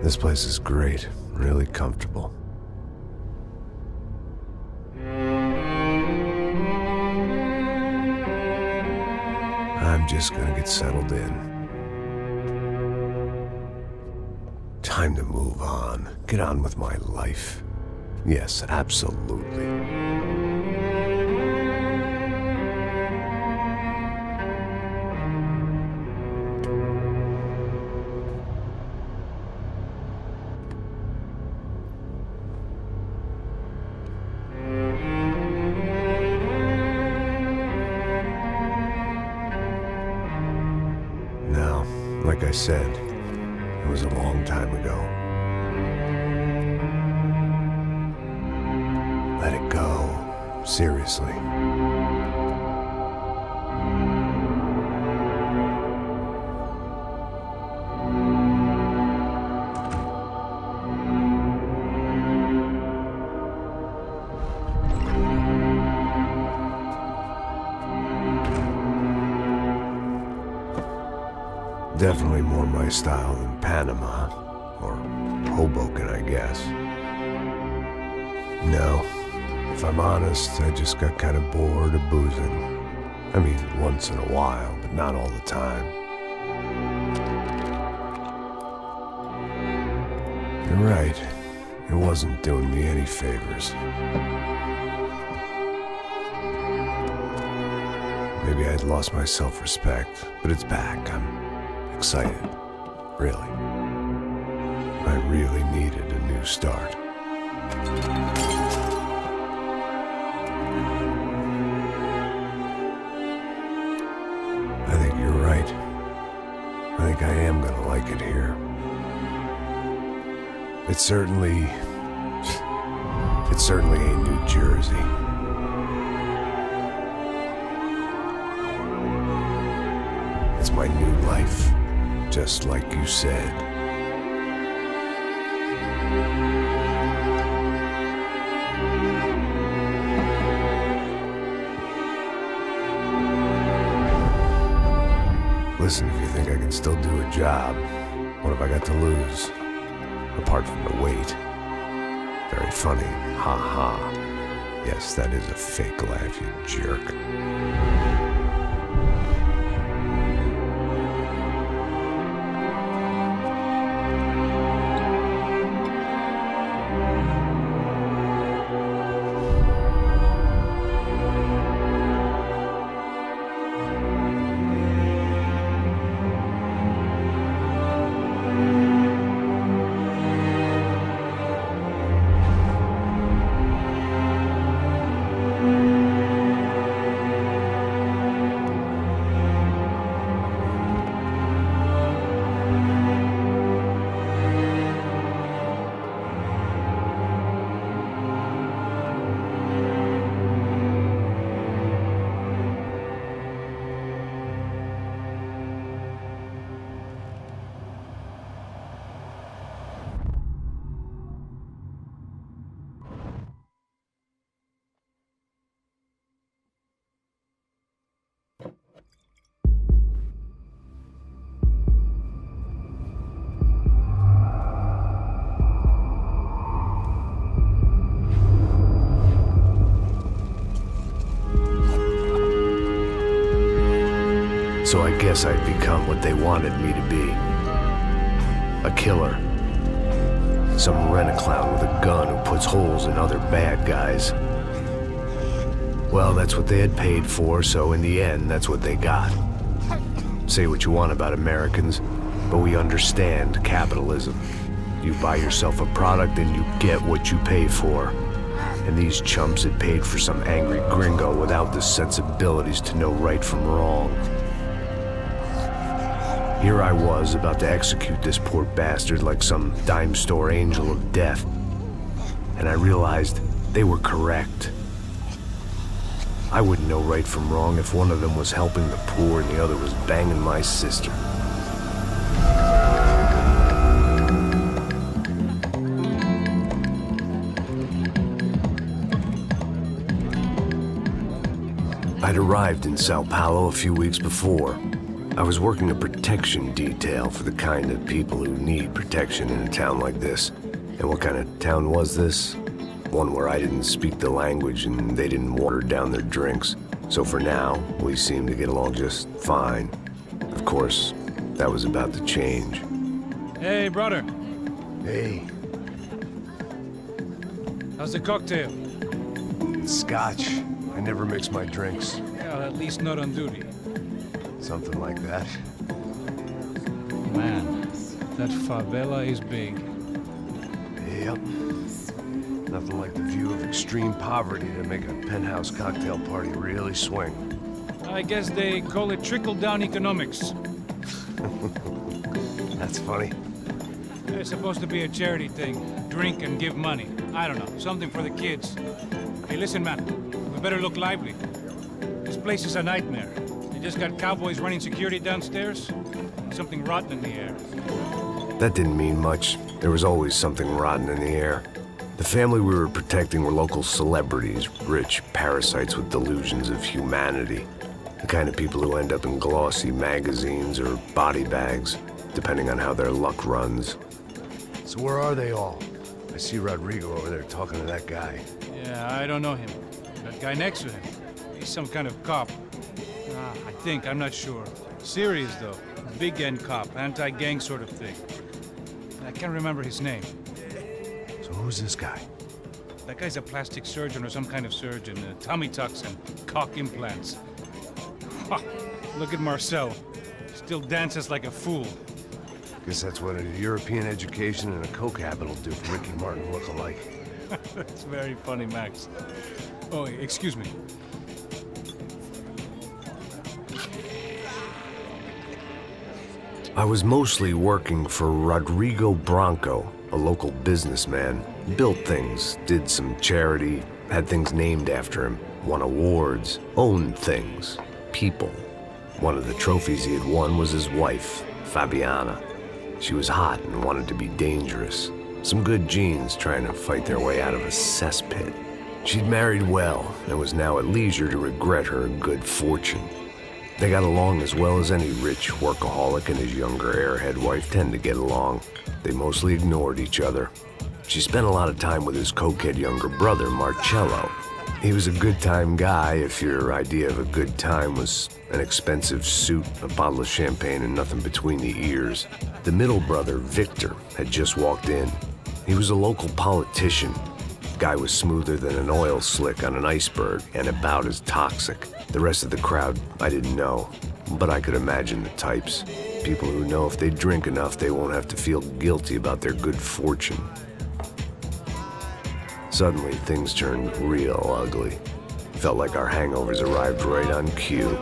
This place is great, really comfortable. I'm just gonna get settled in. Time to move on. Get on with my life. Yes, absolutely. Now, like I said, it was a long time ago. Let it go. Seriously. Definitely more my style than Panama, or Hoboken, I guess. No, if I'm honest, I just got kind of bored of boozing. I mean, once in a while, but not all the time. You're right, it wasn't doing me any favors. Maybe I'd lost my self-respect, but it's back. I'm excited, really. I really needed a new start. I think you're right. I think I am gonna like it here. It's certainly ain't New Jersey. It's my new life. Just like you said. Listen, if you think I can still do a job, what have I got to lose? Apart from the weight. Very funny. Ha ha. Yes, that is a fake laugh, you jerk. So I guess I'd become what they wanted me to be. A killer. Some rent-a-clown with a gun who puts holes in other bad guys. Well, that's what they had paid for, so in the end, that's what they got. Say what you want about Americans, but we understand capitalism. You buy yourself a product and you get what you pay for. And these chumps had paid for some angry gringo without the sensibilities to know right from wrong. Here I was, about to execute this poor bastard like some dime store angel of death. And I realized they were correct. I wouldn't know right from wrong if one of them was helping the poor and the other was banging my sister. I'd arrived in Sao Paulo a few weeks before. I was working a protection detail for the kind of people who need protection in a town like this. And what kind of town was this? One where I didn't speak the language and they didn't water down their drinks. So for now, we seemed to get along just fine. Of course, that was about to change. Hey, brother. Hey. How's the cocktail? Scotch. I never mix my drinks. Yeah, at least not on duty. Something like that. Man, that favela is big. Yep. Nothing like the view of extreme poverty to make a penthouse cocktail party really swing. I guess they call it trickle-down economics. That's funny. It's supposed to be a charity thing. Drink and give money. I don't know, something for the kids. Hey, listen, man. We better look lively. This place is a nightmare. They just got cowboys running security downstairs. Something rotten in the air. That didn't mean much. There was always something rotten in the air. The family we were protecting were local celebrities, rich parasites with delusions of humanity. The kind of people who end up in glossy magazines or body bags, depending on how their luck runs. So where are they all? I see Rodrigo over there talking to that guy. Yeah, I don't know him. That guy next to him. He's some kind of cop. I think, I'm not sure. Serious, though. Big end cop, anti-gang sort of thing. I can't remember his name. So who's this guy? That guy's a plastic surgeon or some kind of surgeon. Tummy tucks and cock implants. Look at Marcel. Still dances like a fool. Guess that's what a European education and a coke habit will do for Ricky Martin look-alike. That's very funny, Max. Oh, excuse me. I was mostly working for Rodrigo Branco, a local businessman. Built things, did some charity, had things named after him, won awards, owned things, people. One of the trophies he had won was his wife, Fabiana. She was hot and wanted to be dangerous. Some good genes trying to fight their way out of a cesspit. She'd married well and was now at leisure to regret her good fortune. They got along as well as any rich workaholic and his younger airhead wife tend to get along. They mostly ignored each other. She spent a lot of time with his cokehead younger brother, Marcello. He was a good-time guy if your idea of a good time was an expensive suit, a bottle of champagne, and nothing between the ears. The middle brother, Victor, had just walked in. He was a local politician. Guy was smoother than an oil slick on an iceberg and about as toxic. The rest of the crowd, I didn't know, but I could imagine the types. People who know if they drink enough, they won't have to feel guilty about their good fortune. Suddenly, things turned real ugly. Felt like our hangovers arrived right on cue.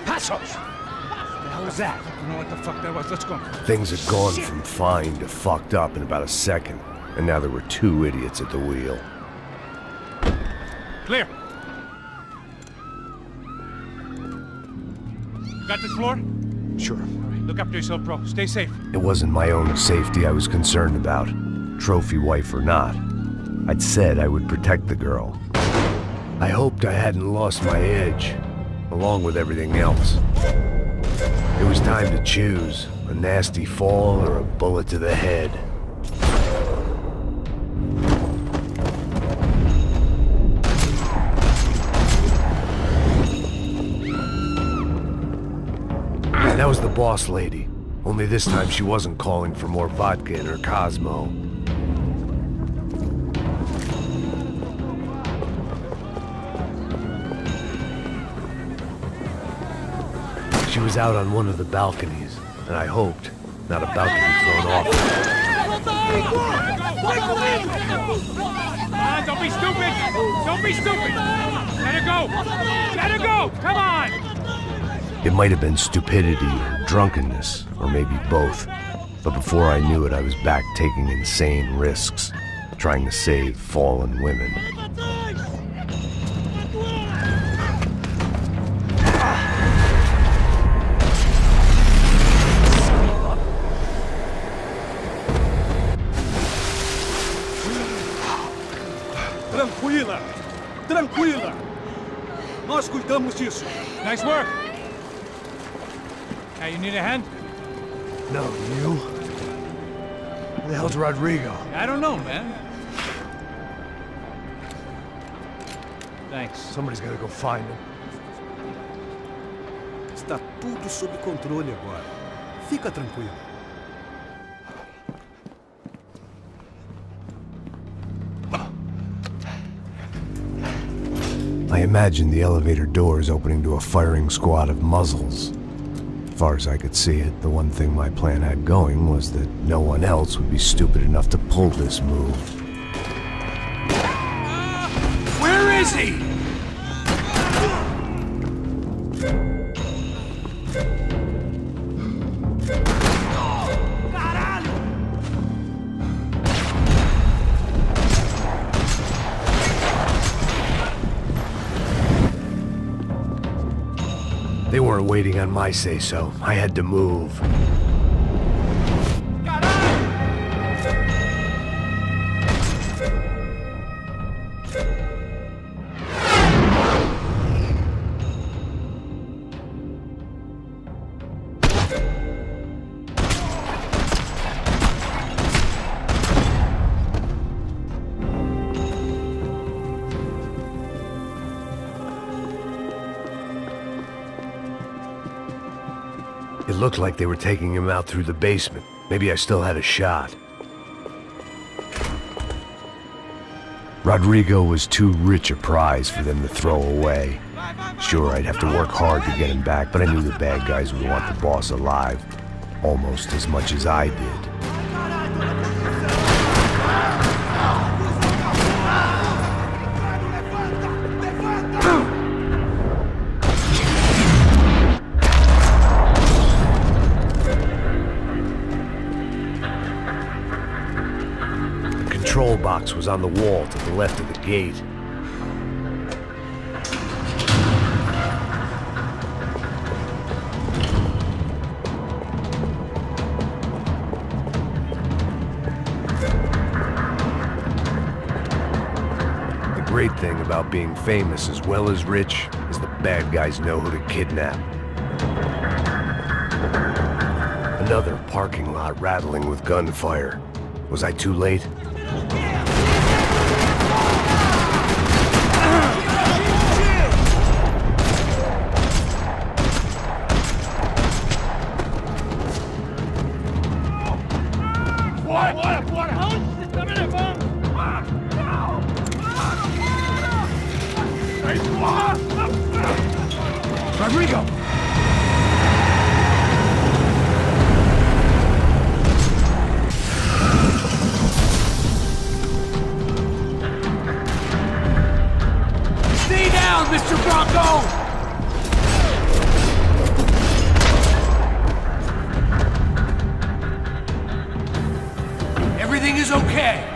Passos! What was that? I don't know what the fuck that was. Let's go. Things had gone from fine to fucked up in about a second, and now there were two idiots at the wheel. Clear. Got this floor? Sure. All right, look after yourself, bro. Stay safe. It wasn't my own safety I was concerned about, trophy wife or not. I'd said I would protect the girl. I hoped I hadn't lost my edge, along with everything else. It was time to choose, a nasty fall or a bullet to the head. That was the boss lady, only this time she wasn't calling for more vodka in her Cosmo. She was out on one of the balconies, and I hoped not about to be thrown off. Don't be stupid! Don't be stupid! Let her go! Let her go! Come on! It might have been stupidity or drunkenness, or maybe both. But before I knew it, I was back taking insane risks, trying to save fallen women. Tranquila! Tranquila! Nós cuidamos disso. Nice work. Hey, you need a hand? No, you? Where the hell's Rodrigo? I don't know, man. Thanks. Somebody's gotta go find him. Está tudo sob controle agora. Fica tranquilo. I imagined the elevator doors opening to a firing squad of muzzles. As far as I could see it, the one thing my plan had going was that no one else would be stupid enough to pull this move. Where is he? They weren't waiting on my say-so. I had to move. It looked like they were taking him out through the basement. Maybe I still had a shot. Rodrigo was too rich a prize for them to throw away. Sure, I'd have to work hard to get him back, but I knew the bad guys would want the boss alive, almost as much as I did. The control box was on the wall to the left of the gate. The great thing about being famous as well as rich is the bad guys know who to kidnap. Another parking lot rattling with gunfire. Was I too late? Rodrigo! Stay down, Mr. Bronco! Everything is okay.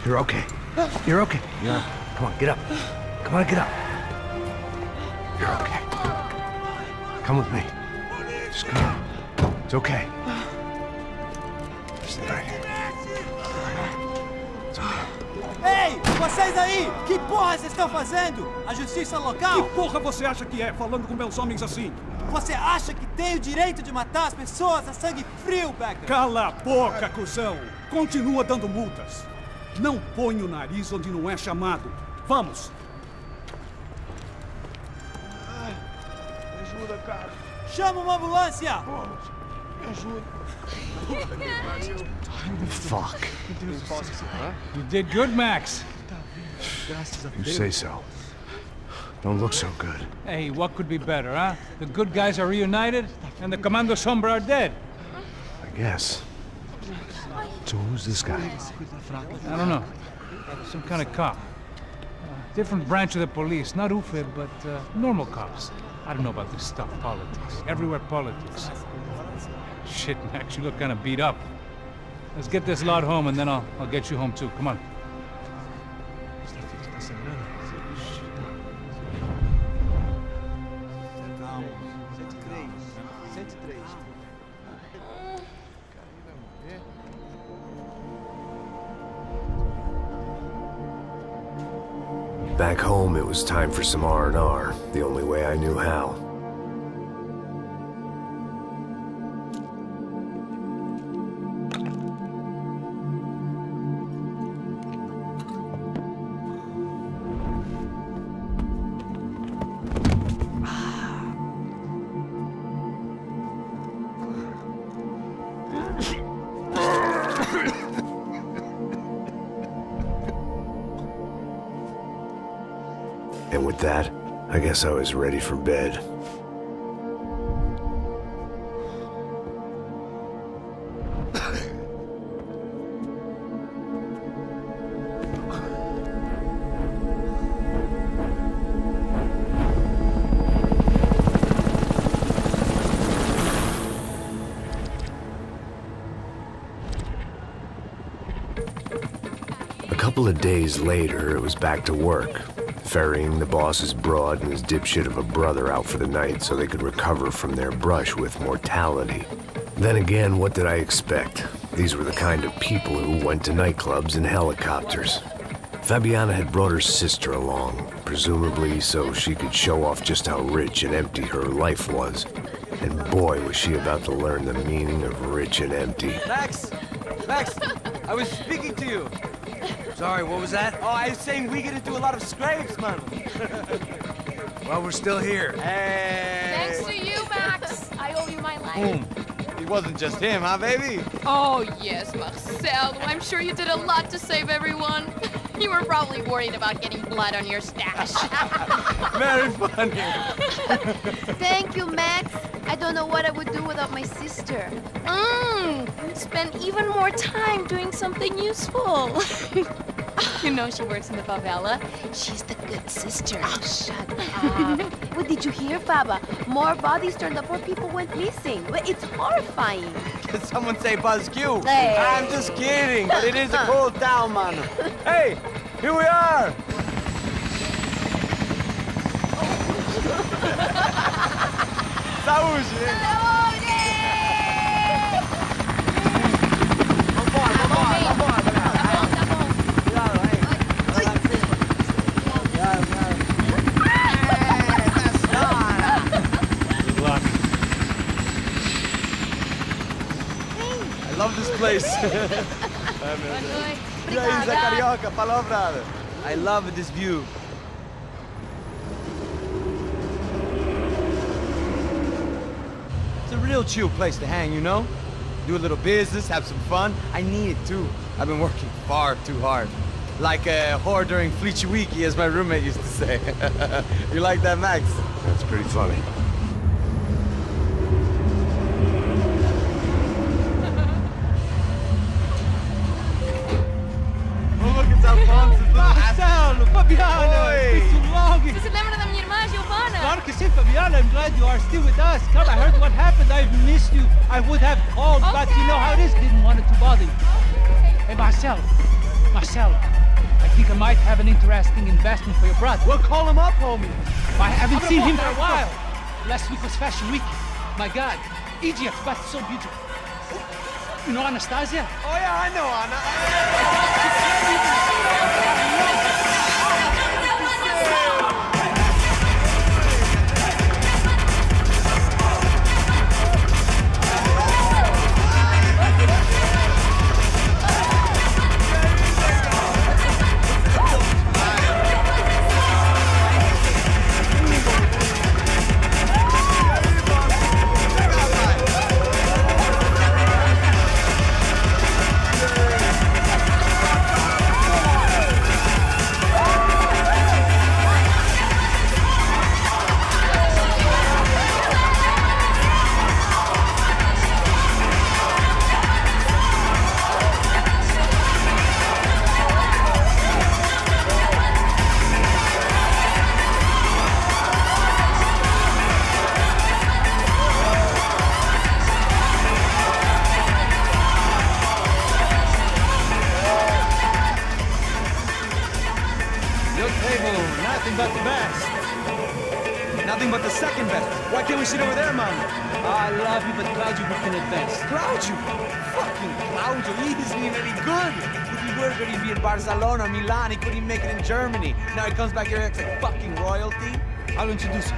You're okay. You're okay. Yeah. Come on, get up. Come on, get up. You're okay. Come with me. Just come on. It's okay. Stay right here. It's okay. Ei, vocês aí! Que porra vocês estão fazendo? A justiça local? Que porra você acha que é, falando com meus homens assim? Você acha que tem o direito de matar as pessoas a sangue frio, Becker? Cala a boca, cuzão! Continua dando multas. Não põe o nariz onde não é chamado. Vamos! Ai, me ajuda, cara. Chama uma ambulância! Vamos, me ajuda. Fuck. You did good, Max. You say so. Don't look so good. Hey, what could be better, huh? The good guys are reunited, and the Commando Sombra are dead. I guess. So who's this guy? I don't know. Some kind of cop. Different branch of the police. Not Ufe, but normal cops. I don't know about this stuff, politics. Everywhere politics. Shit, Max, you look kind of beat up. Let's get this lot home, and then I'll get you home too. Come on. Back home, it was time for some R&R, the only way I knew how. And with that, I guess I was ready for bed. A couple of days later, it was back to work. Ferrying the boss's broad and his dipshit of a brother out for the night so they could recover from their brush with mortality. Then again, what did I expect? These were the kind of people who went to nightclubs in helicopters. Fabiana had brought her sister along, presumably so she could show off just how rich and empty her life was. And boy, was she about to learn the meaning of rich and empty. Max! Max! I was speaking to you. Sorry, what was that? Oh, I was saying we gotta do a lot of scrapes, man. Well, we're still here. Hey! Thanks to you, Max. I owe you my life. Boom. It wasn't just him, huh, baby? Oh, yes, Marcel. I'm sure you did a lot to save everyone. You were probably worried about getting blood on your stash. Very funny. Thank you, Max. I don't know what I would do without my sister. Spend even more time doing something useful. You know she works in the favela. She's the good sister. Oh, shut up. What did you hear, Faba? More bodies turned up where people went missing. It's horrifying. Did someone say Buzz Q? Hey. I'm just kidding, but it is a cool town, man. Hey, here we are. Saúde! I love this place. E aí, Zé Carioca, palavra. I love this view. It's a real chill place to hang, you know? Do a little business, have some fun. I need it too. I've been working far too hard. Like a whore during Fleechy Weeky, as my roommate used to say. You like that, Max? That's pretty funny. Marcelo, Fabiana, it's been too long. Você se lembra da minha irmã, Giovanna? Claro que sim, Fabiana. I'm glad you are still with us. Come, I heard what happened. I've missed you. I would have called, but you know how it is. Didn't want it to bother you. Hey, Marcelo, I think I might have an interesting investment for your brother. Well, call him up, homie. I haven't seen him for a while. Last week was Fashion Week. My God, Egypt, but so beautiful. You know Anastasia? Oh yeah, I know Anna. Claudio who can advance. Claudio? Fucking Claudio, he isn't even any good. If he were good, he'd be in Barcelona, Milan, he couldn't even make it in Germany. Now he comes back here and acts like fucking royalty. I'll introduce you.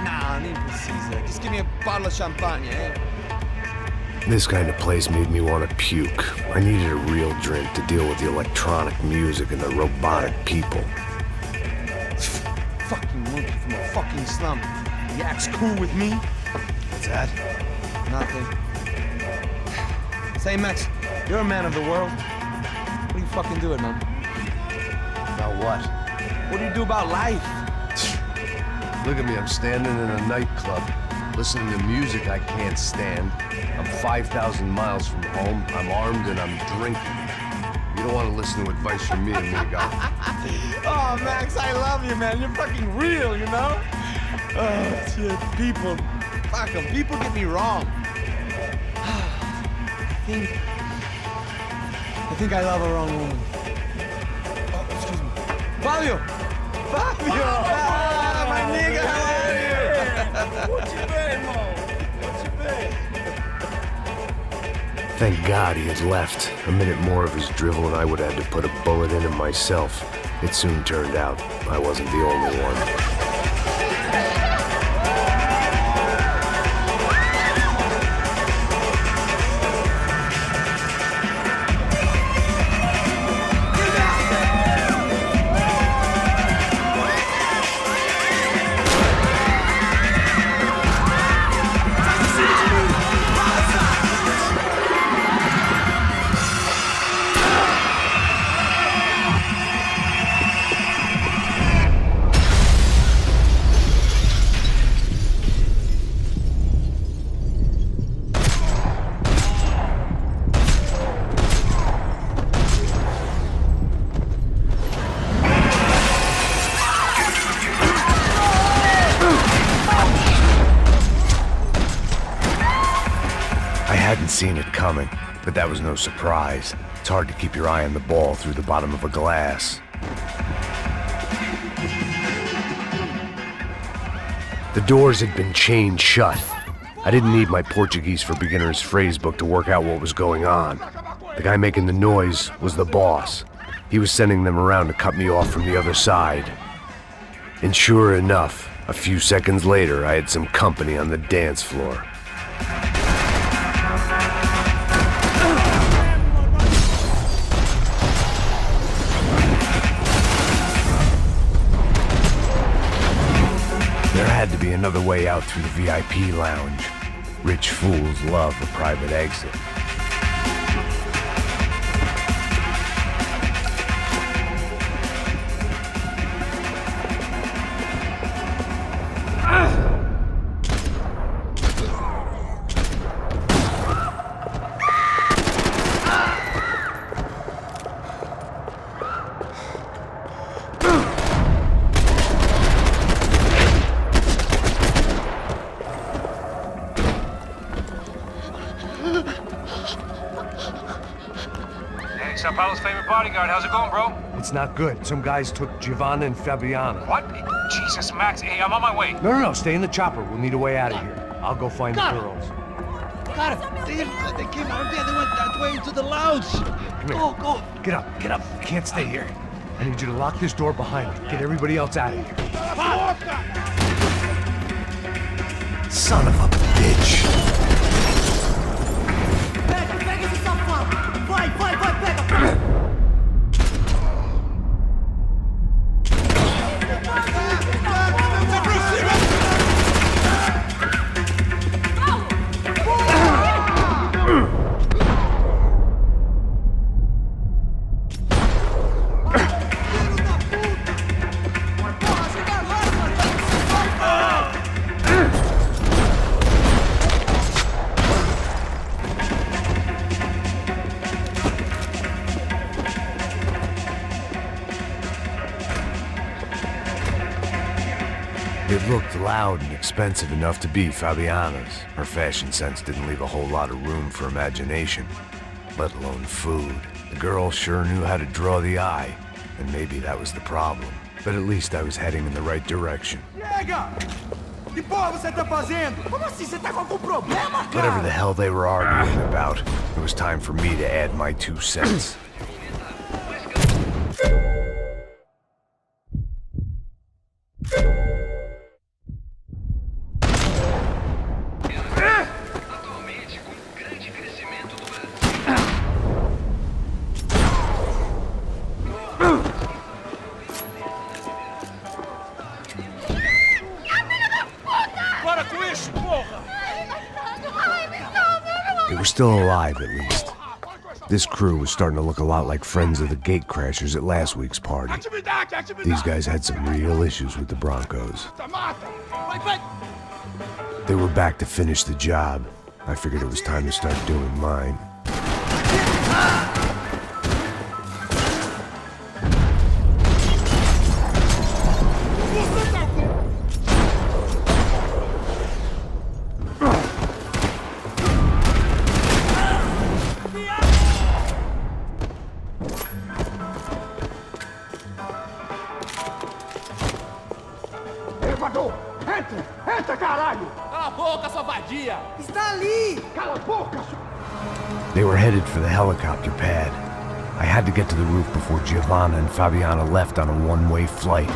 Nah, nem precisa. Just give me a bottle of champagne, eh? This kind of place made me want to puke. I needed a real drink to deal with the electronic music and the robotic people. Fucking monkey from a fucking slum. He acts cool with me. What's that? Nothing. Say, Max, you're a man of the world. What do you fucking do it, man? About what? What do you do about life? Look at me, I'm standing in a nightclub, listening to music I can't stand. I'm 5,000 miles from home, I'm armed and I'm drinking. You don't want to listen to advice from me, amigo. Oh, Max, I love you, man. You're fucking real, you know? Oh, shit, people. Fuck 'em. People get me wrong. I think I love a wrong woman. Oh, excuse me. Fabio! Fabio! Ah, my nigga, how are you? What you been, Mo? What you been? Thank God he had left. A minute more of his drivel and I would have had to put a bullet in him myself. It soon turned out I wasn't the only one. Seen it coming, but that was no surprise. It's hard to keep your eye on the ball through the bottom of a glass. The doors had been chained shut. I didn't need my Portuguese for Beginners phrase book to work out what was going on. The guy making the noise was the boss. He was sending them around to cut me off from the other side. And sure enough, a few seconds later, I had some company on the dance floor. There had to be another way out through the VIP lounge. Rich fools love a private exit. Sao Paulo's favorite bodyguard. How's it going, bro? It's not good. Some guys took Giovanna and Fabiana. What? Jesus, Max. Hey, I'm on my way. No, stay in the chopper. We'll need a way out of here. I'll go find the girls. Got it. They came out of there. They went that way into the lounge. Come here. Go. Get up. You can't stay here. I need you to lock this door behind me. Get everybody else out of here. Son of a bitch. Pega esse safado! Vai, pega! It looked loud and expensive enough to be Fabiana's. Her fashion sense didn't leave a whole lot of room for imagination, let alone food. The girl sure knew how to draw the eye, and maybe that was the problem. But at least I was heading in the right direction. Que porra você tá fazendo? Como assim? Você tá com algum problema, cara? Whatever the hell they were arguing about, it was time for me to add my 2 cents. They were still alive, at least. This crew was starting to look a lot like friends of the gatecrashers at last week's party. These guys had some real issues with the Broncos. They were back to finish the job. I figured it was time to start doing mine. Entra, caralho! Cala a boca, sua vadia! Está ali! Cala a boca! They were headed for the helicopter pad. I had to get to the roof before Giovanna and Fabiana left on a one-way flight.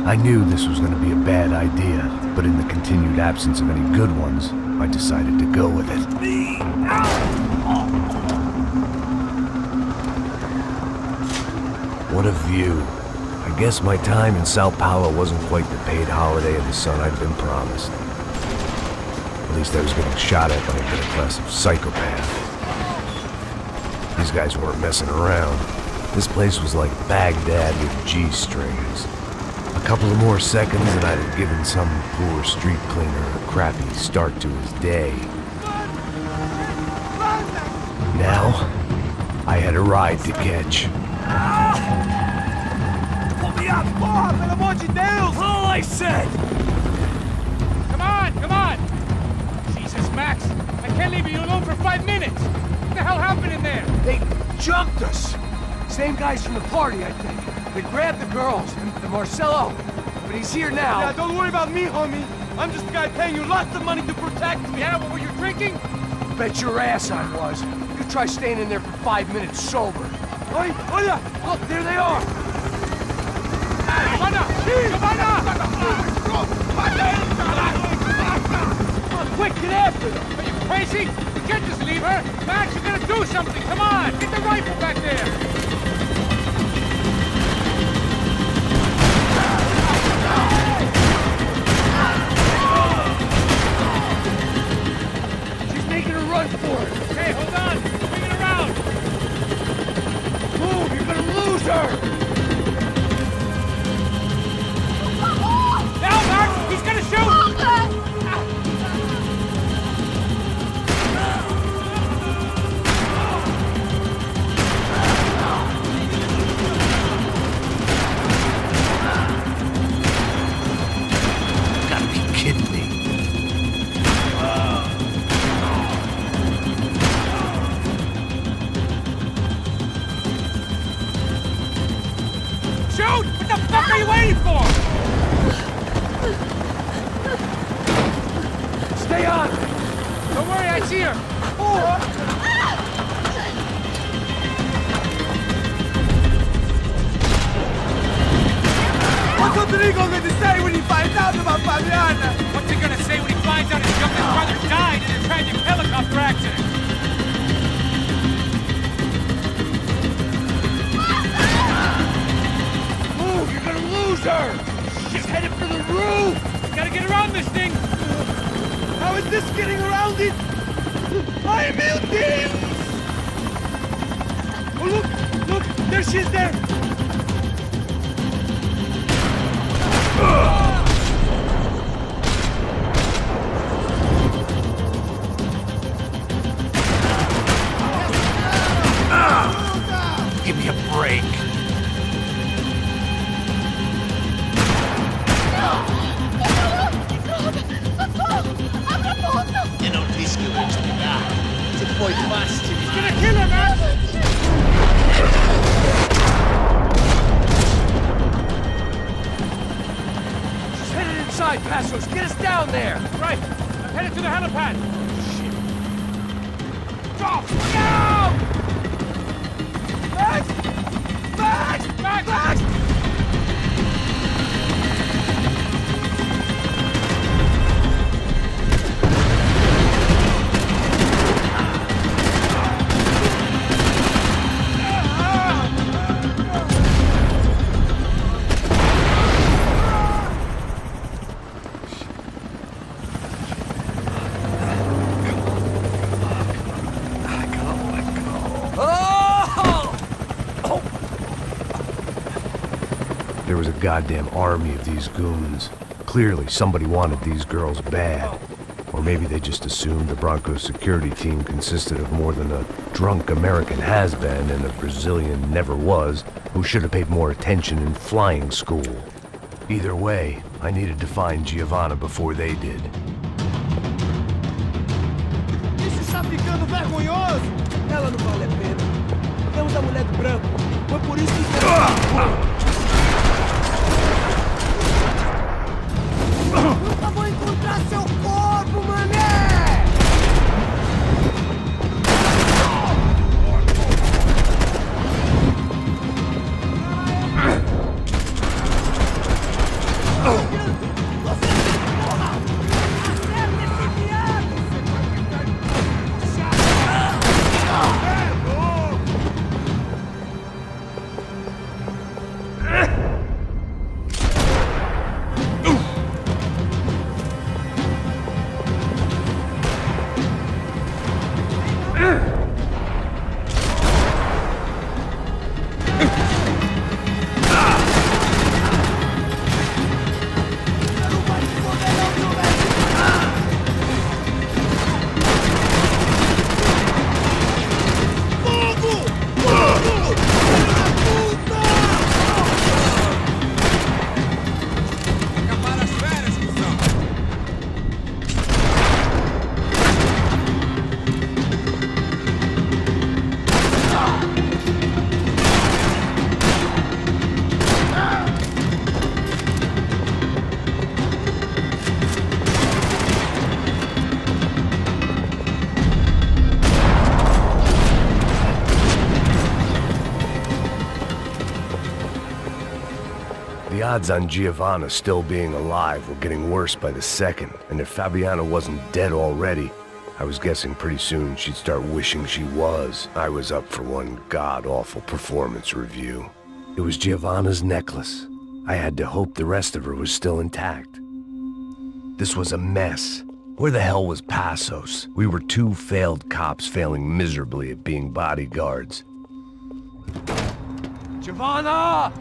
I knew this was going to be a bad idea, but in the continued absence of any good ones, I decided to go with it. What a view. I guess my time in Sao Paulo wasn't quite the paid holiday of the sun I'd been promised. At least I was getting shot at by a middle class of psychopath. These guys weren't messing around. This place was like Baghdad with G-strings. A couple of more seconds and I'd have given some poor street cleaner a crappy start to his day. Now, I had a ride to catch. Porra, pelo amor de Deus! All I said! Come on, come on! Jesus, Max, I can't leave you alone for 5 minutes! What the hell happened in there? They jumped us! Same guys from the party, I think. They grabbed the girls, and Marcelo, but he's here now. Yeah, don't worry about me, homie. I'm just a guy paying you lots of money to protect me. Yeah, what were you drinking? Bet your ass I was. You try staying in there for 5 minutes sober. Oi, olha! Look, there they are! Giovanna! Giovanna! Quick, get after them! Are you crazy? You can't just leave her! Max, you gotta do something! Come on! Get the rifle back there! She's making a run for it! Hey, hold on! Bring it around! Move, you're gonna lose her! Now, Max! He's gonna shoot! Gotta be kidding me. Shoot! What the fuck are you waiting for? Stay on! Don't worry, I see her. What's Rodrigo going to say when he finds out about Fabiana? What's he gonna say when he finds out his youngest brother died in a tragic helicopter accident? Move, you're gonna lose her! She's headed for the roof! Gotta get around this thing! How is this getting around it? Ai, meu Deus! Oh, look! There she is there! Give me a break. Eu não disse que eu ia te pegar. Você foi fácil. He's gonna kill her, Max! She's headed into side, Passos! Get us down there! Right. I'm headed to the helipad. Drop! No! Max! Max! Max! Max! There was a goddamn army of these goons. Clearly, somebody wanted these girls bad. Or maybe they just assumed the Broncos security team consisted of more than a drunk American has-been and a Brazilian never-was who should have paid more attention in flying school. Either way, I needed to find Giovanna before they did. Isso está ficando vergonhoso! Ela não vale a pena. Temos a mulher do branco. Foi por isso que... Nunca vou encontrar seu corpo, mané! The odds on Giovanna still being alive were getting worse by the second, and if Fabiana wasn't dead already, I was guessing pretty soon she'd start wishing she was. I was up for one god-awful performance review. It was Giovanna's necklace. I had to hope the rest of her was still intact. This was a mess. Where the hell was Passos? We were two failed cops failing miserably at being bodyguards. Giovanna!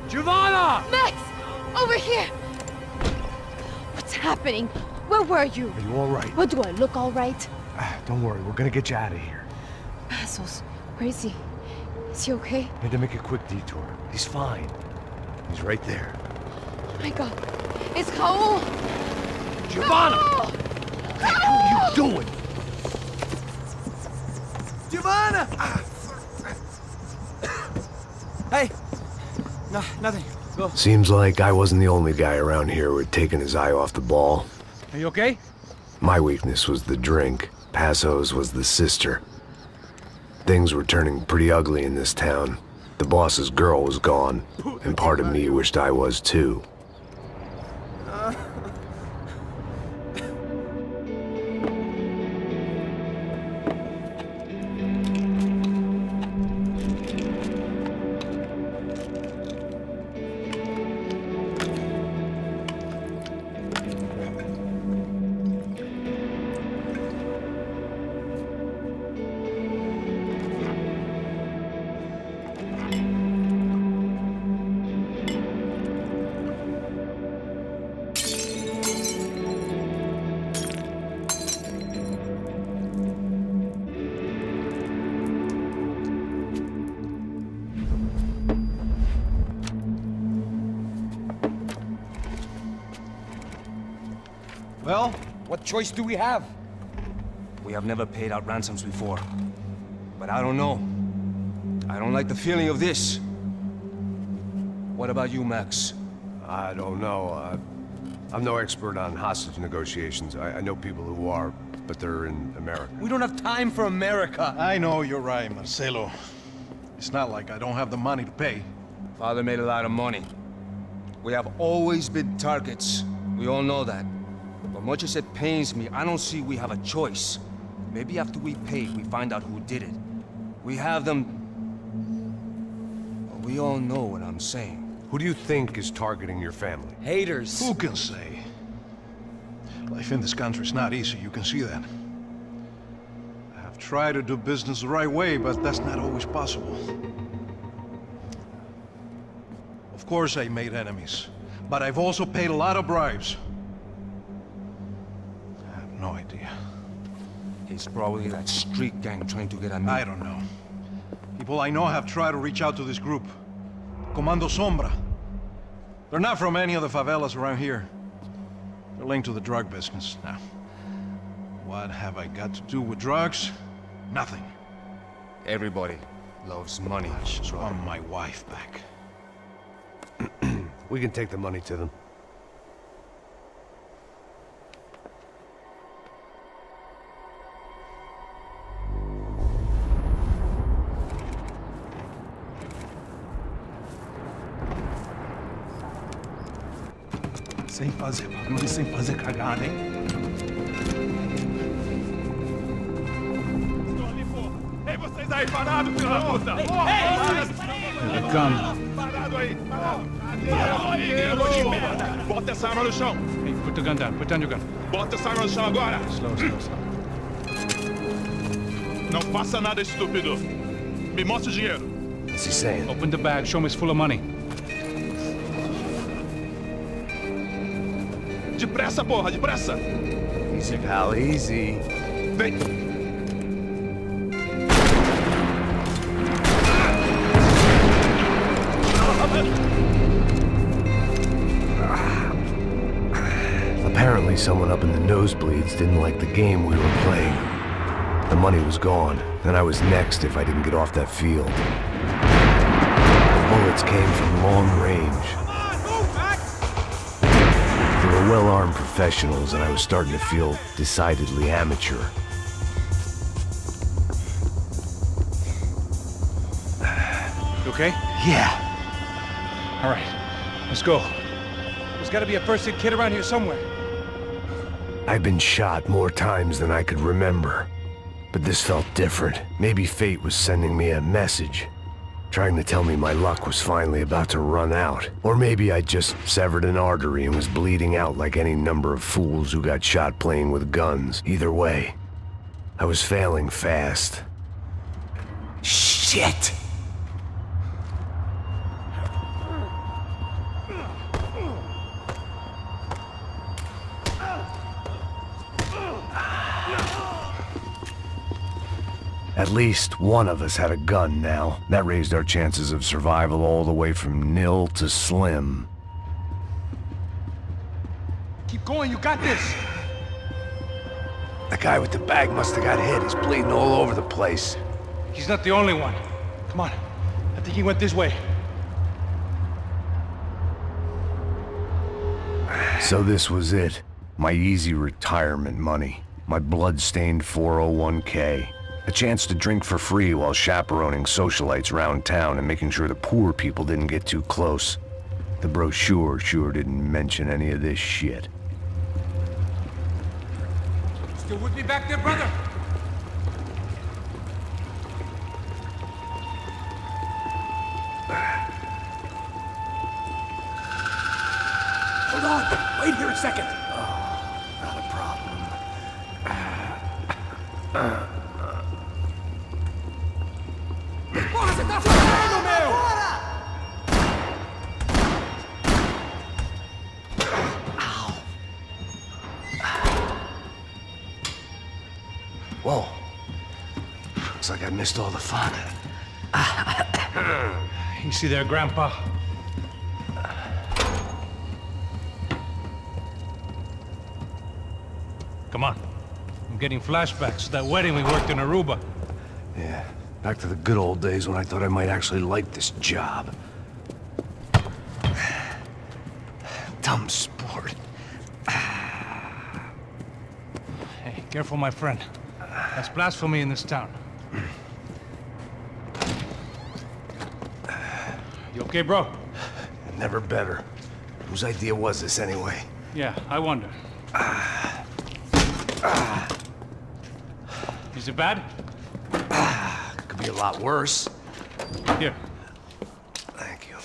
Giovanna! Max! Over here! What's happening? Where were you? Are you all right? What, do I look all right? Don't worry, we're gonna get you out of here. Passos, where is he? Is he okay? Had to make a quick detour. He's fine. He's right there. Oh my God. It's Raul! Giovanna! Raul! What the hell are you doing? Giovanna! Hey! No, nothing. Go. Seems like I wasn't the only guy around here who had taken his eye off the ball. Are you okay? My weakness was the drink. Passos was the sister. Things were turning pretty ugly in this town. The boss's girl was gone, and part of me wished I was too. Well, what choice do we have? We have never paid out ransoms before. But I don't know. I don't like the feeling of this. What about you, Max? I don't know. I'm no expert on hostage negotiations. I know people who are, but they're in America. We don't have time for America. I know you're right, Marcelo. It's not like I don't have the money to pay. Father made a lot of money. We have always been targets. We all know that. But much as it pains me, I don't see we have a choice. Maybe after we pay, we find out who did it. We have them... Well, we all know what I'm saying. Who do you think is targeting your family? Haters. Who can say? Life in this country is not easy, you can see that. I have tried to do business the right way, but that's not always possible. Of course I made enemies, but I've also paid a lot of bribes. I have no idea. It's probably that street gang trying to get at me. I don't know. People I know have tried to reach out to this group. Comando Sombra. They're not from any of the favelas around here. They're linked to the drug business. Now, what have I got to do with drugs? Nothing. Everybody loves money. I just want my wife back. We can take the money to them. Sem fazer barulho, sem fazer cagada, hein? Estou ali, porra! Ei, vocês aí, parados, filho da puta! Ei, parado aí! Bota essa arma no chão! Hey, put the gun down. Put down your gun. Bota essa arma no chão agora! Slow, slow, slow. Não faça nada, estúpido! Me mostre o dinheiro! What's he saying? Open the bag. Show me it's full of money. Depressa, porra, depressa! Easy, pal, easy. Vem! Apparently someone up in the nosebleeds didn't like the game we were playing. The money was gone, and I was next if I didn't get off that field. The bullets came from long range. They were well-armed professionals, and I was starting to feel decidedly amateur. You okay? Yeah. All right. Let's go. There's got to be a first-aid kit around here somewhere. I've been shot more times than I could remember. But this felt different. Maybe fate was sending me a message, trying to tell me my luck was finally about to run out. Or maybe I just severed an artery and was bleeding out like any number of fools who got shot playing with guns. Either way, I was failing fast. Shit! At least one of us had a gun now. That raised our chances of survival all the way from nil to slim. Keep going, you got this! The guy with the bag must have got hit. He's bleeding all over the place. He's not the only one. Come on. I think he went this way. So this was it. My easy retirement money. My blood-stained 401k. A chance to drink for free while chaperoning socialites around town and making sure the poor people didn't get too close. The brochure sure didn't mention any of this shit. Still with me back there, brother? Hold on! Wait here a second! Not a problem. Porra, você tá fazendo, meu? Whoa. Looks like I missed all the fun. Easy there, Grandpa. Come on. I'm getting flashbacks to that wedding we worked in Aruba. Yeah, back to the good old days when I thought I might actually like this job. Dumb sport. Careful, my friend. That's blasphemy in this town. You okay, bro? Never better. Whose idea was this, anyway? Yeah, I wonder. Is it bad? Could be a lot worse. Here. Thank you.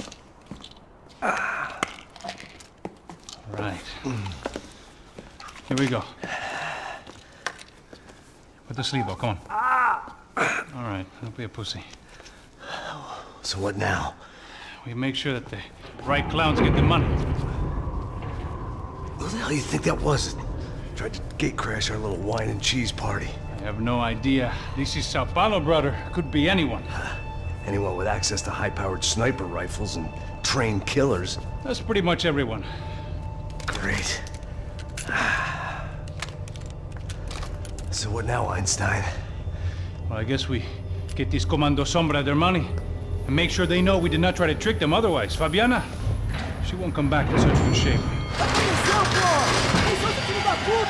Right. Here we go. Put the sleeve on, come on. All right, don't be a pussy. So what now? We make sure that the right clowns get the money. Who the hell do you think that was? Tried to gate crash our little wine and cheese party. I have no idea. This is Sao Paulo, brother. Could be anyone. Anyone with access to high-powered sniper rifles and trained killers. That's pretty much everyone. Great. So what now, Einstein? Well, I guess we get these Comando Sombra their money and make sure they know we did not try to trick them otherwise. Fabiana, she won't come back in such good shape.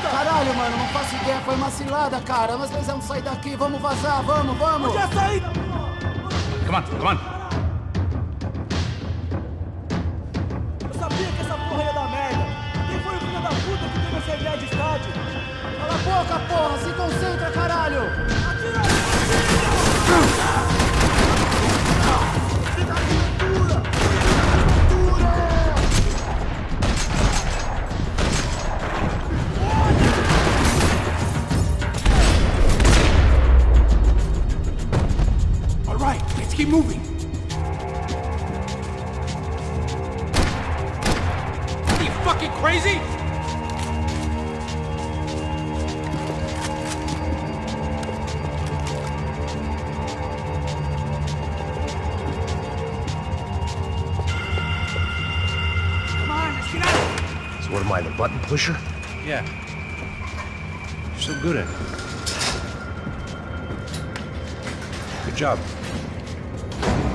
Caralho, mano, não faço ideia, foi uma cilada, cara. Nós precisamos sair daqui, vamos vazar, vamos! Onde é a saída? Come on, come on. Eu sabia que essa porra ia dar merda. Quem foi o filho da puta que teve essa ideia de estádio? Cala a boca, porra! Se concentra, caralho! Atira! All right, let's keep moving. Are you fucking crazy? What am I, the button pusher? Yeah. You're so good at it. Good job.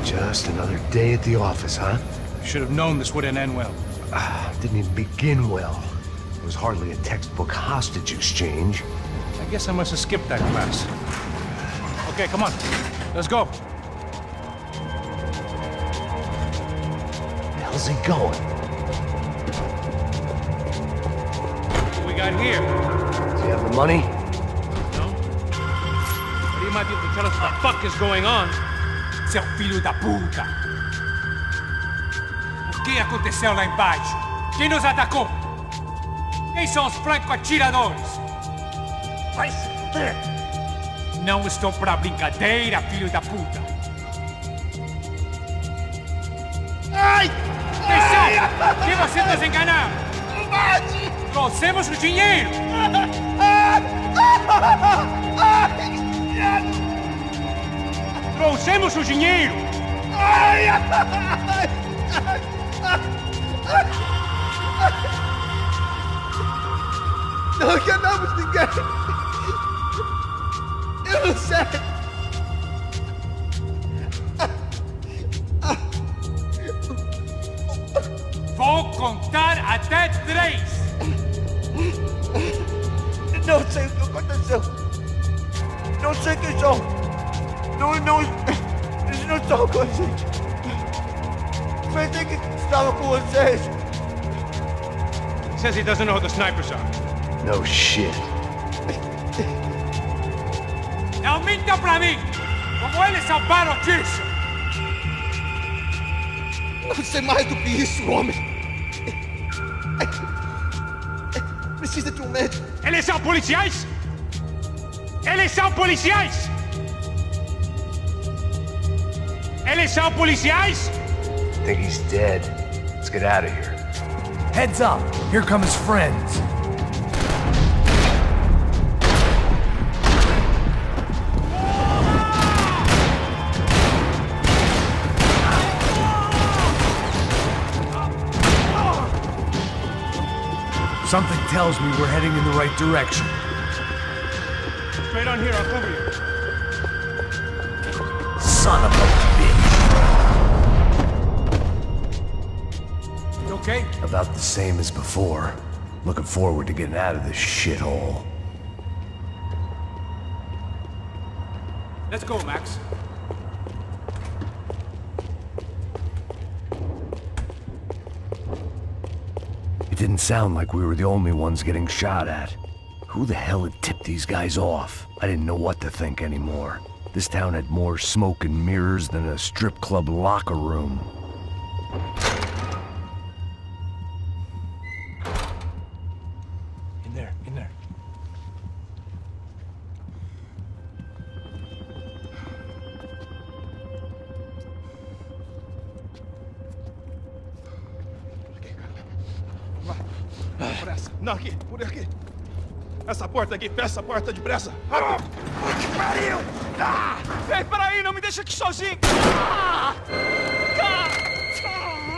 Just another day at the office, huh? Should have known this wouldn't end well. Didn't even begin well. It was hardly a textbook hostage exchange. I guess I must have skipped that class. Okay, come on. Let's go. Where the hell's he going? What we got here? Does he have the money? No. But he might be able to tell us what the fuck is going on. Seu filho da puta! O que aconteceu lá embaixo? Quem nos atacou? Quem são os franco-atiradores? Vai se fuder! Não estou pra brincadeira, filho da puta! Ai! Quem são? Quem você nos enganar? Não bate! Trouxemos o dinheiro! Trouxemos o dinheiro! Não enganamos ninguém! Eu não sei! Vou contar até 3! Não sei o que aconteceu! Não sei quem são! Eles não estão com a gente! Pensei que estava com vocês! He says he doesn't know who the snipers are. No shit. Não minta pra mim! Como eles salvaram disso! Não sei mais do que isso, homem! Precisa de um médico! Eles são policiais? Eles são policiais? Eles são policiais? I think he's dead. Let's get out of here. Heads up! Here come his friends. Something tells me we're heading in the right direction. Straight on here, I'll cover you. Son of a bitch! You okay? About the same as before. Looking forward to getting out of this shithole. Let's go, Max. It didn't sound like we were the only ones getting shot at. Who the hell had tipped these guys off? I didn't know what to think anymore. This town had more smoke and mirrors than a strip club locker room. In there, in there. Pressa. Não, aqui, por aqui. Essa porta aqui, fecha essa porta depressa. Rápido! Que pariu! Ei, peraí, não me deixa aqui sozinho!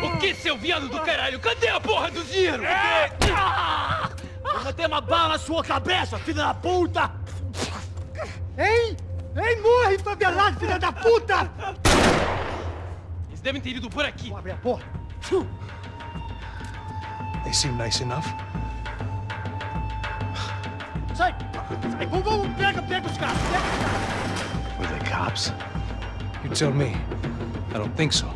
O que, seu viado do caralho? Cadê a porra do dinheiro? Vou meter uma bala na sua cabeça, filha da puta! Ei! Ei, morre, favelado, filha da puta! Eles devem ter ido por aqui. Vou abrir a porta. They seem nice enough. Sai! Sai! Vamos, pega os caras! Pega os caras! Were they cops? You tell me. I don't think so.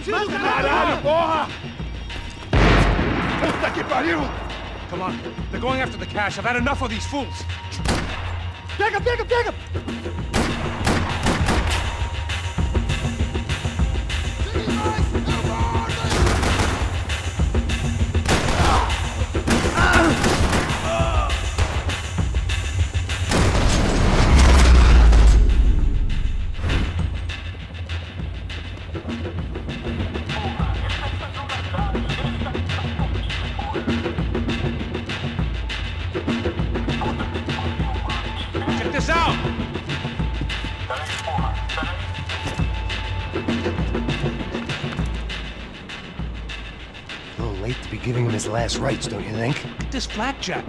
Caralho, porra! Puta que pariu! Come on. They're going after the cash. I've had enough of these fools. Pega! Check this out! A little late to be giving him his last rites, don't you think? Look at this blackjack.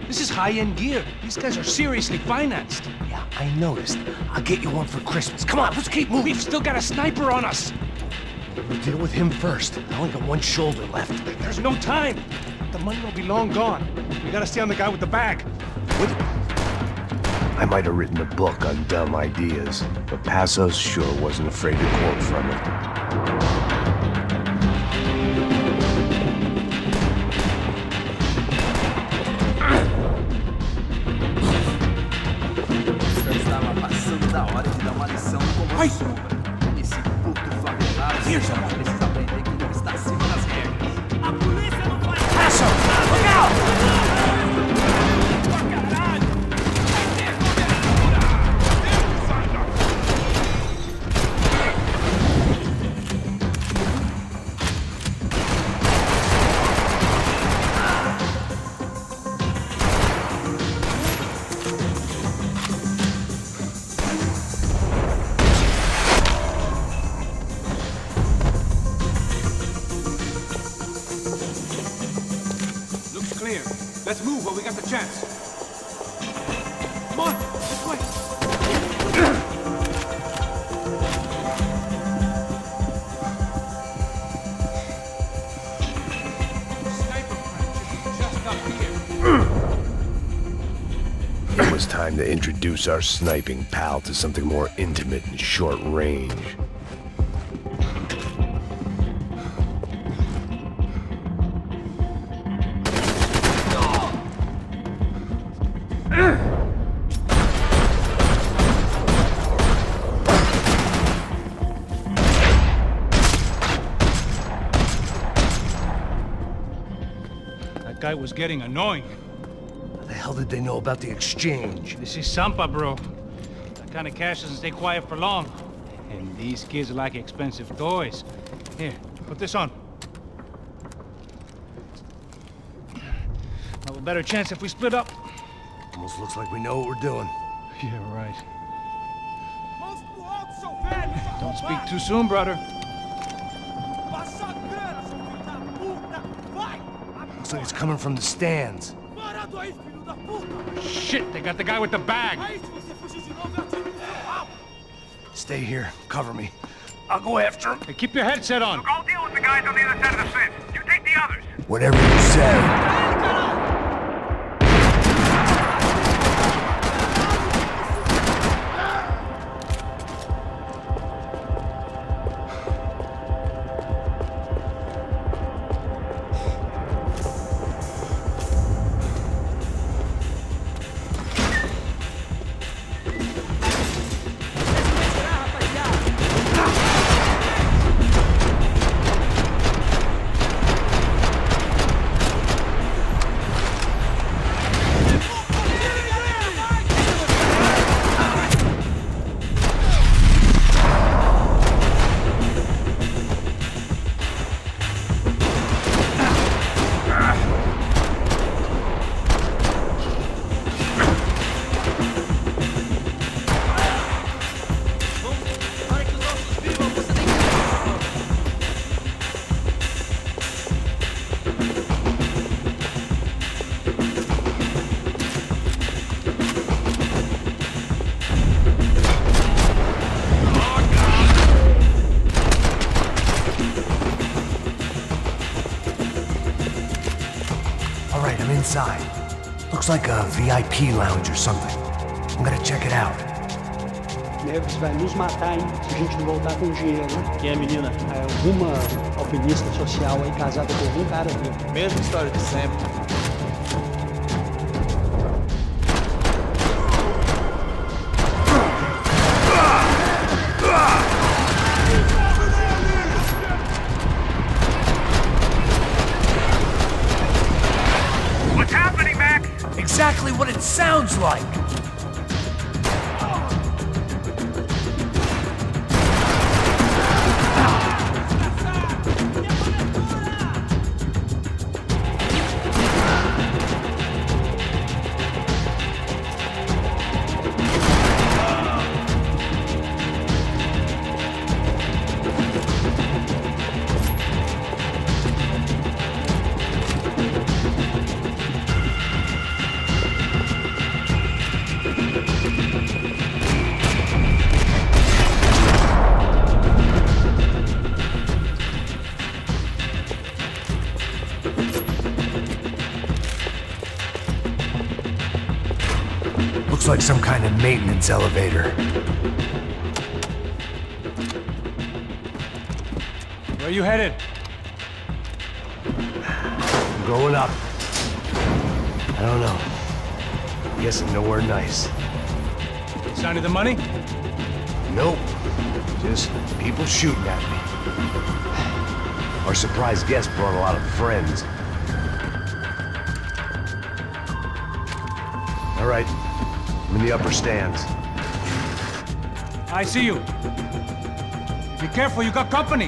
This is high-end gear. These guys are seriously financed. Yeah, I noticed. I'll get you one for Christmas. Come on, let's keep moving. We've still got a sniper on us. We'll deal with him first. I only got one shoulder left. There's no time. The money will be long gone. We gotta stay on the guy with the bag. What? I might have written a book on dumb ideas, but Passos sure wasn't afraid to quote from it. Estava passando da hora de dar uma lição como a sombra. Esse puto favelado precisa aprender que não está acima das regras. A polícia não faz... Passo! Look out! Let's move while we got the chance. Come on, this way. Sniper branch just up here. It was time to introduce our sniping pal to something more intimate and short range. That guy was getting annoying. How the hell did they know about the exchange? This is Sampa, bro. That kind of cash doesn't stay quiet for long. And these kids like expensive toys. Here, put this on. Have a better chance if we split up. Almost looks like we know what we're doing. Yeah, right. Don't speak too soon, brother. Looks like it's coming from the stands. Shit, they got the guy with the bag. Stay here. Cover me. I'll go after him. Hey, keep your headset on. Look, I'll deal with the guys on the other side of the fence. You take the others. Whatever you say. Inside. Looks like a VIP lounge or something. I'm gonna check it out. Neves vai nos matar, hein? Se a gente não voltar com dinheiro, né? Quem é a menina? É alguma alpinista social aí, casada com algum cara aqui. Mesma história de sempre. Exactly what it sounds like! Looks like some kind of maintenance elevator. Where are you headed? I'm going up. I don't know. I'm guessing nowhere nice. Sign of the money? Nope. Just people shooting at me. Our surprise guest brought a lot of friends. All right. I'm in the upper stands. I see you. Be careful, you got company.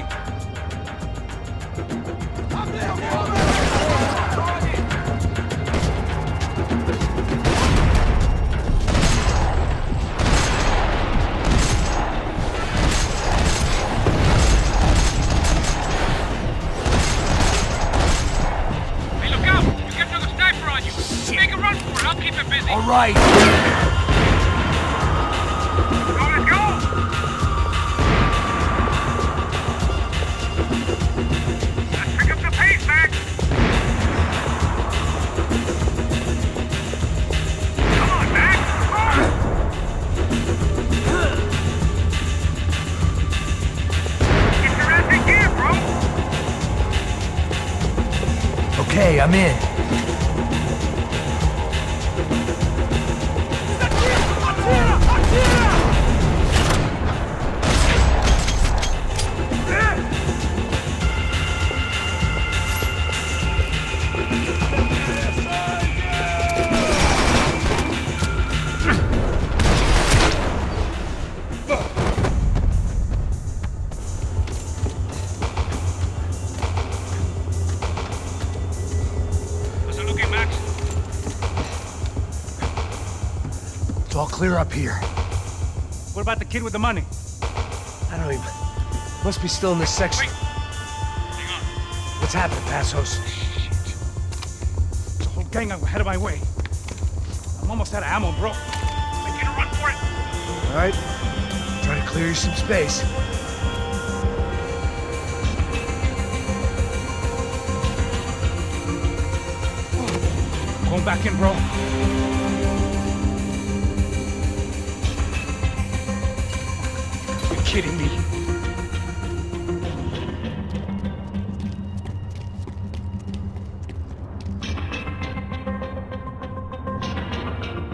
Hey, look out! You get another sniper on you. Make a run for it. I'll keep it busy. All right. Okay, I'm in. It's all clear up here. What about the kid with the money? I don't even... Must be still in this section. Wait. Hang on. What's happened, Passos? There's a whole gang ahead of my way. I'm almost out of ammo, bro. Making a run for it. All right. Try to clear you some space. Going back in, bro. You're kidding me.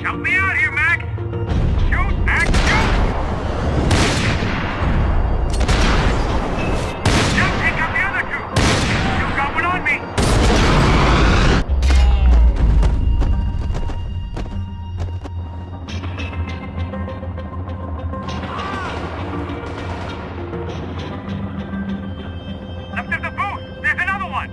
Help me out here, Mac! Shoot, Mac, shoot! Now take out the other two! You got one on me! Left of the booth! There's another one!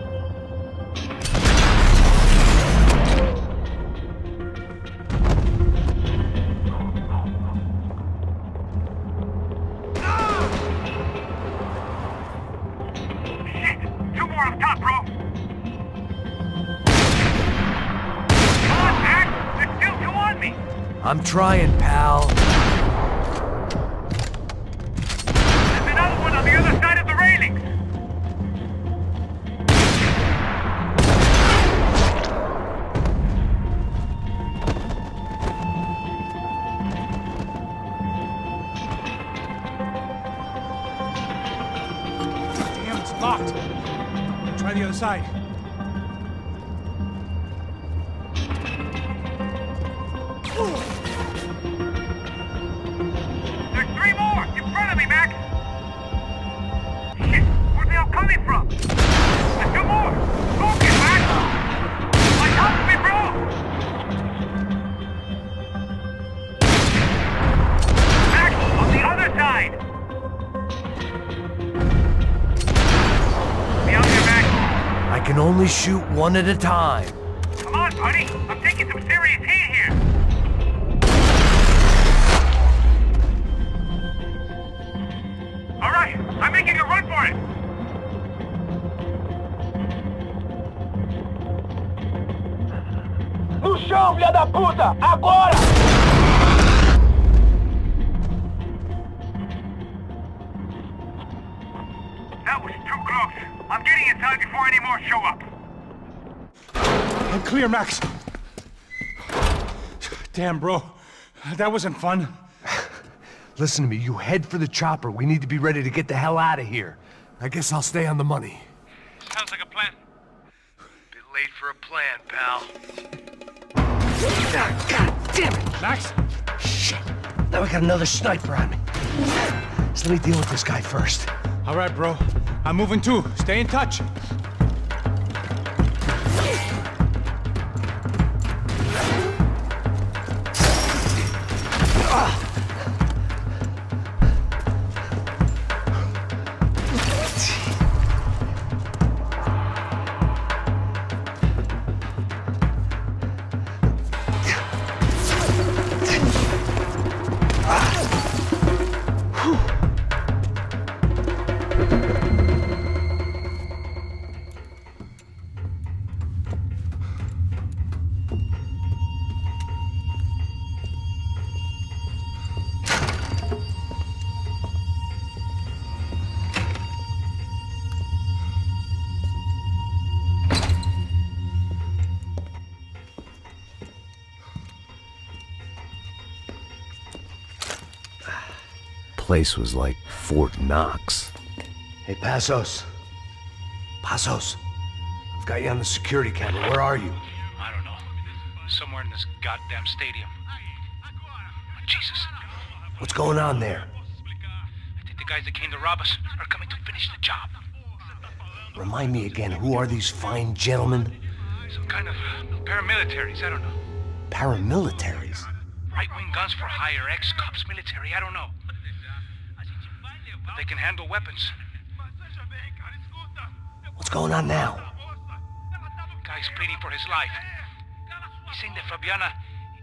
I'm trying, pal. There's another one on the other side of the railings. Damn, it's locked. Try the other side. There's three more in front of me, Mac. Shit, where's they all coming from? There's two more. Focus, Mac. On top of me, bro. Mac, on the other side. Be out there, Mac. I can only shoot one at a time. Come on, buddy. I'm taking some serious heat here. All right, I'm making a run for it. No chão, filha da puta! Agora! That was too close. I'm getting inside before any more show up. I'm clear, Max. Damn, bro. That wasn't fun. Listen to me, you head for the chopper. We need to be ready to get the hell out of here. I guess I'll stay on the money. Sounds like a plan. Bit late for a plan, pal. God damn it! Max? Shit. Now we got another sniper on me. So let me deal with this guy first. All right, bro. I'm moving too. Stay in touch. Place was like Fort Knox. Hey, Passos. Passos. I've got you on the security camera. Where are you? I don't know. Somewhere in this goddamn stadium. Jesus. What's going on there? I think the guys that came to rob us are coming to finish the job. Remind me again, who are these fine gentlemen? Some kind of paramilitaries, I don't know. Paramilitaries? Right-wing guns for hire, ex-cops, military, I don't know. But they can handle weapons. What's going on now? Guy's pleading for his life. He's saying that Fabiana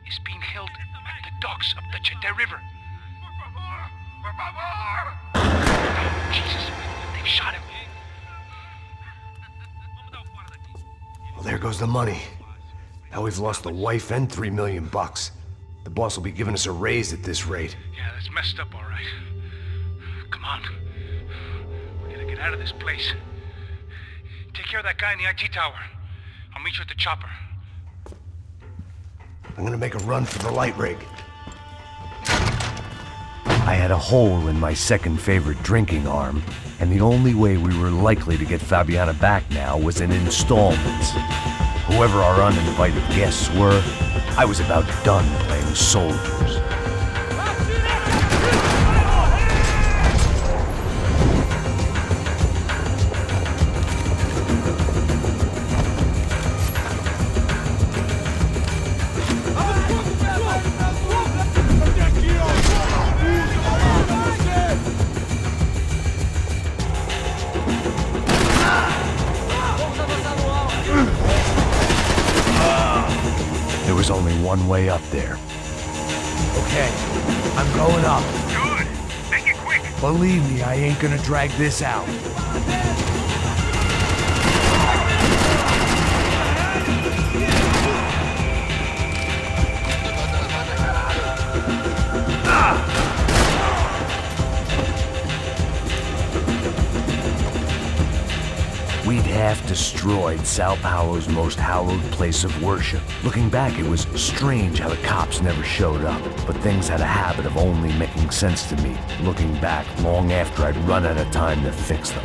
is being held at the docks of the Chete River. Jesus, they've shot him. Well, there goes the money. Now we've lost the wife and $3 million bucks. The boss will be giving us a raise at this rate. Yeah, that's messed up, all right. Come on. We gotta get out of this place. Take care of that guy in the IT tower. I'll meet you at the chopper. I'm gonna make a run for the light rig. I had a hole in my second favorite drinking arm, and the only way we were likely to get Fabiana back now was in installments. Whoever our uninvited guests were, I was about done playing soldiers. There was only one way up there. Okay, I'm going up. Good. Make it quick. Believe me, I ain't gonna drag this out. We'd half destroyed Sao Paulo's most hallowed place of worship. Looking back, it was strange how the cops never showed up, but things had a habit of only making sense to me, looking back long after I'd run out of time to fix them.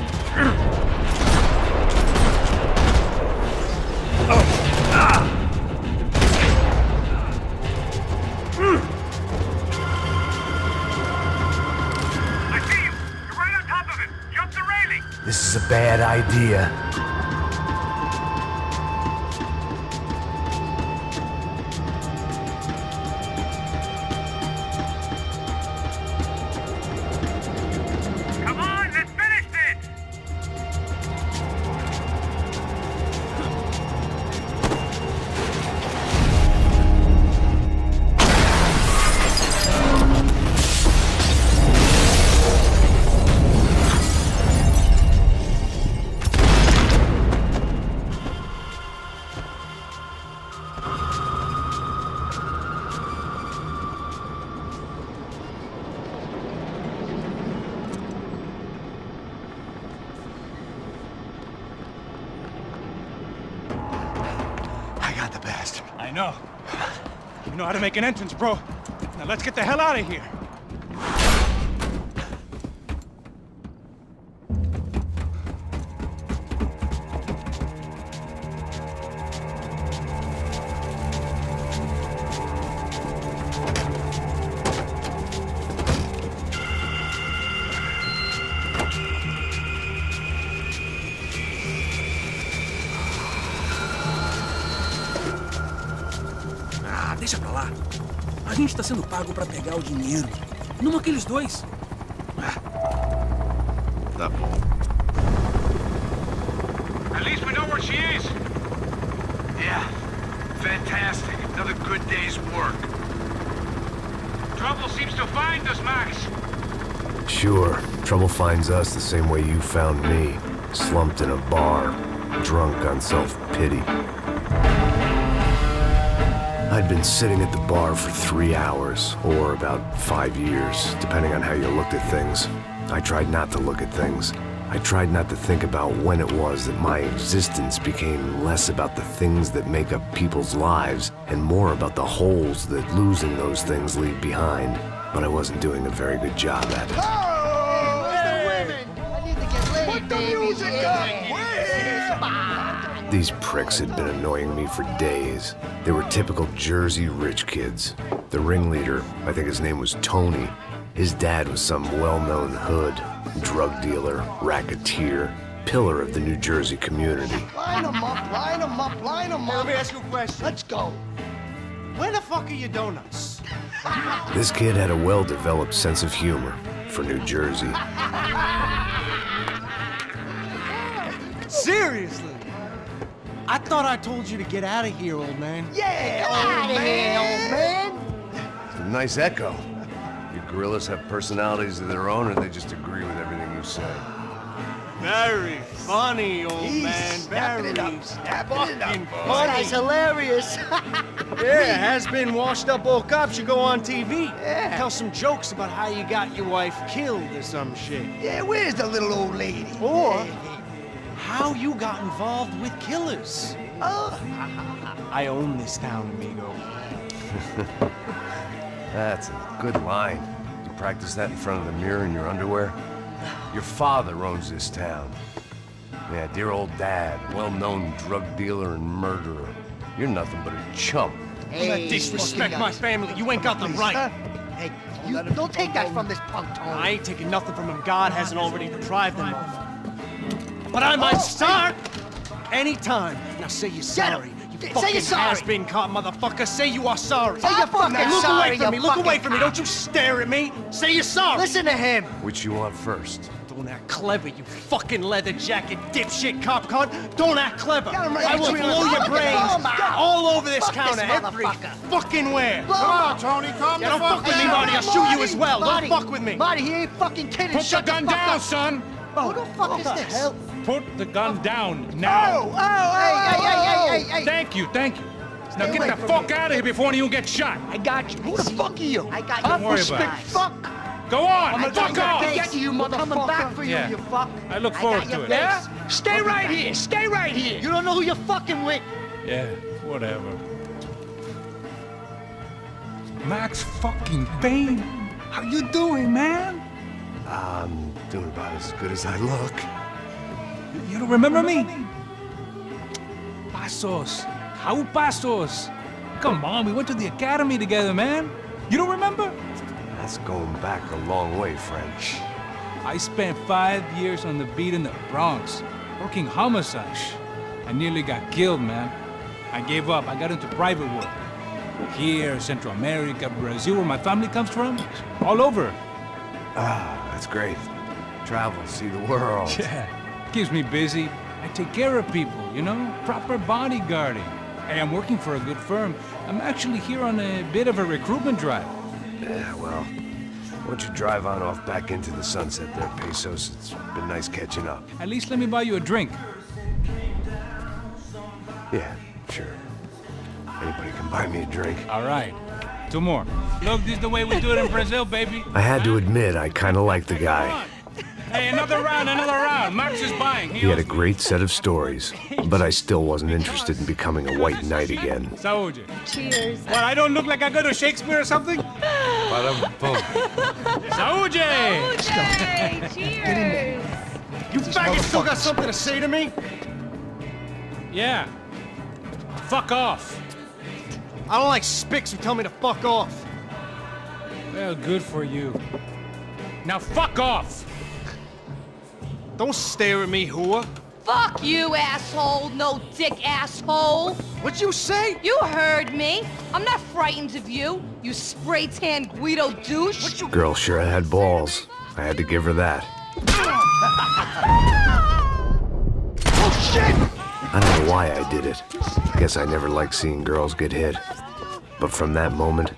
I see you. You're right on top of him. Jump the railing. This is a bad idea. Come on, let's finish this. I got the bastard. I know. You know how to make an entrance, bro. Now let's get the hell out of here. Ah, deixa pra lá. A gente tá sendo pago pra pegar o dinheiro. Não aqueles dois. Tá bom. At least we know where she is. Yeah. Fantastic. Another good day's work. Trouble seems to find us, Max. Sure, trouble finds us the same way you found me, slumped in a bar, drunk on self-pity. I'd been sitting at the bar for 3 hours, or about 5 years, depending on how you looked at things. I tried not to look at things. I tried not to think about when it was that my existence became less about the things that make up people's lives, and more about the holes that losing those things leave behind. But I wasn't doing a very good job at it. Oh, where's the women? I need to get laid, Put the music up! These pricks had been annoying me for days. They were typical Jersey rich kids. The ringleader, I think his name was Tony. His dad was some well-known hood, drug dealer, racketeer, pillar of the New Jersey community. Line them up, line them up, line them up. Let me ask you a question. Let's go. Where the fuck are your donuts? This kid had a well-developed sense of humor for New Jersey. Seriously? I thought I told you to get out of here, old man. Yeah, old man. It's a nice echo. You gorillas have personalities of their own, or they just agree with everything you say? Very funny, old man. Snapping it Very up, snapping it up. This funny. guy's hilarious. Yeah, has-been washed-up old cop should go on TV. Yeah. Tell some jokes about how you got your wife killed or some shit. Yeah, where's the little old lady? Or how you got involved with killers. Oh. I own this town, amigo. That's a good line. You practice that in front of the mirror in your underwear? Your father owns this town. Yeah, dear old dad, well-known drug dealer and murderer. You're nothing but a chump. Hey, disrespect my family. You ain't got the right. Hey, you don't take that from this punk, Tony. I ain't taking nothing from him. God hasn't already deprived them of. But I might start anytime. Now say you're sorry. You fucking has-been caught, motherfucker. Say you are sorry. Say you're fucking now, look sorry, away from me. you Look away fucking from me. Don't you stare at me. Say you're sorry. Listen to him. Which you want first? Don't act clever, you fucking leather jacket dipshit cop cunt. Don't act clever. I will blow your brains all over this counter, every fucking where. Come on, Tony, calm down. Don't fuck with me, Marty. I'll shoot you as well. Don't fuck with me. Marty, he ain't fucking kidding. Put the gun down, son. Who the fuck is this? Put the gun down now. Hey. Thank you. Now get the fuck out of here before you get shot. I got you. Who the fuck are you? I got you. Don't worry about it. Fuck. Go on, fuck off. Get you, motherfucker. Coming back for you, you fuck. I look forward to it. Yeah? Stay right here. Stay right here. You don't know who you're fucking with. Yeah, whatever. Max fucking Payne. How you doing, man? I'm doing about as good as I look. You don't remember me? Pasos. How Pasos? Come on, we went to the academy together, man. You don't remember? That's going back a long way, French. I spent 5 years on the beat in the Bronx, working homicide. I nearly got killed, man. I gave up. I got into private work. Here, Central America, Brazil, where my family comes from. All over. Ah, that's great. Travel, see the world. Yeah, keeps me busy. I take care of people, you know? Proper bodyguarding. Hey, I'm working for a good firm. I'm actually here on a bit of a recruitment drive. Yeah, well, why don't you drive on off back into the sunset there, Pesos? It's been nice catching up. At least let me buy you a drink. Yeah, sure. Anybody can buy me a drink. All right. 2 more. Look, this is the way we do it in Brazil, baby. I had to admit, I kind of liked the guy. Hey, another round. Max is buying. He had a great set of stories, but I still wasn't interested in becoming a white knight again. Saúde. Cheers. What, I don't look like I go to Shakespeare or something? Saúde! Cheers. You faggots still got something to say to me? Yeah. Fuck off. I don't like spicks who tell me to fuck off. Well, good for you. Now fuck off! Don't stare at me, whore. Fuck you, asshole. No dick asshole. What'd you say? You heard me. I'm not frightened of you, you spray-tan Guido douche. Girl sure had balls. I had to give her that. Oh, shit! I don't know why I did it. I guess I never liked seeing girls get hit. But from that moment,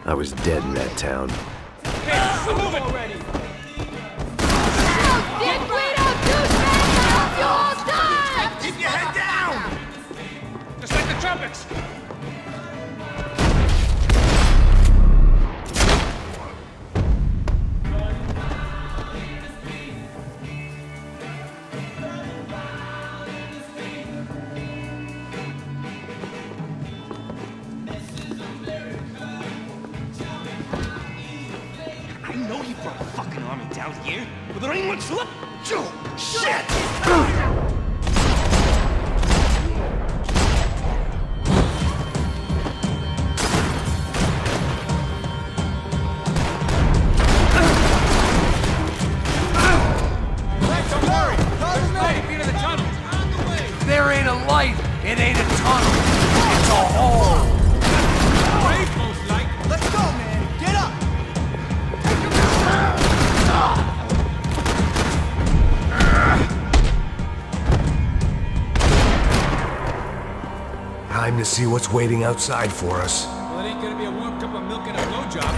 I was dead in that town. Hey, move it already! Keep your head down! Just like the trumpets! I know you brought a fucking army down here, but there ain't much left. Shit! There ain't a light. It ain't a tunnel. It's a hole. Let's go, man. Get up! Time to see what's waiting outside for us. Well, it ain't gonna be a warm cup of milk and a blowjob.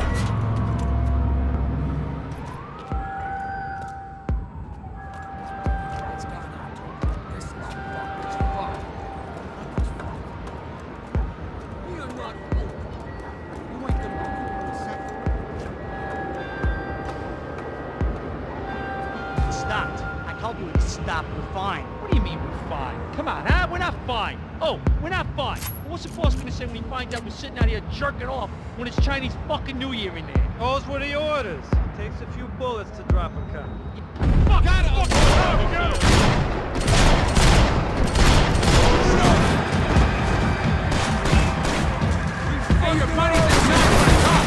Stopped. I told you to stop. We're fine. What do you mean we're fine? Come on, huh? We're not fine. Oh, we're not fine. What's the boss gonna say when he finds out we're sitting out here jerking off when it's Chinese fucking New Year in there? Those were the orders. Takes a few bullets to drop a cop. Fuck! Got it! Hey, your buddy's in charge of the top!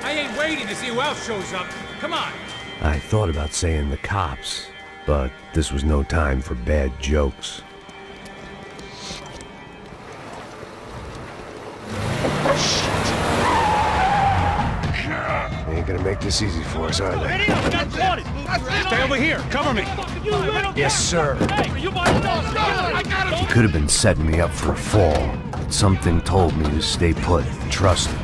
I ain't waiting to see who else shows up. Come on! I thought about saying the cops, but this was no time for bad jokes. They ain't gonna make this easy for us, are they? Stay over here. Cover me. Yes, sir. He could have been setting me up for a fall, but something told me to stay put. Trust me.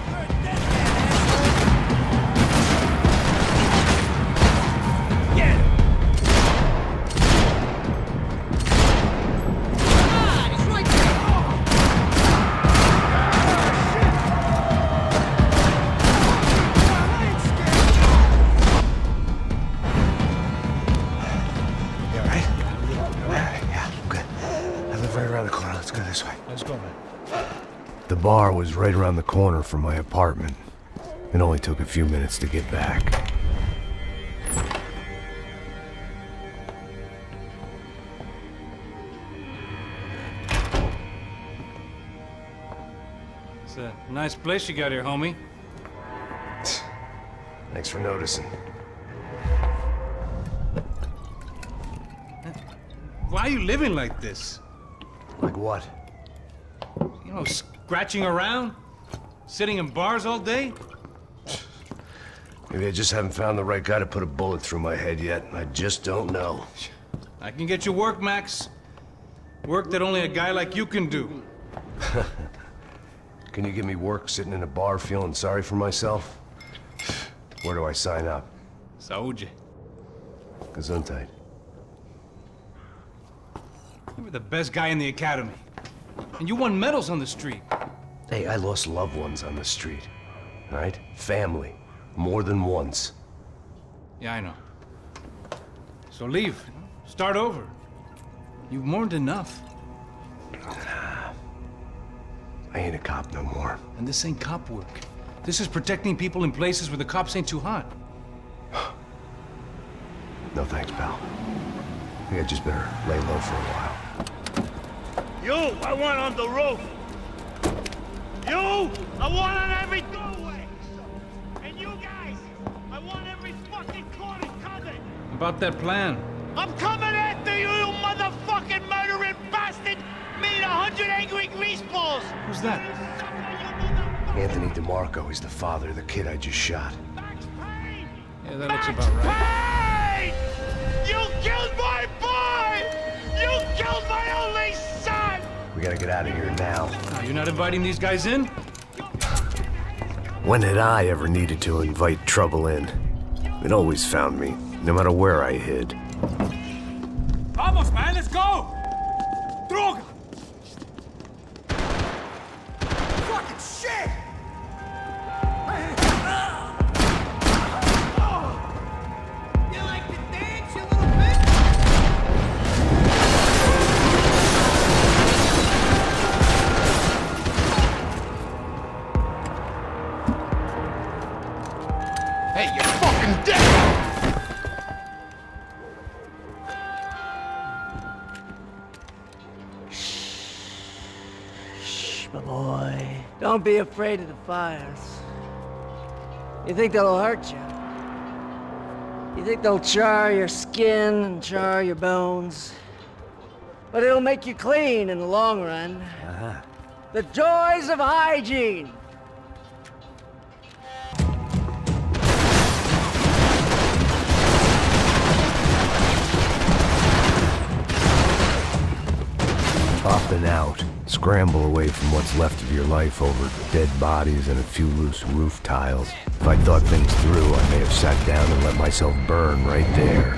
The bar was right around the corner from my apartment. It only took a few minutes to get back. It's a nice place you got here, homie. Thanks for noticing. Why are you living like this? Like what? You know, scratching around? Sitting in bars all day? Maybe I just haven't found the right guy to put a bullet through my head yet. I just don't know. I can get you work, Max. Work that only a guy like you can do. Can you give me work sitting in a bar feeling sorry for myself? Where do I sign up? Saúde. Gesundheit. You were the best guy in the academy. And you won medals on the street. Hey, I lost loved ones on the street. All right? Family. More than once. Yeah, I know. So leave. Start over. You've mourned enough. I ain't a cop no more. And this ain't cop work. This is protecting people in places where the cops ain't too hot. No thanks, pal. I think I just better lay low for a while. You, I want on the roof. You, I want on every doorway. And you guys, I want every fucking corner covered. About that plan. I'm coming after you, you motherfucking murdering bastard! Me and 100 angry greaseballs! Who's that? Anthony DeMarco. He's the father of the kid I just shot. Yeah, that looks about right. Payne! You killed my boy! You killed my only son! We gotta get out of here now. You're not inviting these guys in? When had I ever needed to invite trouble in? It always found me, no matter where I hid. Vamos, man, let's go! Droga! Fucking shit! You like to dance, you little bitch? Hey, you're fucking dead! My boy, don't be afraid of the fires. You think they'll hurt you? You think they'll char your skin and char your bones? But it'll make you clean in the long run. The joys of hygiene! Up and out. Scramble away from what's left of your life over dead bodies and a few loose roof tiles. If I'd thought things through, I may have sat down and let myself burn right there.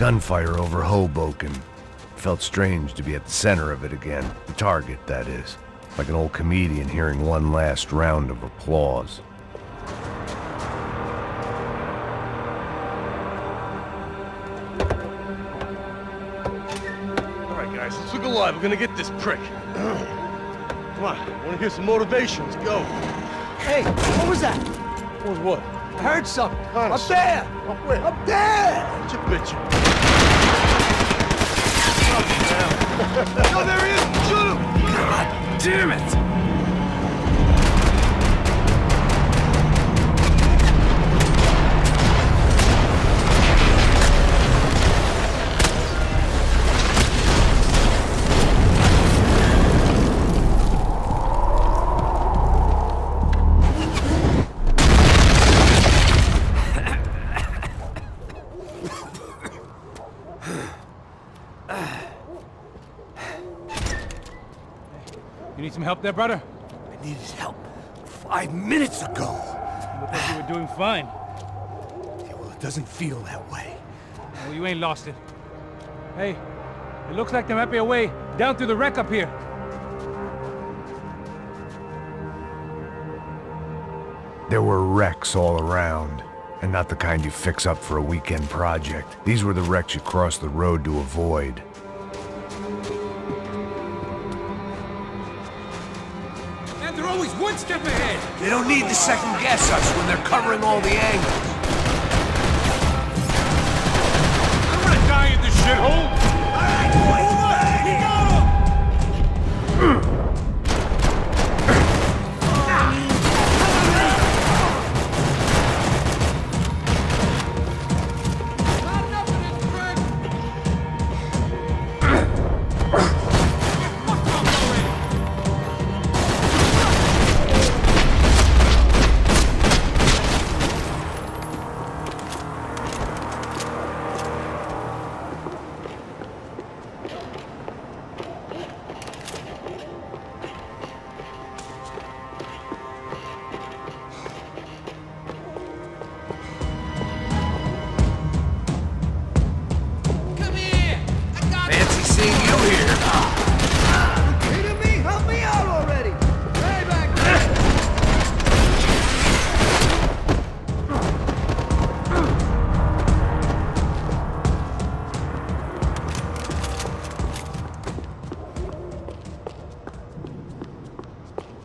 gunfire over Hoboken. Felt strange to be at the center of it again. The target, that is. Like an old comedian hearing one last round of applause. All right, guys, let's look alive. We're gonna get this prick. Come on, I wanna hear some motivation. Let's go. Hey, what was that? What was what? I heard something. Up there! Up where? Up there! What you bitching? No, there he is! Shoot him! God damn it! You need some help there, brother? I needed help 5 minutes ago. You look like you were doing fine. Yeah, well, it doesn't feel that way. Well, you ain't lost it. Hey, it looks like there might be a way down through the wreck up here. There were wrecks all around, and not the kind you fix up for a weekend project. These were the wrecks you cross the road to avoid. And they're always one step ahead. They don't need to second guess us when they're covering all the angles. I don't want to die in this shithole. All right, boys,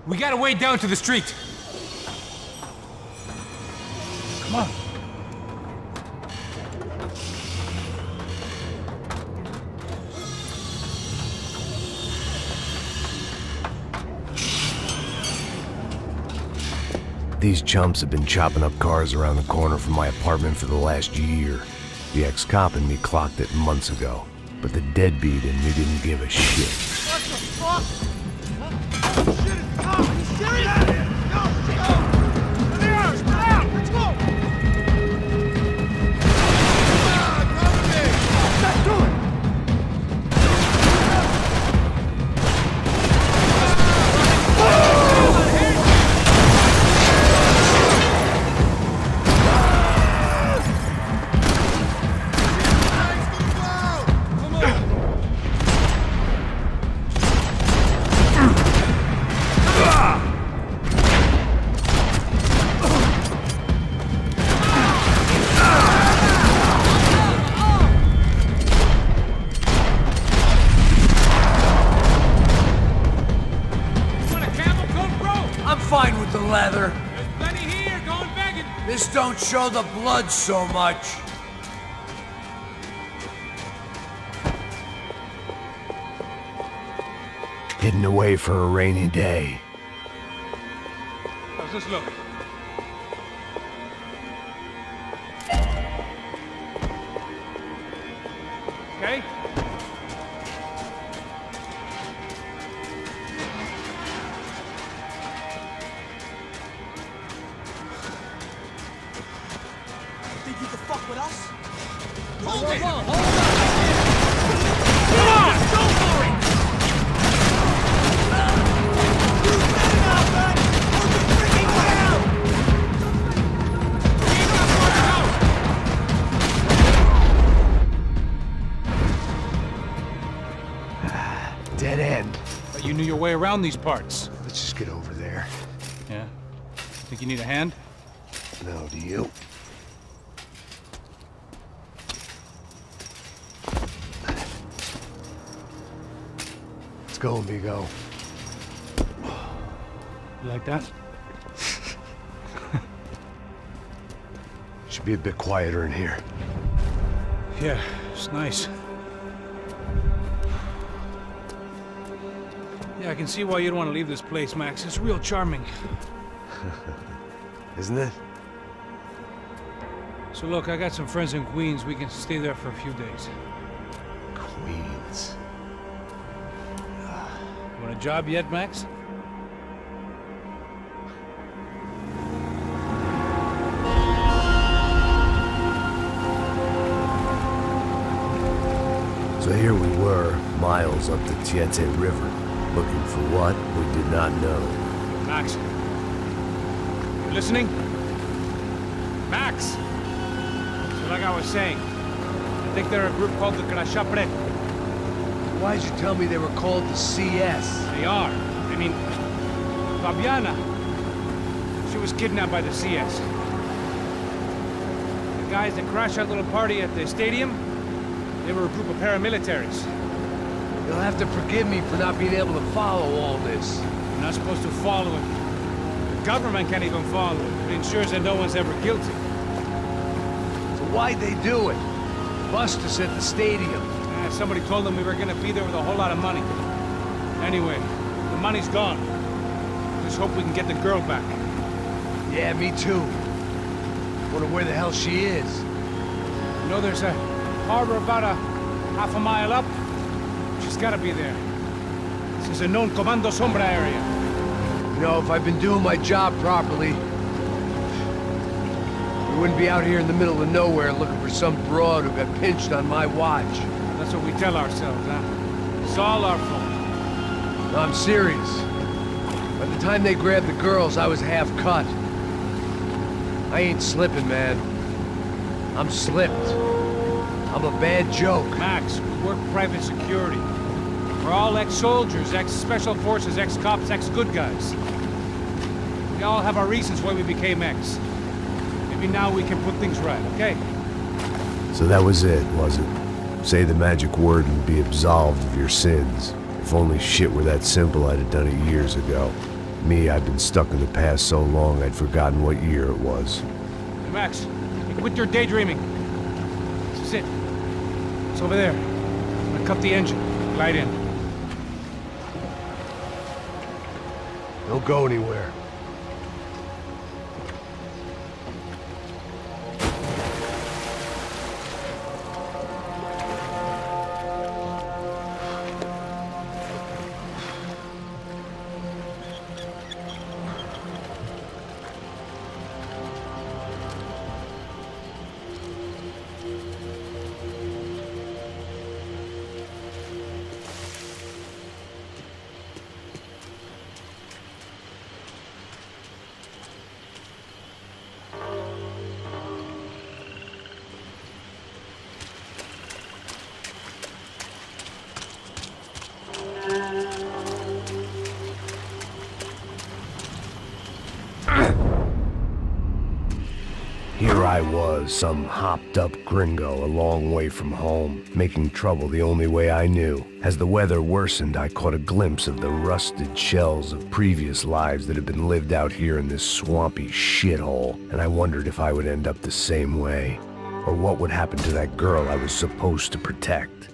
we got a way down to the street. Come on. These chumps have been chopping up cars around the corner from my apartment for the last year. The ex-cop in me clocked it months ago, but the deadbeat in me didn't give a shit. What the fuck? Oh, shit, it's Tom! Are you serious? Get out of here! No, shit! Come here! Spread out! Let's go! Come with me! Let's do it! Fine with the leather. There's plenty here, going begging. This don't show the blood so much. Hidden away for a rainy day. How's this look? Okay? Think you can fuck with us? Hold it! Hold Come on! Go for it! You said it out, man! Hold the freaking ground! your way around these parts. Let's just get over there. Yeah? Think you need a hand? No, do you? Let's go, amigo. You like that? Should be a bit quieter in here. Yeah, it's nice. Yeah, I can see why you'd want to leave this place, Max. It's real charming. Isn't it? So look, I got some friends in Queens. We can stay there for a few days. Queens. Want a job yet, Max? So here we were, miles up the Tietê River, looking for what we did not know. Max. You listening? Max! So like I was saying, I think they're a group called the Crachapret. Why'd you tell me they were called the CS? They are. I mean, Fabiana. She was kidnapped by the CS. The guys that crashed that little party at the stadium, they were a group of paramilitaries. You'll have to forgive me for not being able to follow all this. You're not supposed to follow it. The government can't even follow it. It ensures that no one's ever guilty. So why'd they do it? Bust us at the stadium. Somebody told them we were gonna be there with a whole lot of money. Anyway, the money's gone. Just hope we can get the girl back. Yeah, me too. Wonder where the hell she is. You know, there's a harbor about a half a mile up. She's gotta be there. This is a known Comando Sombra area. You know, if I've been doing my job properly, we wouldn't be out here in the middle of nowhere looking for some broad who got pinched on my watch. That's what we tell ourselves, huh? It's all our fault. No, I'm serious. By the time they grabbed the girls, I was half cut. I ain't slipping, man. I'm slipped. I'm a bad joke. Max, we work private security. We're all ex-soldiers, ex-special forces, ex-cops, ex-good guys. We all have our reasons why we became ex. Maybe now we can put things right, okay? So that was it, was it? Say the magic word and be absolved of your sins. If only shit were that simple, I'd have done it years ago. Me, I've been stuck in the past so long, I'd forgotten what year it was. Hey, Max, quit your daydreaming. This is it. It's over there. I'm gonna cut the engine. Glide in. Don't go anywhere. Here I was, some hopped-up gringo a long way from home, making trouble the only way I knew. As the weather worsened, I caught a glimpse of the rusted shells of previous lives that had been lived out here in this swampy shithole, and I wondered if I would end up the same way, or what would happen to that girl I was supposed to protect.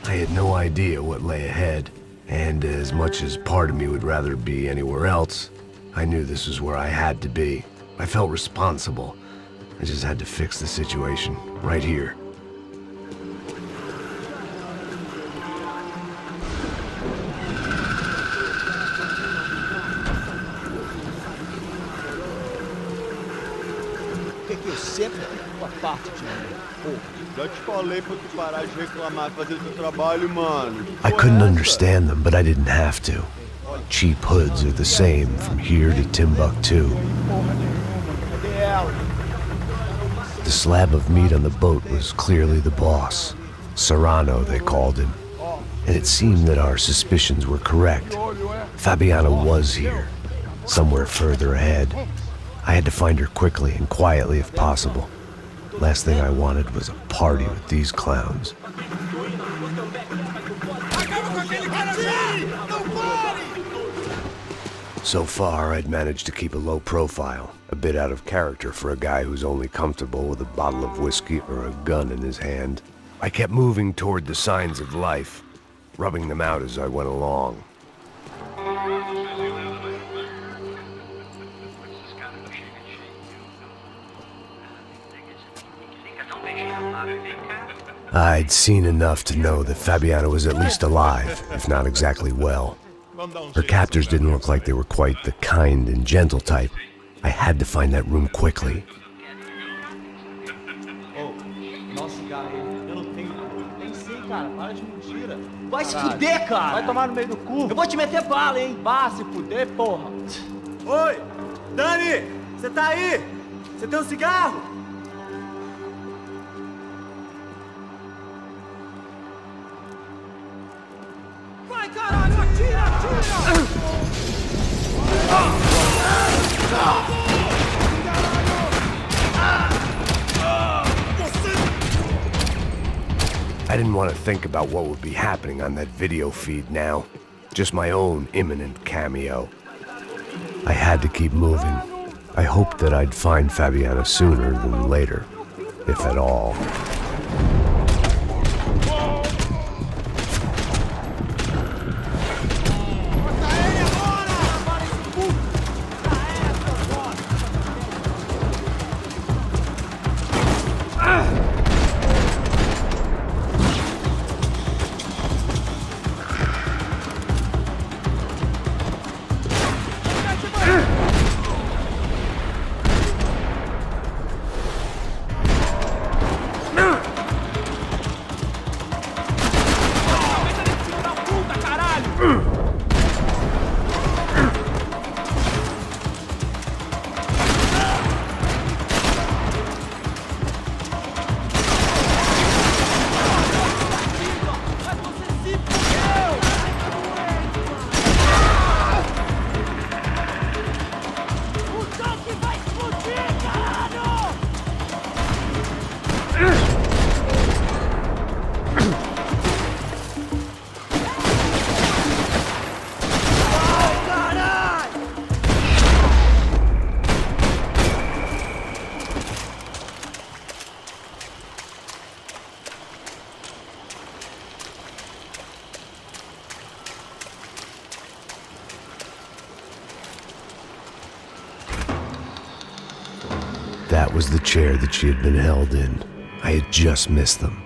I had no idea what lay ahead, and as much as part of me would rather be anywhere else, I knew this was where I had to be. I felt responsible. I just had to fix the situation, right here. O que eu sempre fico a parte de mim? Pô, já te falei pra tu parar de reclamar e fazer teu trabalho, mano. I couldn't understand them, but I didn't have to. Cheap hoods are the same from here to Timbuktu. The slab of meat on the boat was clearly the boss. Serrano, they called him. and it seemed that our suspicions were correct. Fabiana was here, somewhere further ahead. I had to find her quickly and quietly if possible. Last thing I wanted was a party with these clowns. So far, I'd managed to keep a low profile, a bit out of character for a guy who's only comfortable with a bottle of whiskey or a gun in his hand. I kept moving toward the signs of life, rubbing them out as I went along. I'd seen enough to know that Fabiana was at least alive, if not exactly well. Her captors didn't look like they were quite the kind and gentle type. I had to find that room quickly. Vai se fuder, cara! Vai tomar no meio do cu! Eu vou te meter bala, hein? Vá se fuder, porra! Oi! Dani! Você tá aí? Você tem um cigarro? Vai, caralho! Atira, atira! I didn't want to think about what would be happening on that video feed now. Just my own imminent cameo. I had to keep moving. I hoped that I'd find Fabiana sooner than later, if at all. That was the chair that she had been held in. I had just missed them.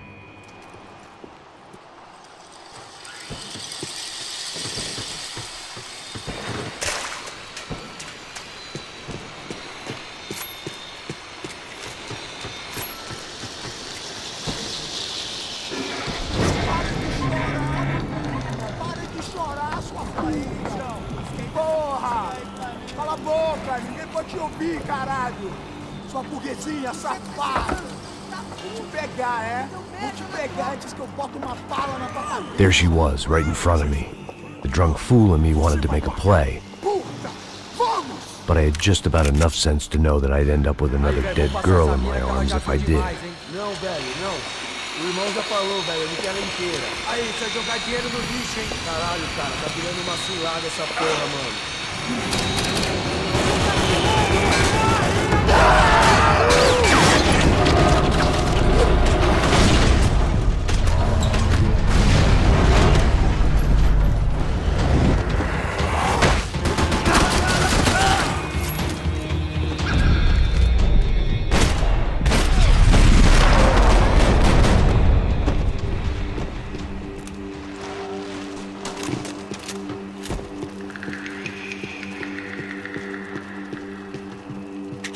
Porra! Cala a boca! Ninguém pode te ouvir, caralho! Sua burguesinha safada! Vou te pegar, é? Vou te pegar antes que eu boto uma bala na tua cabeça! There she was, right in front of me. The drunk fool in me wanted to make a play. But I had just about enough sense to know that I'd end up with another dead girl in my arms if I did. Não, velho, não. O irmão já falou, velho, eu não quero ela inteira. Aí, você vai jogar dinheiro no lixo, hein? Caralho, cara, tá virando uma cilada essa porra, mano.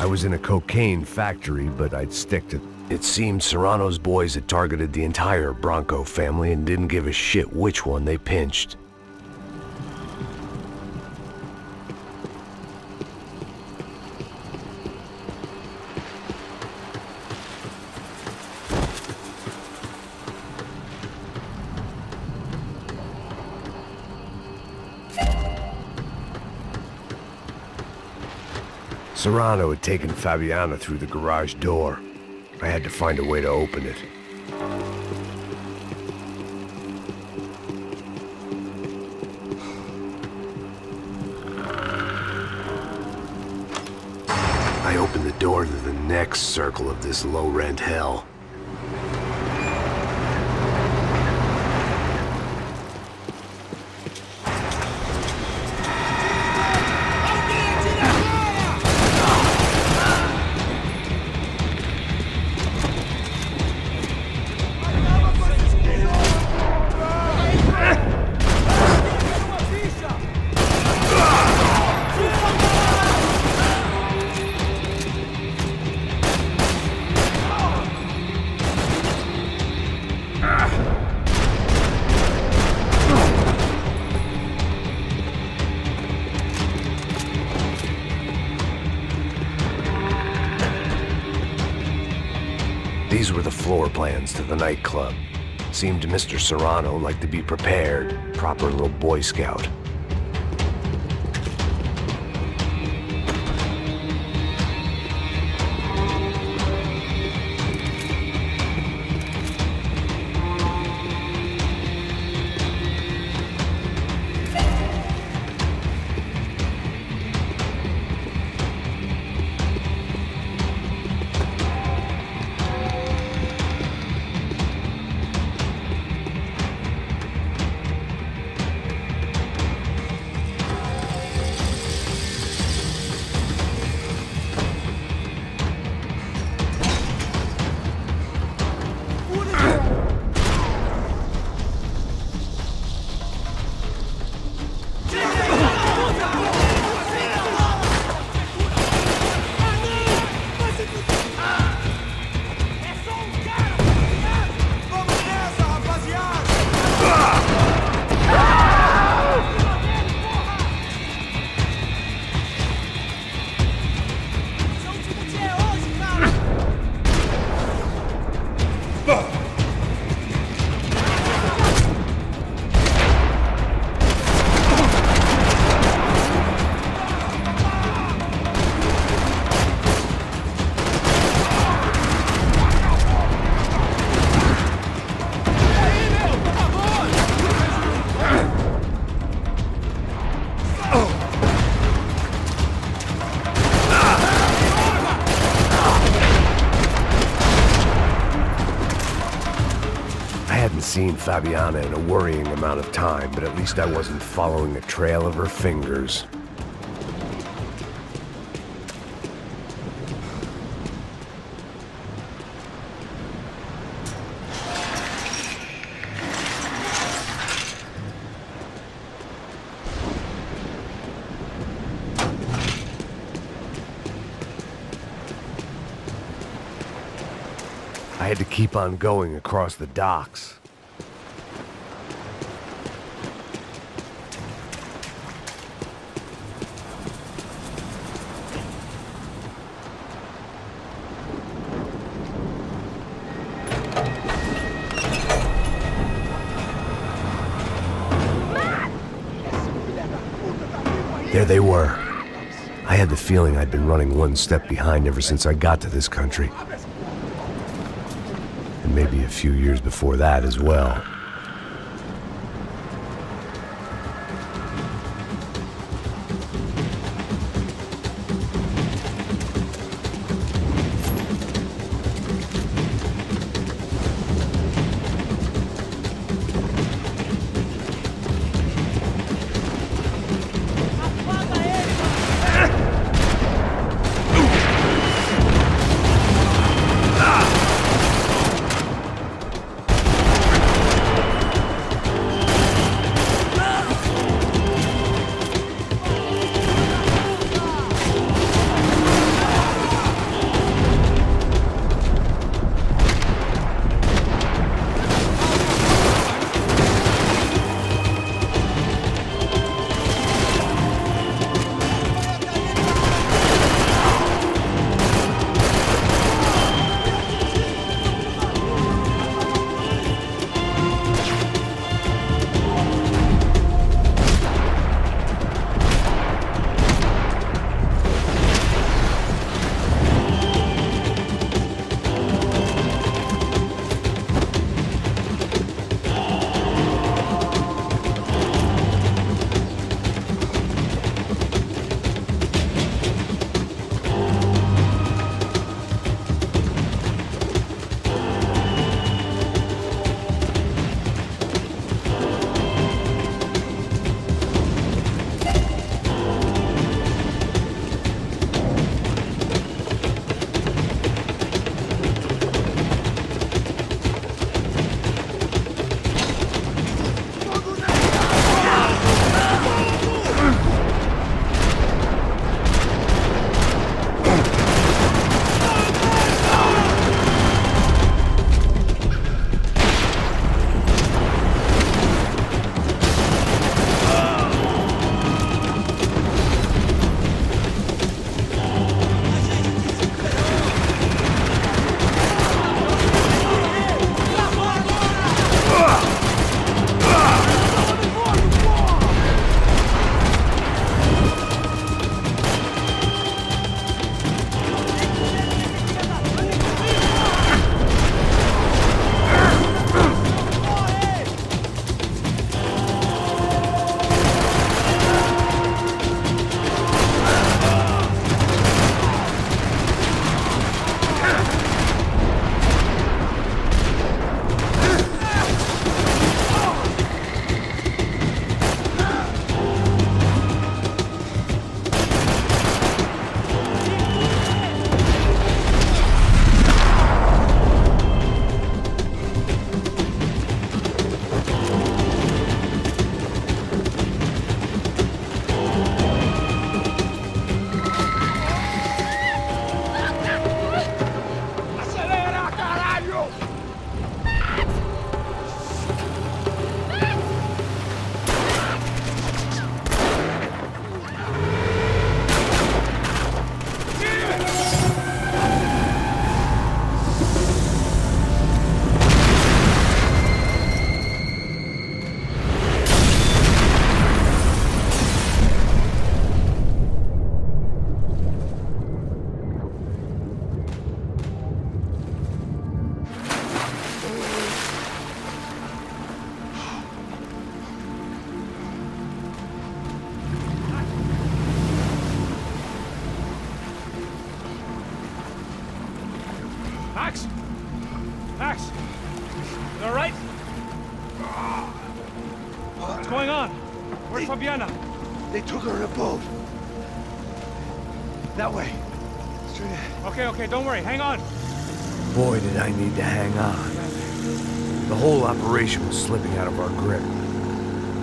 I was in a cocaine factory, but I'd stick to... It seemed Serrano's boys had targeted the entire Bronco family and didn't give a shit which one they pinched. Serrano had taken Fabiana through the garage door. I had to find a way to open it. I opened the door to the next circle of this low-rent hell. These were the floor plans to the nightclub. Seemed Mr. Serrano like to be prepared, proper little Boy Scout. Seen Fabiana in a worrying amount of time, but at least I wasn't following a trail of her fingers. I had to keep on going across the docks. There they were. I had the feeling I'd been running one step behind ever since I got to this country. And maybe a few years before that as well. Max? Max? You all right? What's going on? Where's Fabiana? They took her in a boat. That way. Straight ahead. Okay, don't worry. Hang on. Boy, did I need to hang on. The whole operation was slipping out of our grip.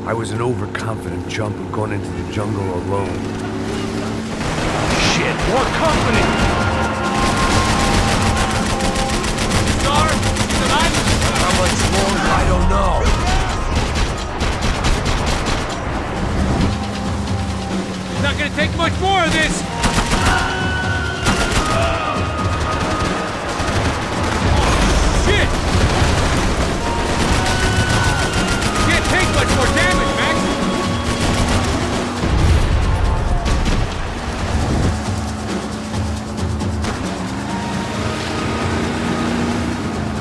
I was an overconfident chump who'd gone into the jungle alone. Shit, more company! Star, you alive? How much longer? I don't know. It's not gonna take much more of this! Shit! Can't take much more damage, Max!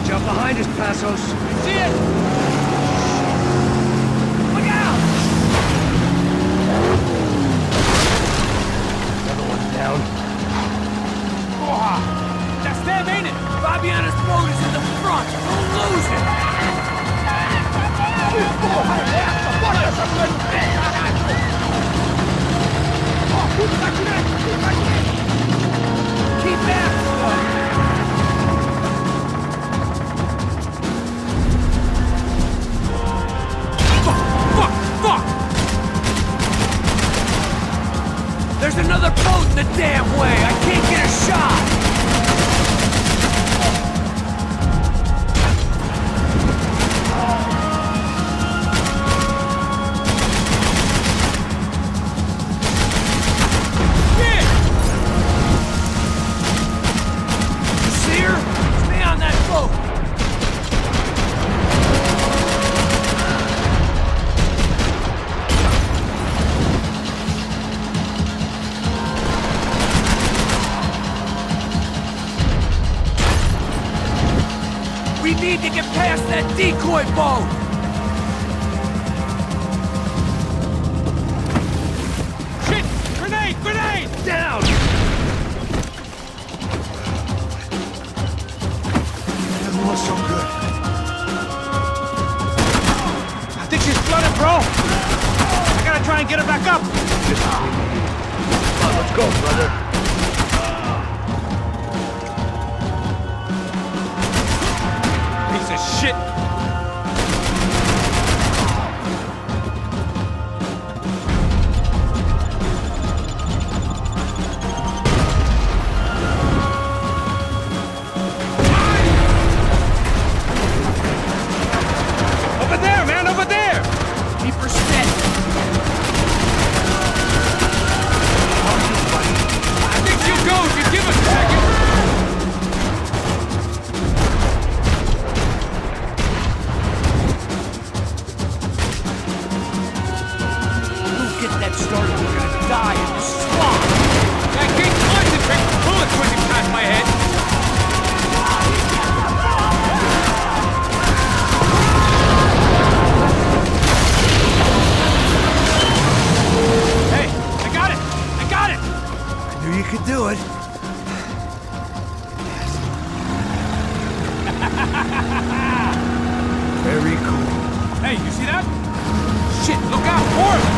Jump behind us, Passos. See it! Look out! Another one down. That's them, ain't it? Fabiana's boat is in the front! Don't lose it! Keep after them! Fuck! There's another boat in the damn way! I can't get a shot! We need to get past that decoy boat! Shit! Grenade! Down! Doesn't look so good. I think she's flooded, bro! I gotta try and get her back up! Come on, let's go, brother. Shit! Over there, man! Over there! Keep her steady. I think she'll go if you give us a second! Started, we're gonna die in the swamp! I can't concentrate with bullets whizzing past my head! Hey, I got it! I knew you could do it. Very cool. Hey, you see that? Shit, look out! More of them!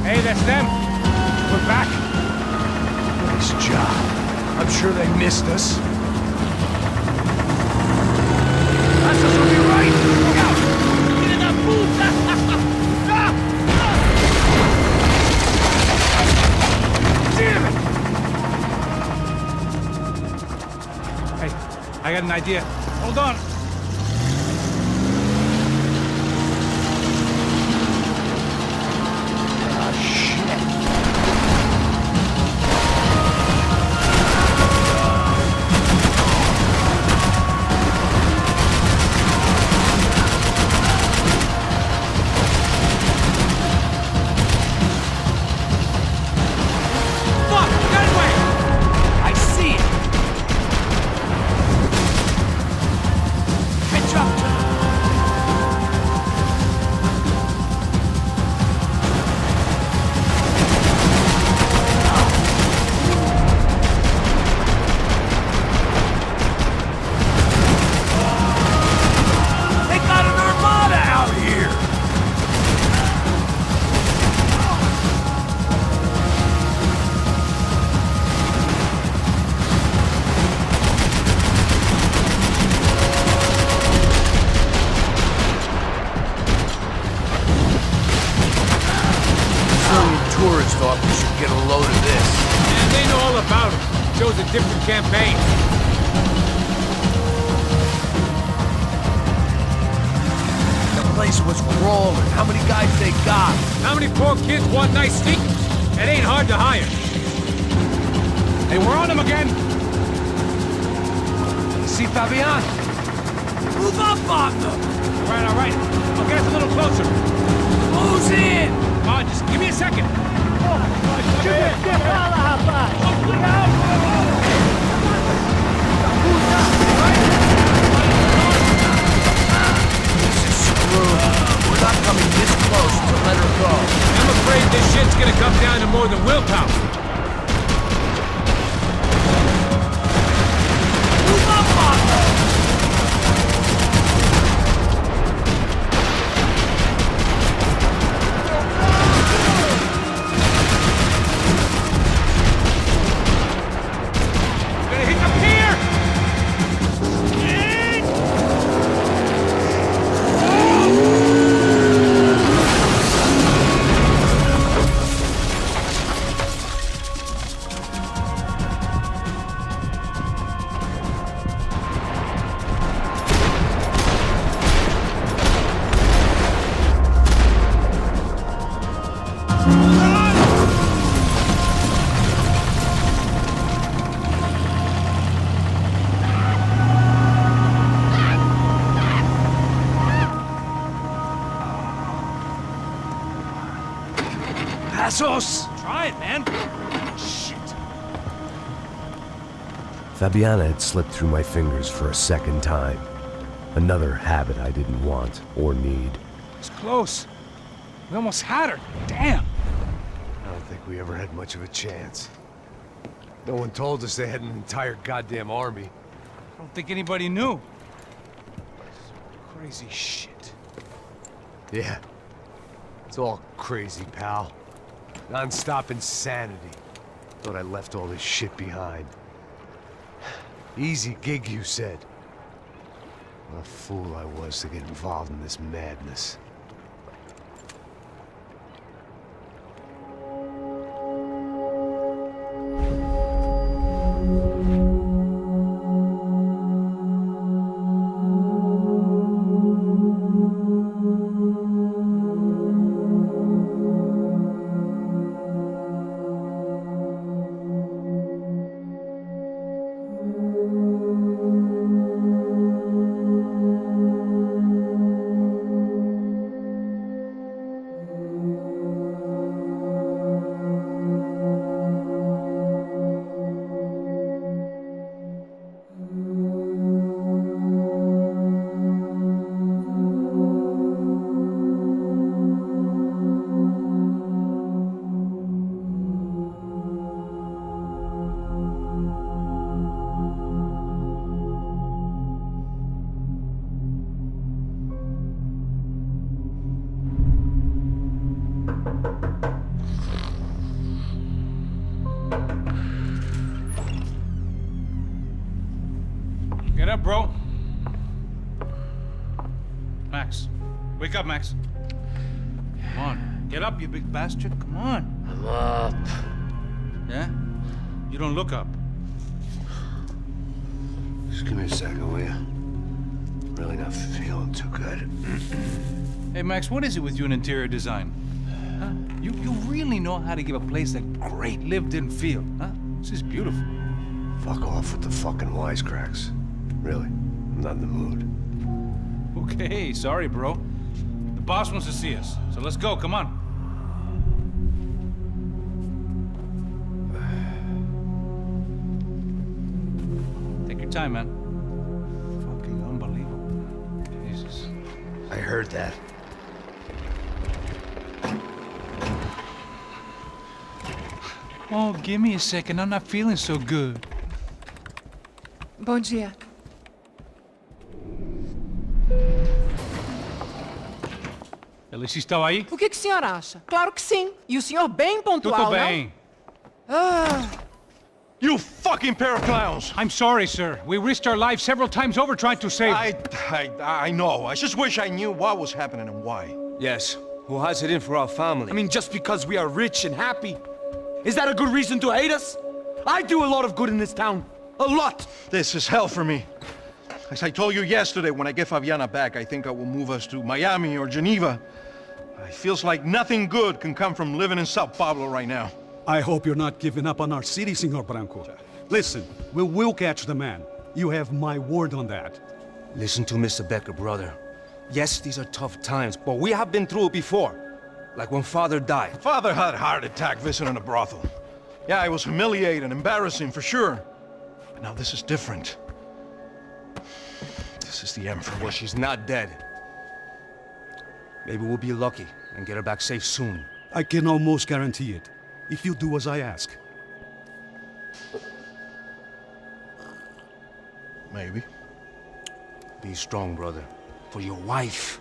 Hey, that's them. We're back. Nice job. I'm sure they missed us. Passos will be right! Look out! Get in that puta! Damn it! Hey, I got an idea. Hold on. pissed off, you should get a load of this. And they know all about it. Shows a different campaign. The place was rolling. How many guys they got? How many poor kids want nice sneakers? It ain't hard to hire. Hey, we're on them again. See Fabian? Move up, partner. All right. I'll get us a little closer. Who's in? Come on, just give me a second. This is screwed. We're not coming this close to let her go. I'm afraid this shit's gonna come down to more than willpower. Move up, partner. Try it, man. Shit. Fabiana had slipped through my fingers for a second time. Another habit I didn't want or need. It's close. We almost had her. Damn. I don't think we ever had much of a chance. No one told us they had an entire goddamn army. I don't think anybody knew. Crazy shit. Yeah. It's all crazy, pal. Non-stop insanity. Thought I left all this shit behind. Easy gig, you said. What a fool I was to get involved in this madness. Get up, bro. Max. Wake up, Max. Come on. Get up, you big bastard. Come on. I'm up. Yeah? You don't look up. Just give me a second, will you? Really not feeling too good. Hey, Max, what is it with you and interior design? Huh? You really know how to give a place a great lived-in feel, huh? This is beautiful. Fuck off with the fucking wisecracks. Really, I'm not in the mood. Okay, sorry, bro. The boss wants to see us, so let's go, come on. Take your time, man. Fucking unbelievable. Jesus. I heard that. Oh, give me a second. I'm not feeling so good. Bom dia. Alice estava aí? O que o senhor acha? Claro que sim. E o senhor bem pontual, Tudo bem. não? Ah. You fucking pair of clowns! I'm sorry, sir. We risked our lives several times over trying to save... I know. I just wish I knew what was happening and why. Yes, Who has it in for our family? I mean, just because we are rich and happy. Is that a good reason to hate us? I do a lot of good in this town. A lot! This is hell for me. As I told you yesterday, when I get Fabiana back, I think I will move us to Miami or Geneva. It feels like nothing good can come from living in Sao Paulo right now. I hope you're not giving up on our city, Senor Branco. Listen, we will catch the man. You have my word on that. Listen to Mr. Becker, brother. Yes, these are tough times, but we have been through it before. Like when Father died. Father had a heart attack visiting a brothel. Yeah, it was humiliating, embarrassing, for sure. But now this is different. This is the end for me. Well, she's not dead. Maybe we'll be lucky and get her back safe soon. I can almost guarantee it, if you do as I ask. Maybe. Be strong, brother. For your wife.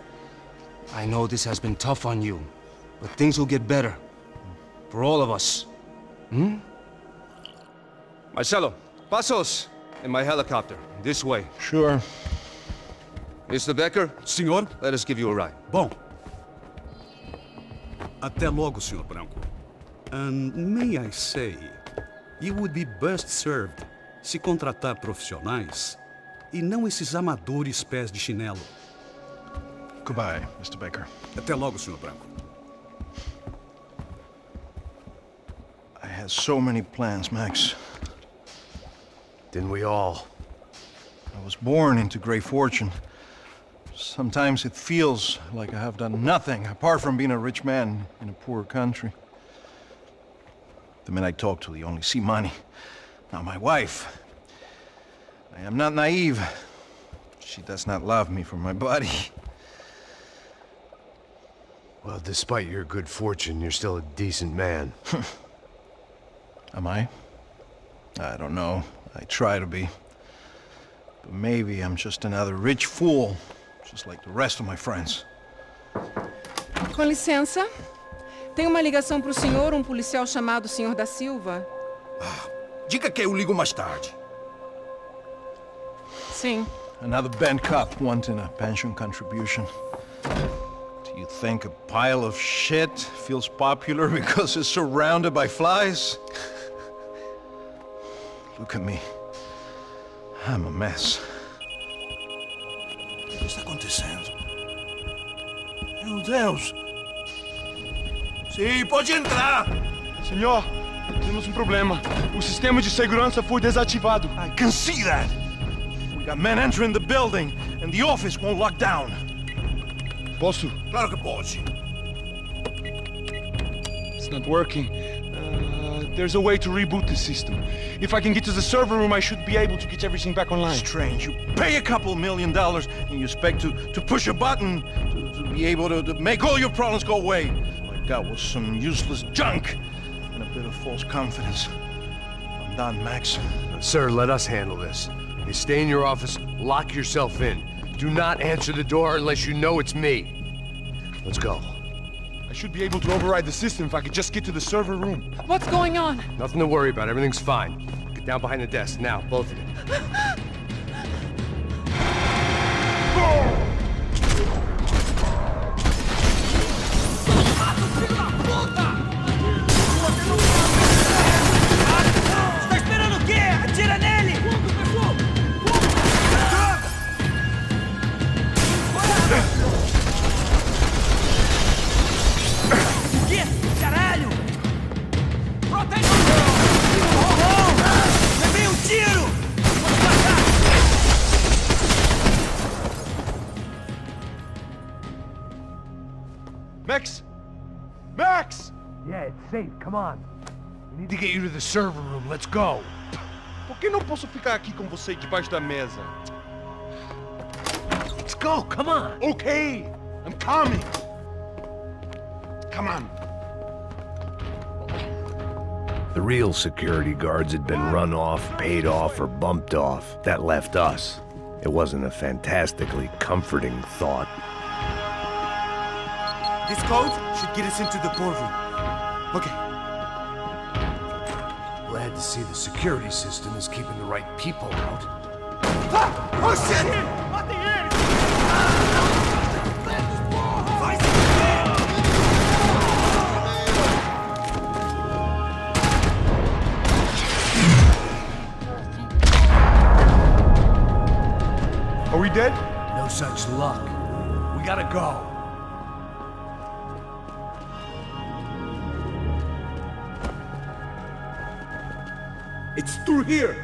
I know this has been tough on you, but things will get better. For all of us. Hmm? Marcelo, pasos in my helicopter. This way. Sure. Mr. Becker? Senhor? Let us give you a ride. Bom. Até logo, Senhor Branco. And may I say, you would be best served se contratar profissionais e não esses amadores pés de chinelo. Goodbye, Mr. Baker. Até logo, Senhor Branco. I had so many plans, Max. Didn't we all? I was born into great fortune. Sometimes it feels like I have done nothing apart from being a rich man in a poor country. The men I talk to, they only see money. Now my wife, I am not naive. She does not love me for my body. Well, despite your good fortune, you're still a decent man. Am I? I don't know. I try to be. But maybe I'm just another rich fool, just like the rest of my friends. Com licença. Tem uma ligação para o senhor, policial chamado Sr. da Silva. Diga que eu ligo mais tarde. Sim. Another bent cop wanting a pension contribution. Do you think a pile of shit feels popular because it's surrounded by flies? Look at me. I'm a mess. O que está acontecendo? Meu Deus! Sim, pode entrar! Senhor, temos problema. O sistema de segurança foi desativado. I can see that! We got men entering the building, and the office won't lock down. Posso? Claro que pode. It's not working. There's a way to reboot the system. If I can get to the server room, I should be able to get everything back online. Strange. You pay a couple $1 million, and you expect to push a button to be able to make all your problems go away. All I got was some useless junk and a bit of false confidence. I'm done, Max. Sir, let us handle this. You stay in your office, lock yourself in. Do not answer the door unless you know it's me. Let's go. I should be able to override the system if I could just get to the server room. What's going on? Nothing to worry about. Everything's fine. Get down behind the desk. Now, both of you. Está esperando o quê? Atira nele! O quê? Caralho! Protege o levei um tiro! Max! Max! Yeah, it's safe. Come on. We need to get you to the server room. Let's go. Por que não posso ficar aqui com você debaixo da mesa? Let's go. Come on. Okay, I'm coming. Come on. The real security guards had been run off, paid off, or bumped off. That left us. It wasn't a fantastically comforting thought. This code should get us into the boardroom. Okay. Glad to see the security system is keeping the right people out. Ah! Oh shit! go. It's through here.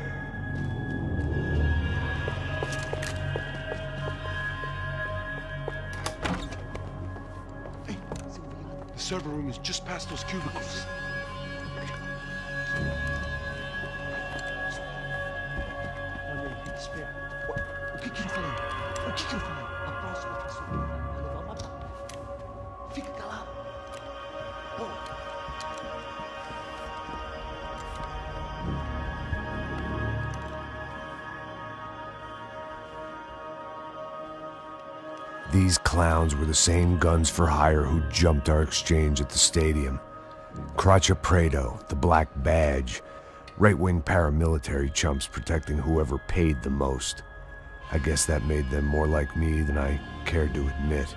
Hey, the server room is just past those cubicles. Espera. O que eu falei? O que eu falei? A próxima pessoa vai levar uma bala. Fica calado. These clowns were the same guns for hire who jumped our exchange at the stadium. Craccia Prado, the Black Badge, right-wing paramilitary chumps protecting whoever paid the most. I guess that made them more like me than I cared to admit.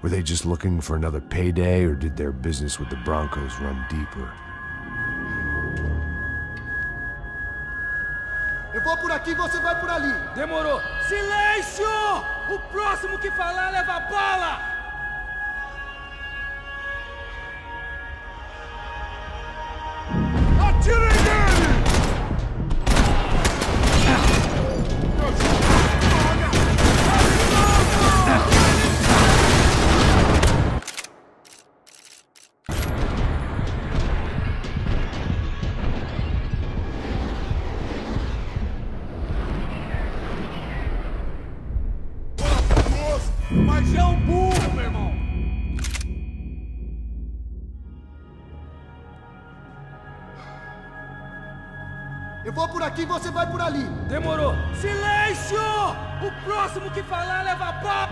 Were they just looking for another payday, or did their business with the Broncos run deeper? Eu vou por aqui, você vai por ali. Demorou. Silêncio! O próximo que falar leva bala! Atirem nele! Mas é um burro, meu irmão! Eu vou por aqui, você vai por ali. Demorou. Silêncio! O próximo que falar leva bala!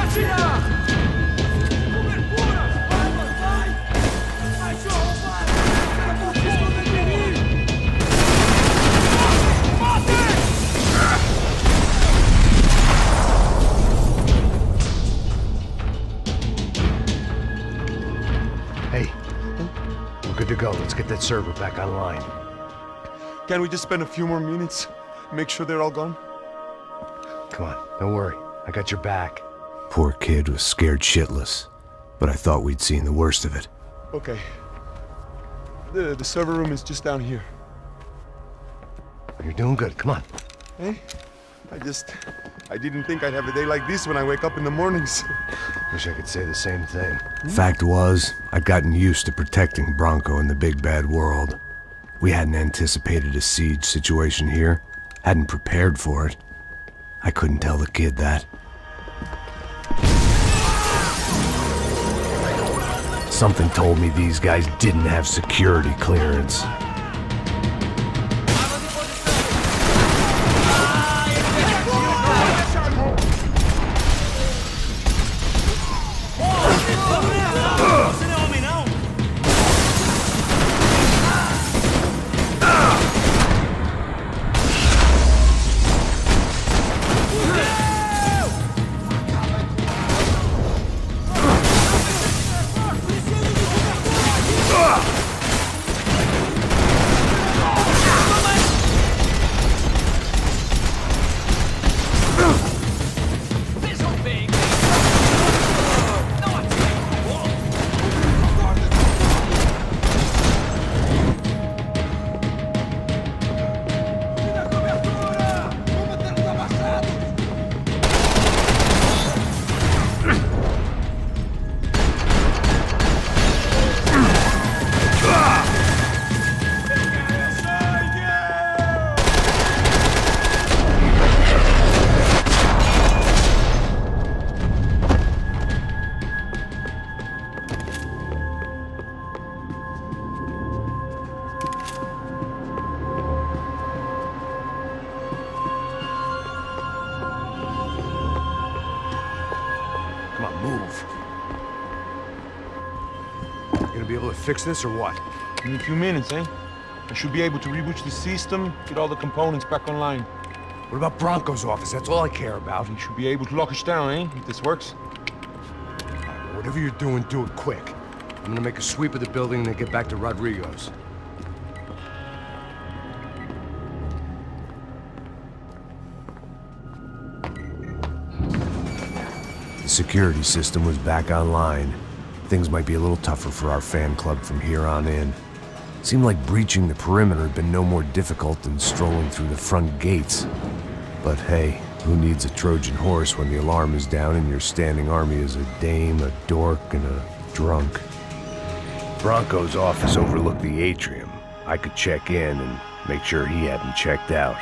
Atira! Coberturas! Vai! Cachorro, vai! Fica por cima do inimigo! Hey, we're good to go. Let's get that server back online. Can't we just spend a few more minutes? Make sure they're all gone? Come on, don't worry. I got your back. Poor kid was scared shitless, but I thought we'd seen the worst of it. Okay. The server room is just down here. You're doing good. Come on. Hey, I didn't think I'd have a day like this when I wake up in the mornings. Wish I could say the same thing. Fact was, I'd gotten used to protecting Bronco in the big bad world. We hadn't anticipated a siege situation here, hadn't prepared for it. I couldn't tell the kid that. Something told me these guys didn't have security clearance. Fix this or what? In a few minutes, eh? I should be able to reboot the system, get all the components back online. What about Bronco's office? That's all I care about. You should be able to lock us down, eh? If this works. Whatever you're doing, do it quick. I'm gonna make a sweep of the building and then get back to Rodrigo's. security system was back online, things might be a little tougher for our fan club from here on in. Seemed like breaching the perimeter had been no more difficult than strolling through the front gates. But hey, who needs a Trojan horse when the alarm is down and your standing army is a dame, a dork, and a drunk? Bronco's office overlooked the atrium. I could check in and make sure he hadn't checked out.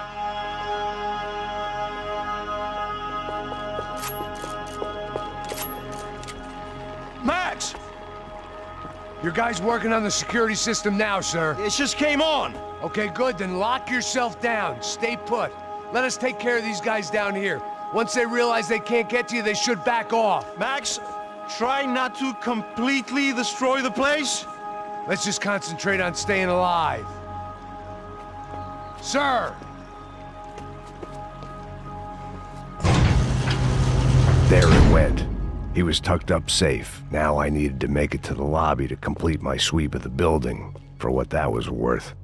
Max! Your guy's working on the security system now, sir. It just came on. Okay, good, then lock yourself down. Stay put. Let us take care of these guys down here. Once they realize they can't get to you, they should back off. Max, try not to completely destroy the place. Let's just concentrate on staying alive. Sir! There it went. He was tucked up safe. Now I needed to make it to the lobby to complete my sweep of the building, for what that was worth.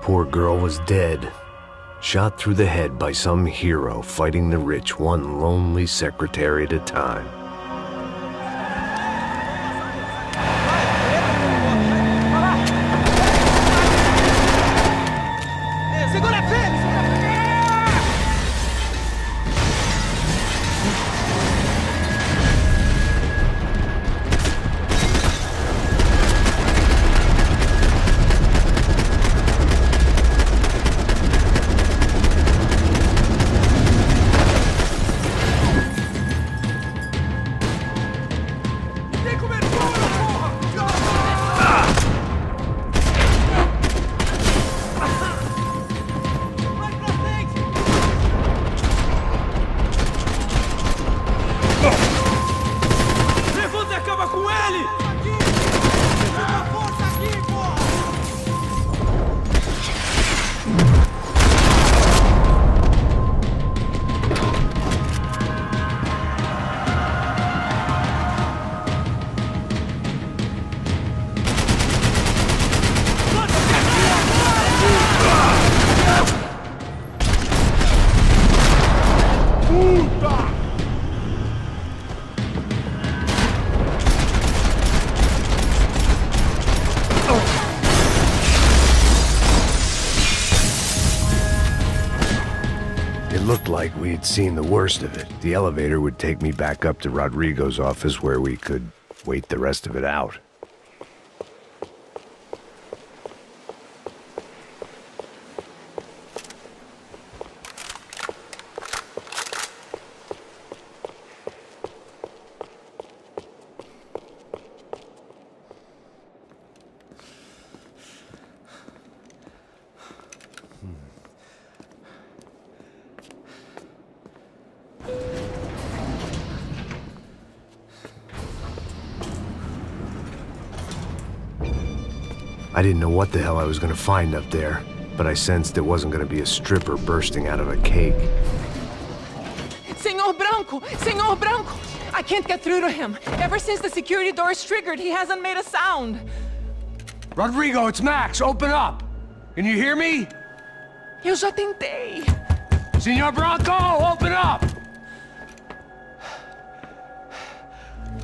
Poor girl was dead. Shot through the head by some hero fighting the rich one lonely secretary at a time. Like we'd seen the worst of it. The elevator would take me back up to Rodrigo's office where we could wait the rest of it out. I didn't know what the hell I was gonna find up there, but I sensed it wasn't gonna be a stripper bursting out of a cake. Senor Branco! Senor Branco! I can't get through to him. Ever since the security door is triggered, he hasn't made a sound. Rodrigo, it's Max! Open up! Can you hear me? Eu já tentei. Senor Branco, open up!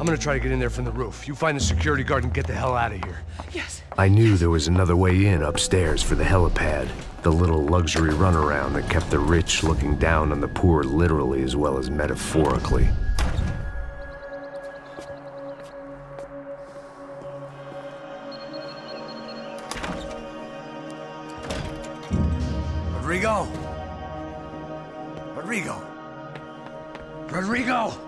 I'm gonna try to get in there from the roof. You find the security guard and get the hell out of here. Yes. I knew there was another way in upstairs for the helipad. The little luxury runaround that kept the rich looking down on the poor literally as well as metaphorically. Rodrigo! Rodrigo! Rodrigo!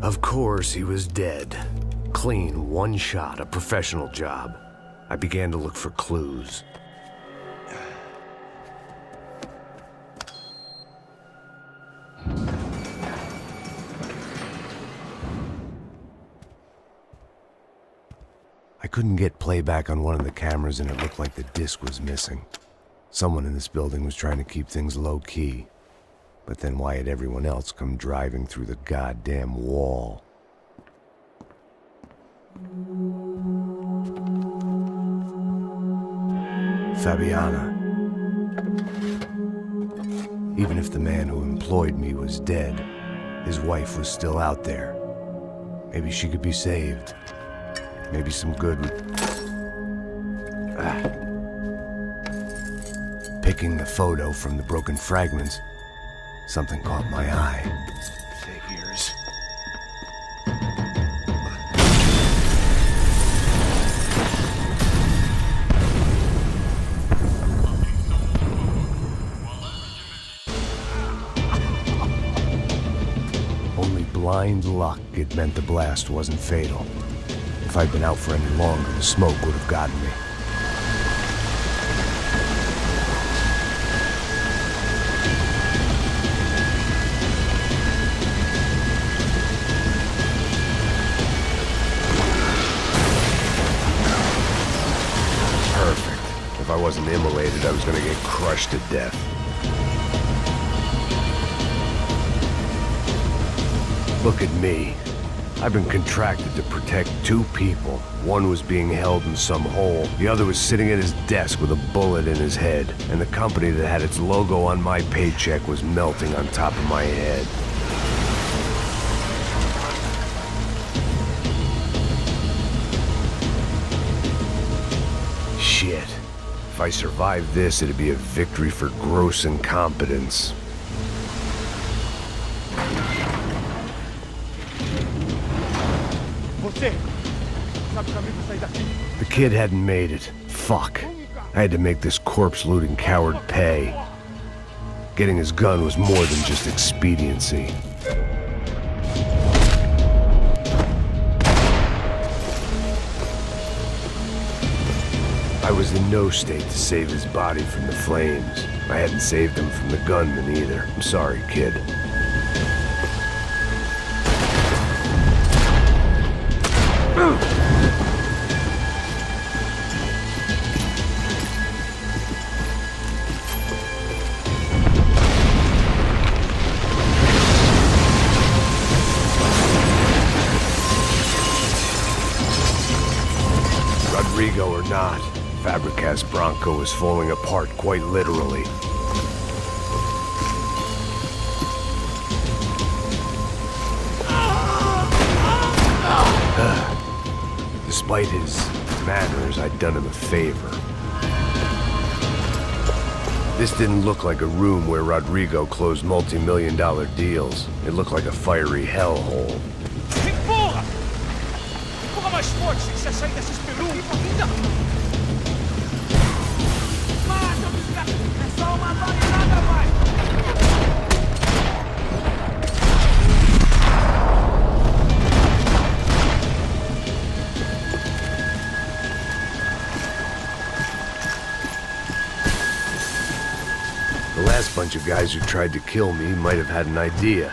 Of course, he was dead. Clean, one shot, a professional job. I began to look for clues. I couldn't get playback on one of the cameras and it looked like the disc was missing. Someone in this building was trying to keep things low-key. But then why had everyone else come driving through the goddamn wall? Fabiana. Even if the man who employed me was dead, his wife was still out there. Maybe she could be saved. Maybe some good would... Picking the photo from the broken fragments, something caught my eye. Figures. Only blind luck it meant the blast wasn't fatal. If I'd been out for any longer, the smoke would have gotten me. Perfect. If I wasn't immolated, I was gonna get crushed to death. Look at me. I've been contracted to protect two people. One was being held in some hole. The other was sitting at his desk with a bullet in his head. And the company that had its logo on my paycheck was melting on top of my head. Shit. If I survived this, it'd be a victory for gross incompetence. The kid hadn't made it. Fuck. I had to make this corpse-looting coward pay. Getting his gun was more than just expediency. I was in no state to save his body from the flames. I hadn't saved him from the gunman either. I'm sorry, kid. Rodrigo or not, Fabricas Bronco was falling apart quite literally. Despite his manners, I'd done him a favor. This didn't look like a room where Rodrigo closed multi-million-dollar deals. It looked like a fiery hellhole. Porra! Porra mais forte sem você sair desses peludos! Mata, desgraça! É só uma bala e nada mais! The last bunch of guys who tried to kill me might have had an idea.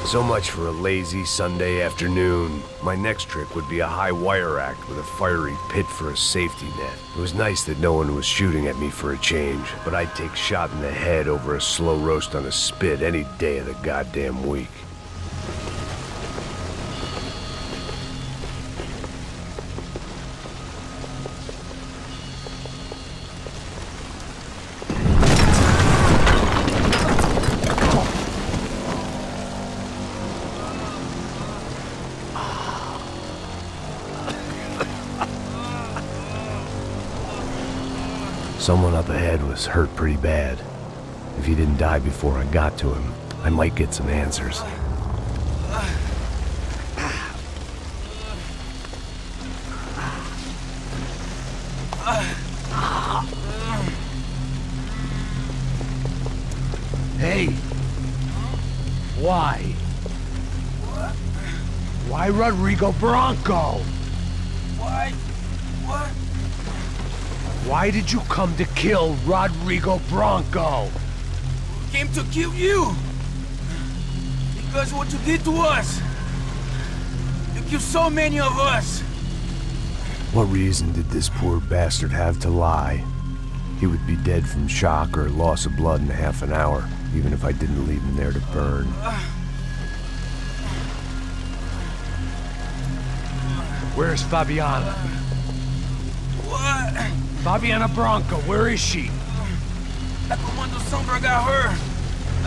So much for a lazy Sunday afternoon. My next trick would be a high wire act with a fiery pit for a safety net. It was nice that no one was shooting at me for a change, but I'd take shot in the head over a slow roast on a spit any day of the goddamn week. Someone up ahead was hurt pretty bad. If he didn't die before I got to him, I might get some answers. Why? Why? Why Rodrigo Bronco? Why? What? Why did you come to kill Rodrigo Bronco? Came to kill you. Because what you did to us. You killed so many of us. What reason did this poor bastard have to lie? He would be dead from shock or loss of blood in half an hour, even if I didn't leave him there to burn. Where's Fabiana? What? Fabiana Bronco, where is she? That Comando Sombra got her.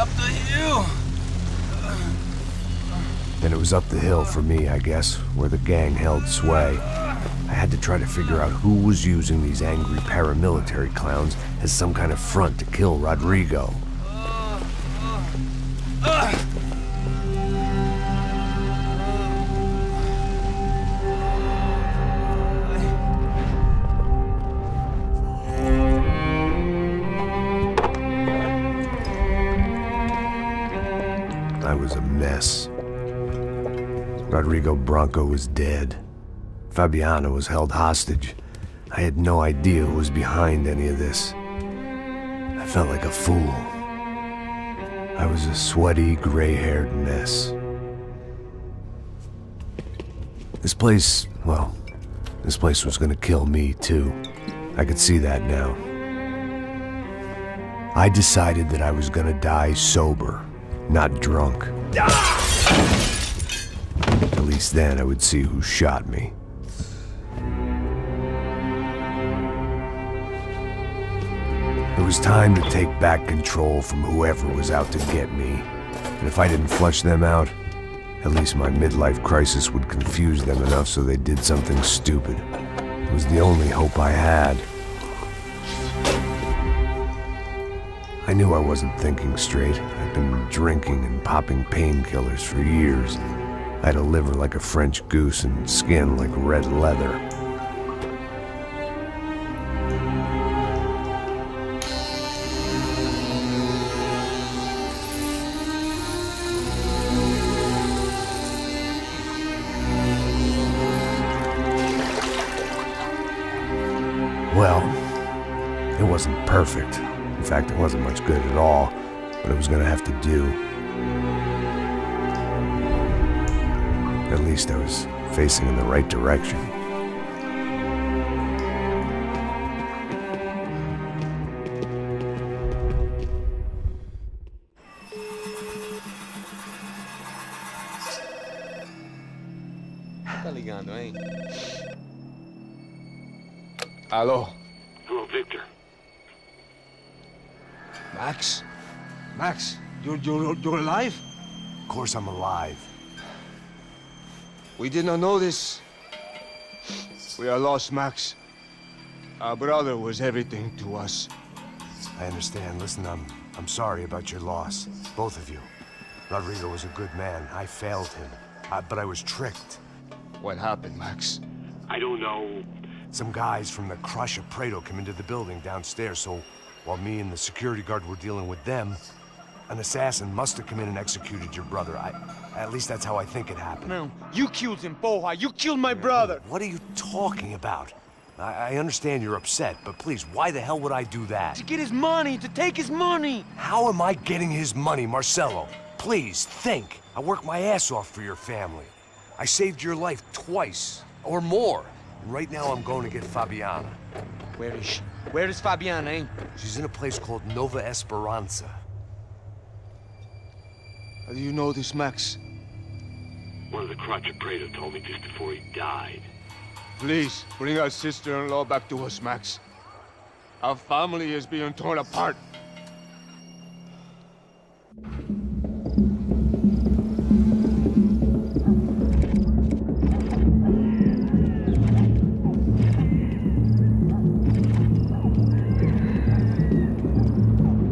Up the hill. Then it was up the hill for me, I guess, where the gang held sway. I had to try to figure out who was using these angry paramilitary clowns as some kind of front to kill Rodrigo. I was a mess. Rodrigo Bronco was dead. Fabiana was held hostage. I had no idea who was behind any of this. I felt like a fool. I was a sweaty, gray-haired mess. This place, well, this place was gonna kill me too. I could see that now. I decided that I was gonna die sober, not drunk. At least then I would see who shot me. It was time to take back control from whoever was out to get me. And if I didn't flush them out, at least my midlife crisis would confuse them enough so they did something stupid. It was the only hope I had. I knew I wasn't thinking straight. I'd been drinking and popping painkillers for years. I had a liver like a French goose and skin like red leather. Well, it wasn't perfect. In fact, it wasn't much good at all, but it was gonna have to do. At least I was facing in the right direction. Tá ligando, hein? Alô? Hello, Victor. Max? Max, you're alive? Of course I'm alive. We did not know this. We are lost, Max. Our brother was everything to us. I understand. Listen, I'm sorry about your loss. Both of you. Rodrigo was a good man. I failed him. But I was tricked. What happened, Max? I don't know. Some guys from the Crush of Prado came into the building downstairs, so while me and the security guard were dealing with them, an assassin must have come in and executed your brother. At least that's how I think it happened. No, you killed him, Boha. You killed my brother. What are you talking about? I understand you're upset, but please, why the hell would I do that? To get his money, to take his money. How am I getting his money, Marcelo? Please, think. I worked my ass off for your family. I saved your life twice, or more. And right now I'm going to get Fabiana. Where is she? Where is Fabiana, eh? She's in a place called Nova Esperanza. How do you know this, Max? One of the Crotch of Prado told me just before he died. Please, bring our sister-in-law back to us, Max. Our family is being torn apart.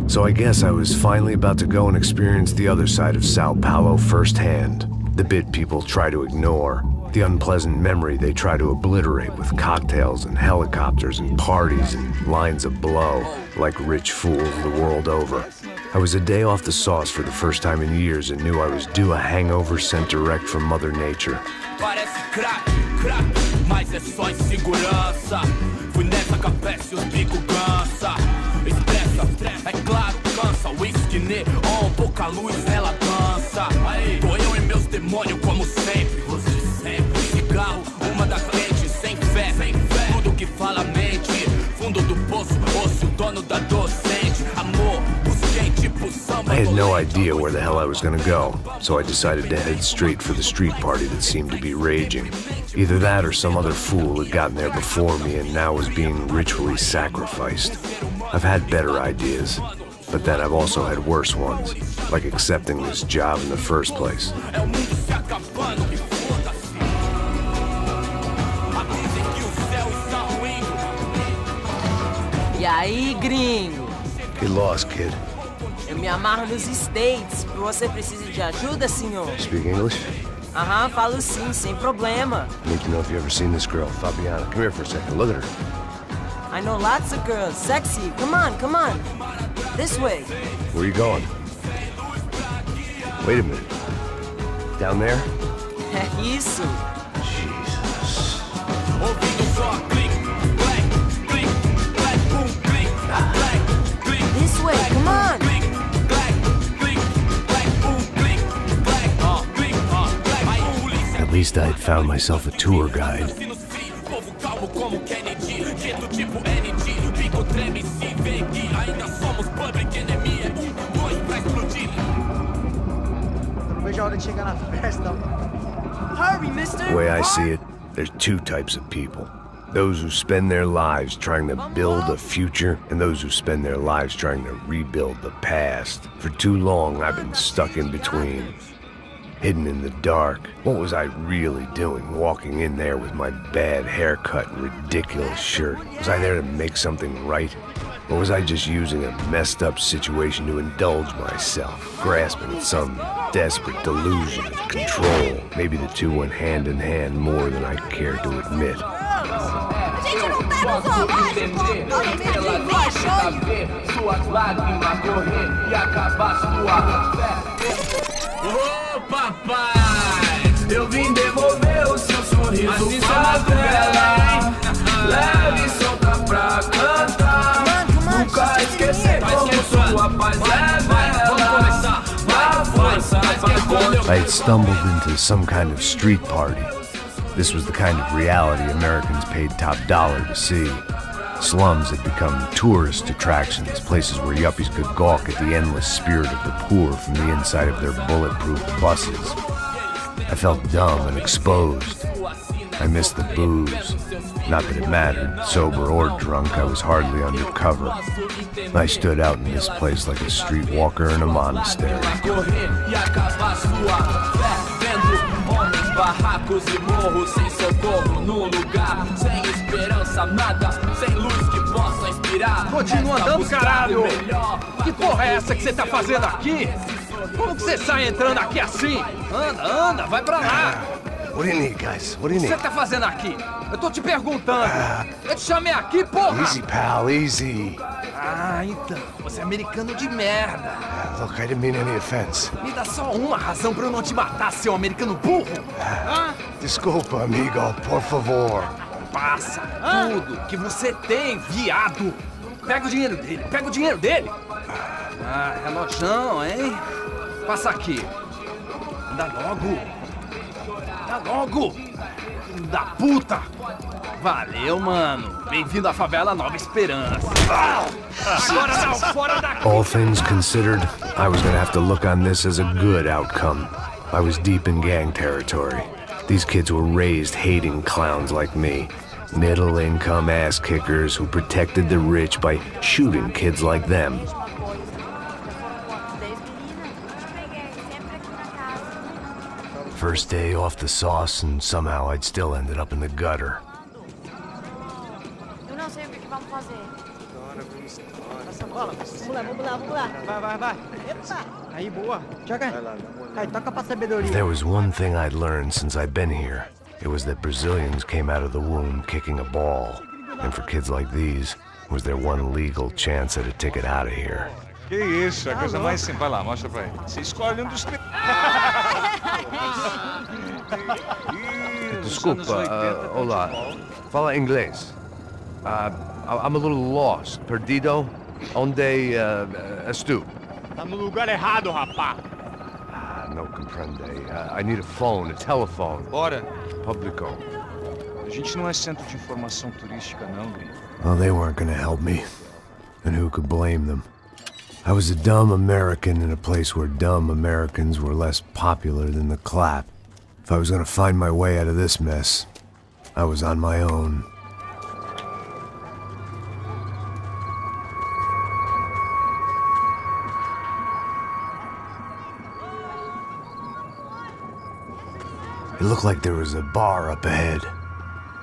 So I guess I was finally about to go and experience the other side of Sao Paulo firsthand. The bit people try to ignore. The unpleasant memory they try to obliterate with cocktails and helicopters and parties and lines of blow, like rich fools the world over. I was a day off the sauce for the first time in years and knew I was due a hangover sent direct from Mother Nature. Parece crack, crack, mas é só insegurança. Fui nessa capeste, os bico cansa. Estressa, é claro, cansa. Whisky, neon, pouca luz, ela dança. Tô eu e meus demônios como sempre. Cigarro, uma da frente, sem fé. Tudo que fala mente. Fundo do poço, osso, dono da docente. Amor, busquei tipo samba. I had no idea where the hell I was gonna go, so I decided to head straight for the street party that seemed to be raging. Either that or some other fool had gotten there before me and now was being ritually sacrificed. I've had better ideas, but then I've also had worse ones, like accepting this job in the first place. E aí, gringo? Get lost, kid. Eu me amarro nos States. Você precisa de ajuda, senhor? Speak English? Aham, falo sim, sem problema. I need to know if you've ever seen this girl, Fabiana. Come here for a second. Look at her. I know lots of girls. Sexy. Come on, come on. This way. Where are you going? Wait a minute. Down there? Isso. Jesus. This way, come on. At least I had found myself a tour guide. Hurry, mister. The way I see it, there's two types of people. Those who spend their lives trying to build a future, and those who spend their lives trying to rebuild the past. For too long, I've been stuck in between. Hidden in the dark. What was I really doing, walking in there with my bad haircut and ridiculous shirt? Was I there to make something right? Or was I just using a messed up situation to indulge myself, grasping at some desperate delusion of control? Maybe the two went hand in hand more than I cared to admit. Ô papai, eu vim devolver o seu sorriso favela. Leve e solta pra cantar. Nunca esquecer como sua paz é bela. I had stumbled into some kind of street party. This was the kind of reality Americans paid top dollar to see. Slums had become tourist attractions, places where yuppies could gawk at the endless spirit of the poor from the inside of their bulletproof buses. I felt dumb and exposed. I missed the booze. Not that it mattered. Sober or drunk, I was hardly undercover. I stood out in this place like a streetwalker in a monastery. Barracos e morros sem socorro num lugar sem esperança, nada, sem luz que possa inspirar. Continua andando, caralho! Que porra é essa que você tá fazendo aqui? Como que você sai entrando aqui assim? Anda, anda, vai pra lá! What do you need, guys? What do you O que need? você tá fazendo aqui? Eu tô te perguntando. Eu te chamei aqui, porra! Easy, pal, easy. Ah, então. Você é americano de merda. Look, I didn't mean any offense. Me dá só uma razão pra eu não te matar, seu americano burro. Desculpa, amigo, por favor. Passa tudo que você tem, viado. Pega o dinheiro dele, pega o dinheiro dele. Ah, relojão, hein? Passa aqui. Anda logo. Anda logo. Filho da puta. Valeu, mano. Bem-vindo à favela Nova Esperança. Agora não, fora daqui. All things considered, I was gonna have to look on this as a good outcome. I was deep in gang territory. These kids were raised hating clowns like me. Middle-income ass-kickers who protected the rich by shooting kids like them. First day off the sauce, and somehow I'd still ended up in the gutter. Eu não sei o que vamos fazer. Vamos lá. Vai. Epa! Aí, boa. Joga. Aí, toca pra sabedoria. If there was one thing I'd learned since I'd been here, it was that Brazilians came out of the womb kicking a ball. And for kids like these, was their one legal chance at a ticket out of here. Que isso, a coisa mais simples. Vai lá, mostra pra ele. Você escolhe um dos três. Desculpa, olá. Fala inglês. I'm a little lost. Perdido? Onde és tu? Tá no lugar errado, rapá. Não compreende. I need a phone, a telephone. Bora. Publico. A gente não é centro de informação turística, não, gringo. Well, they weren't gonna help me. And who could blame them? I was a dumb American in a place where dumb Americans were less popular than the clap. If I was gonna find my way out of this mess, I was on my own. It looked like there was a bar up ahead.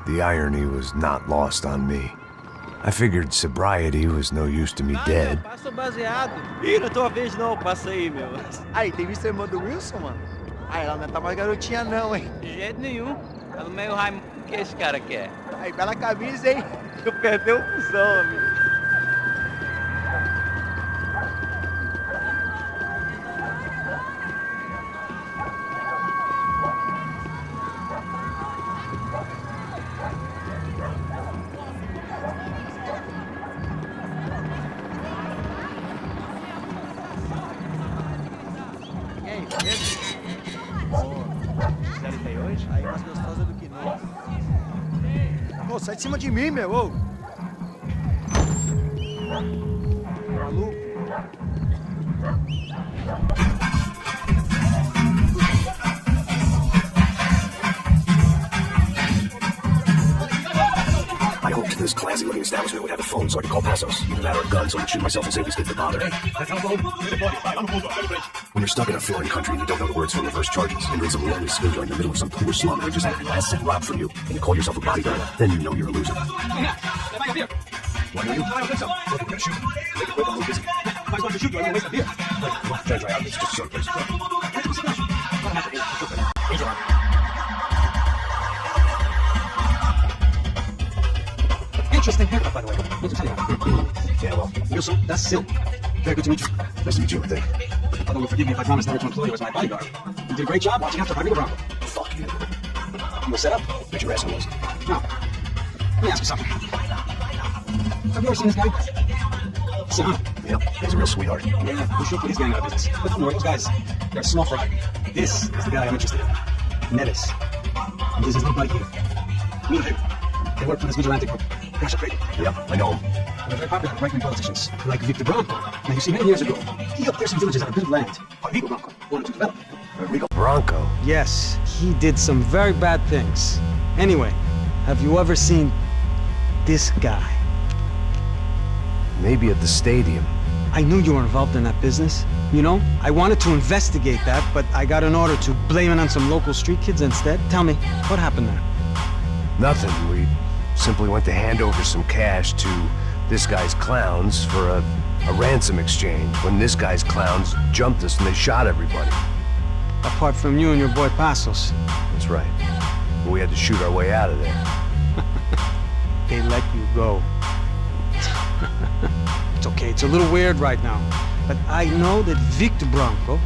The irony was not lost on me. I figured sobriety was no use to me dead. Passo baseado. Ih, não é tua vez não, passa aí, meu. Aí, tem visto a irmã do Wilson, mano? Ah, ela não tá mais garotinha não, hein? De jeito nenhum. Tá no meio Raimundo que esse cara quer. Aí, bela camisa, hein? Tu perdeu o fusão, amigo. Aí, mais gostosa do que nós. Ô, sai de cima de mim, meu, ô! Maluco? I hoped this classy-looking establishment would have a phone so I could call Passos. Either that or a gun so I could shoot myself and save these kids the bother. When you're stuck in a foreign country and you don't know the words for reverse charges, and you're in some lonely skin joint in the middle of some poor slum and they just had the last cent robbed from you, and you call yourself a bodyguard, then you know you're a loser. Why are you? I don't think so. We're gonna shoot. Make it quick, I'm busy. If I start to shoot you, I'm gonna waste a beer. Come on, try to dry out. It's just a short place. Interesting haircut, by the way. Let me tell you. Yeah, well. Wilson, that's silk. Very good to meet you. Nice to meet you, I think. Although you'll forgive me if I promise never to employ you as my bodyguard. You did a great job watching after Rodrigo Bronco. Fuck you. You were set up? Bet your ass I was. Now, let me ask you something. Have you ever seen this guy? Sam? Yeah, he's a real sweetheart. Yeah, we should put his gang out of business. But don't worry, those guys, they're small fry. This is the guy I'm interested in. Nevis. And this is nobody here. Meet him. They work for this vigilante group. Crash Trade. Yep, I know him. They're very popular with right-wing politicians, like Victor Bronco. Now, you see, many years ago, he helped clear some villages out of good land. Rodrigo Bronco wanted to develop. Rodrigo Bronco? Yes, he did some very bad things. Anyway, have you ever seen this guy? Maybe at the stadium. I knew you were involved in that business. You know, I wanted to investigate that, but I got an order to blame it on some local street kids instead. Tell me, what happened there? Nothing. We simply went to hand over some cash to this guy's clowns for a ransom exchange when this guy's clowns jumped us and they shot everybody. Apart from you and your boy Passos. That's right. But we had to shoot our way out of there. They let you go. It's okay, it's a little weird right now. But I know that Victor Bronco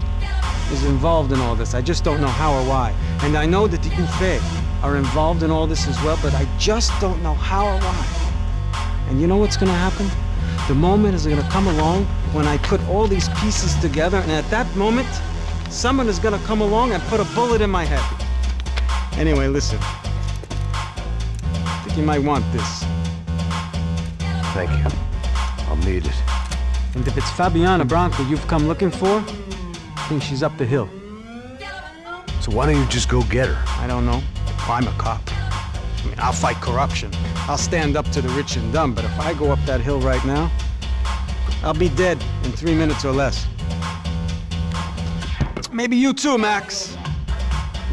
is involved in all this. I just don't know how or why. And I know that the UFE are involved in all this as well, but I just don't know how or why. And you know what's gonna happen? The moment is gonna come along when I put all these pieces together, and at that moment, someone is gonna come along and put a bullet in my head. Anyway, listen. I think you might want this. Thank you. I'll need it. And if it's Fabiana Bronco you've come looking for, I think she's up the hill. So why don't you just go get her? I don't know. I'm a cop. I mean, I'll fight corruption. I'll stand up to the rich and dumb, but if I go up that hill right now, I'll be dead in 3 minutes or less. Maybe you too, Max.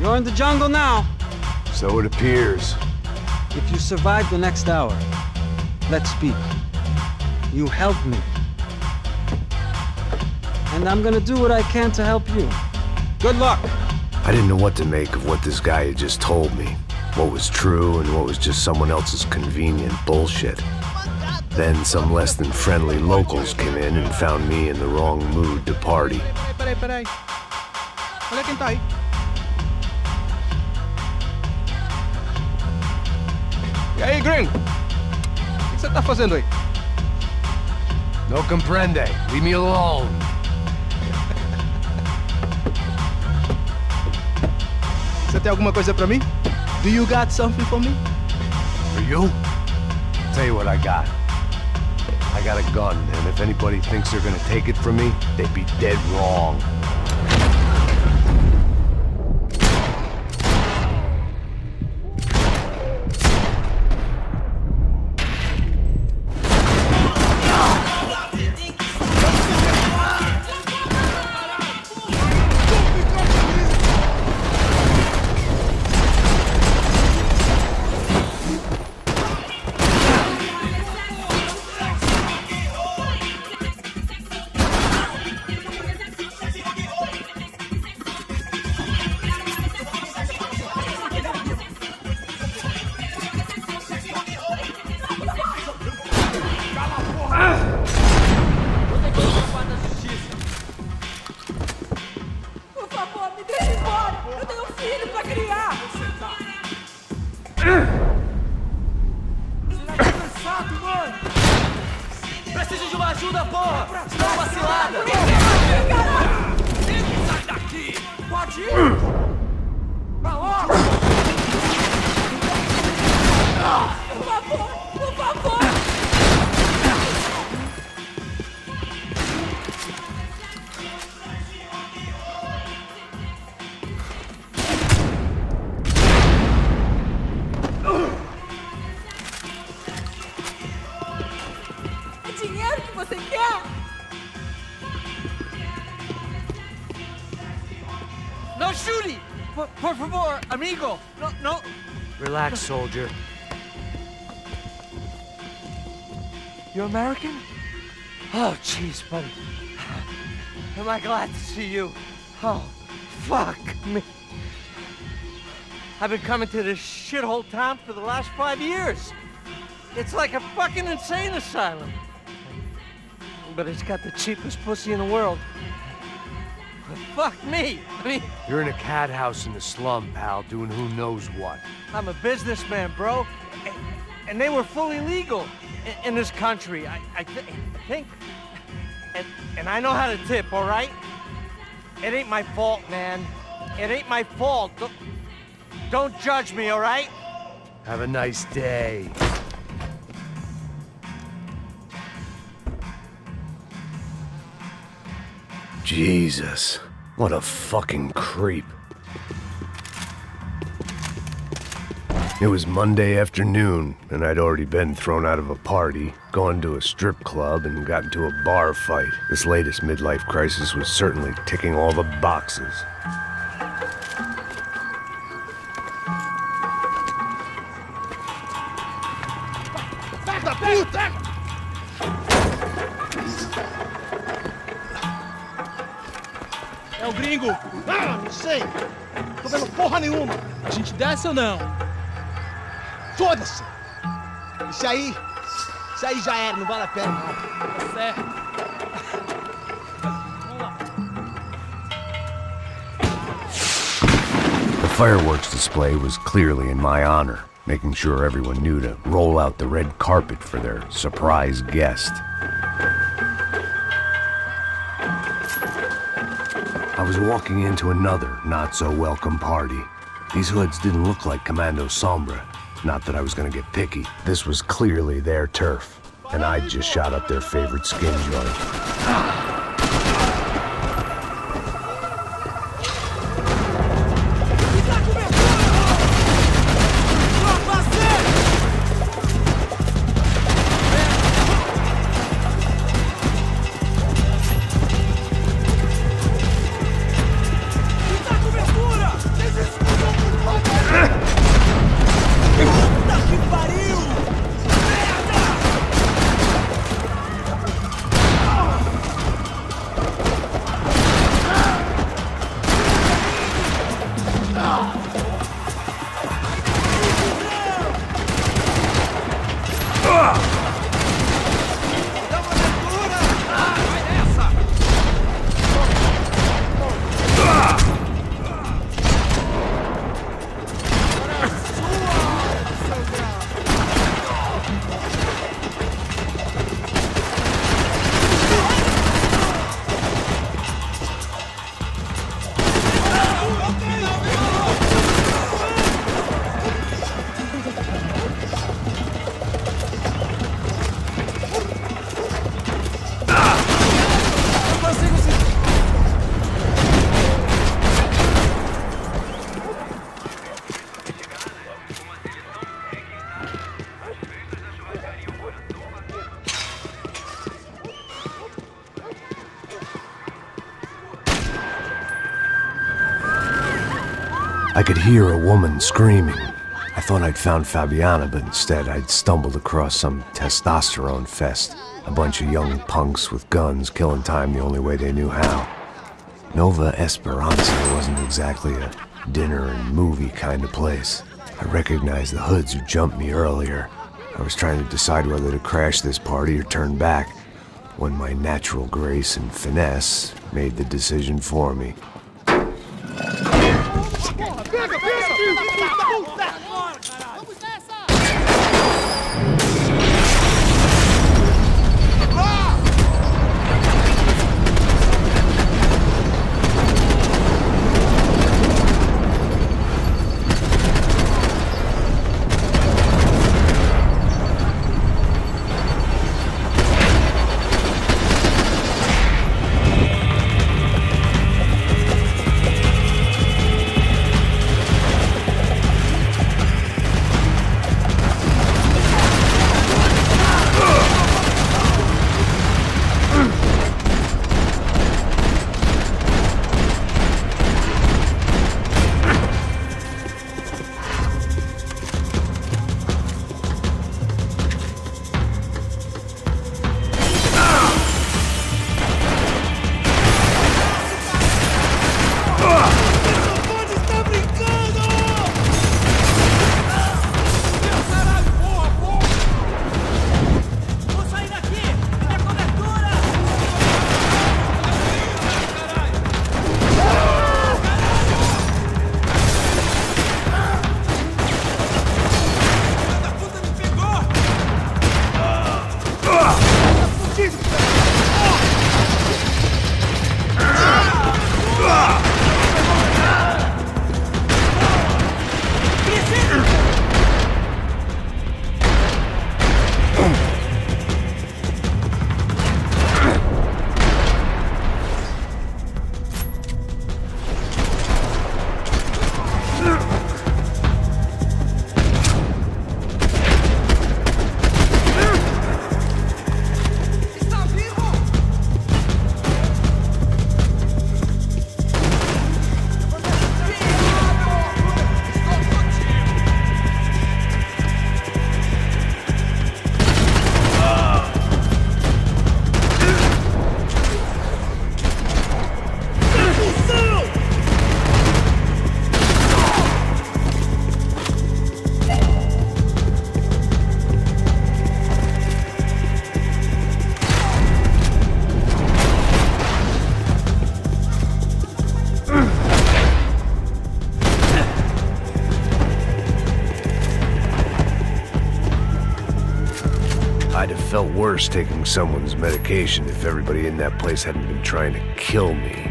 You're in the jungle now. So it appears. If you survive the next hour, let's speak. You helped me. And I'm gonna do what I can to help you. Good luck. I didn't know what to make of what this guy had just told me. What was true and what was just someone else's convenient bullshit. Then some less than friendly locals came in and found me in the wrong mood to party. Peraí. Olha quem tá aí. E aí, gringo? O que você tá fazendo aí? No comprende. Leave me alone. Você tem alguma coisa pra mim? Do you got something for me? For you? Tell you what I got. I got a gun, and if anybody thinks they're gonna take it from me, they'd be dead wrong. Preciso de uma ajuda, porra! Estou vacilada! Sai daqui! Pode ir! Pra logo! Por favor! Por favor! Dinheiro que você quer? No shooting! Por favor, amigo! No. Relax, soldier. You American? Oh, jeez, buddy. Am I glad to see you? Oh, fuck me. I've been coming to this shithole town for the last 5 years. It's like a fucking insane asylum. But it's got the cheapest pussy in the world. Fuck me! I mean... You're in a cat house in the slum, pal, doing who knows what. I'm a businessman, bro. And they were fully legal in this country. I think... And I know how to tip, all right? It ain't my fault, man. It ain't my fault. Don't judge me, all right? Have a nice day. Jesus, what a fucking creep. It was Monday afternoon, and I'd already been thrown out of a party, gone to a strip club, and got into a bar fight. This latest midlife crisis was certainly ticking all the boxes. Puta, puta! É o gringo! Ah, não sei! Tô vendo porra nenhuma! A gente desce ou não? Foda-se! Isso aí já era, não vale a pena não. Tá certo. Vamos lá. The fireworks display was clearly in my honor, making sure everyone knew to roll out the red carpet for their surprise guest. I was walking into another not-so-welcome party. These hoods didn't look like Commando Sombra. Not that I was gonna get picky. This was clearly their turf, and I'd just shot up their favorite skin joint. I could hear a woman screaming. I thought I'd found Fabiana, but instead I'd stumbled across some testosterone fest. A bunch of young punks with guns killing time the only way they knew how. Nova Esperanza wasn't exactly a dinner and movie kind of place. I recognized the hoods who jumped me earlier. I was trying to decide whether to crash this party or turn back, when my natural grace and finesse made the decision for me. I'd have felt worse taking someone's medication if everybody in that place hadn't been trying to kill me.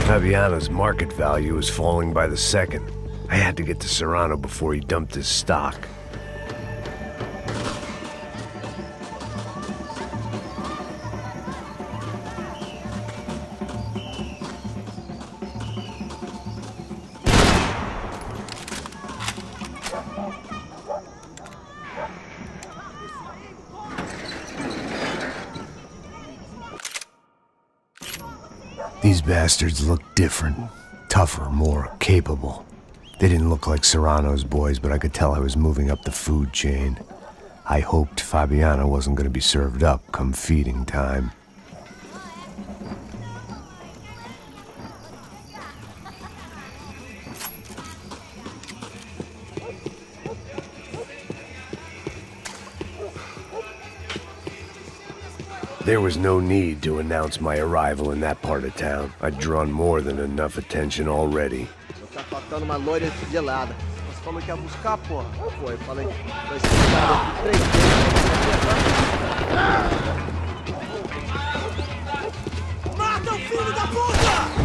Fabiana's market value was falling by the second. I had to get to Serrano before he dumped his stock. These bastards looked different, tougher, more capable. They didn't look like Serrano's boys, but I could tell I was moving up the food chain. I hoped Fabiana wasn't going to be served up come feeding time. There was no need to announce my arrival in that part of town. I'd drawn more than enough attention already. Tá faltando uma loira gelada. Você falou que ia buscar, porra. Pô, eu falei que vai ser 3 vezes. Mata o filho da puta!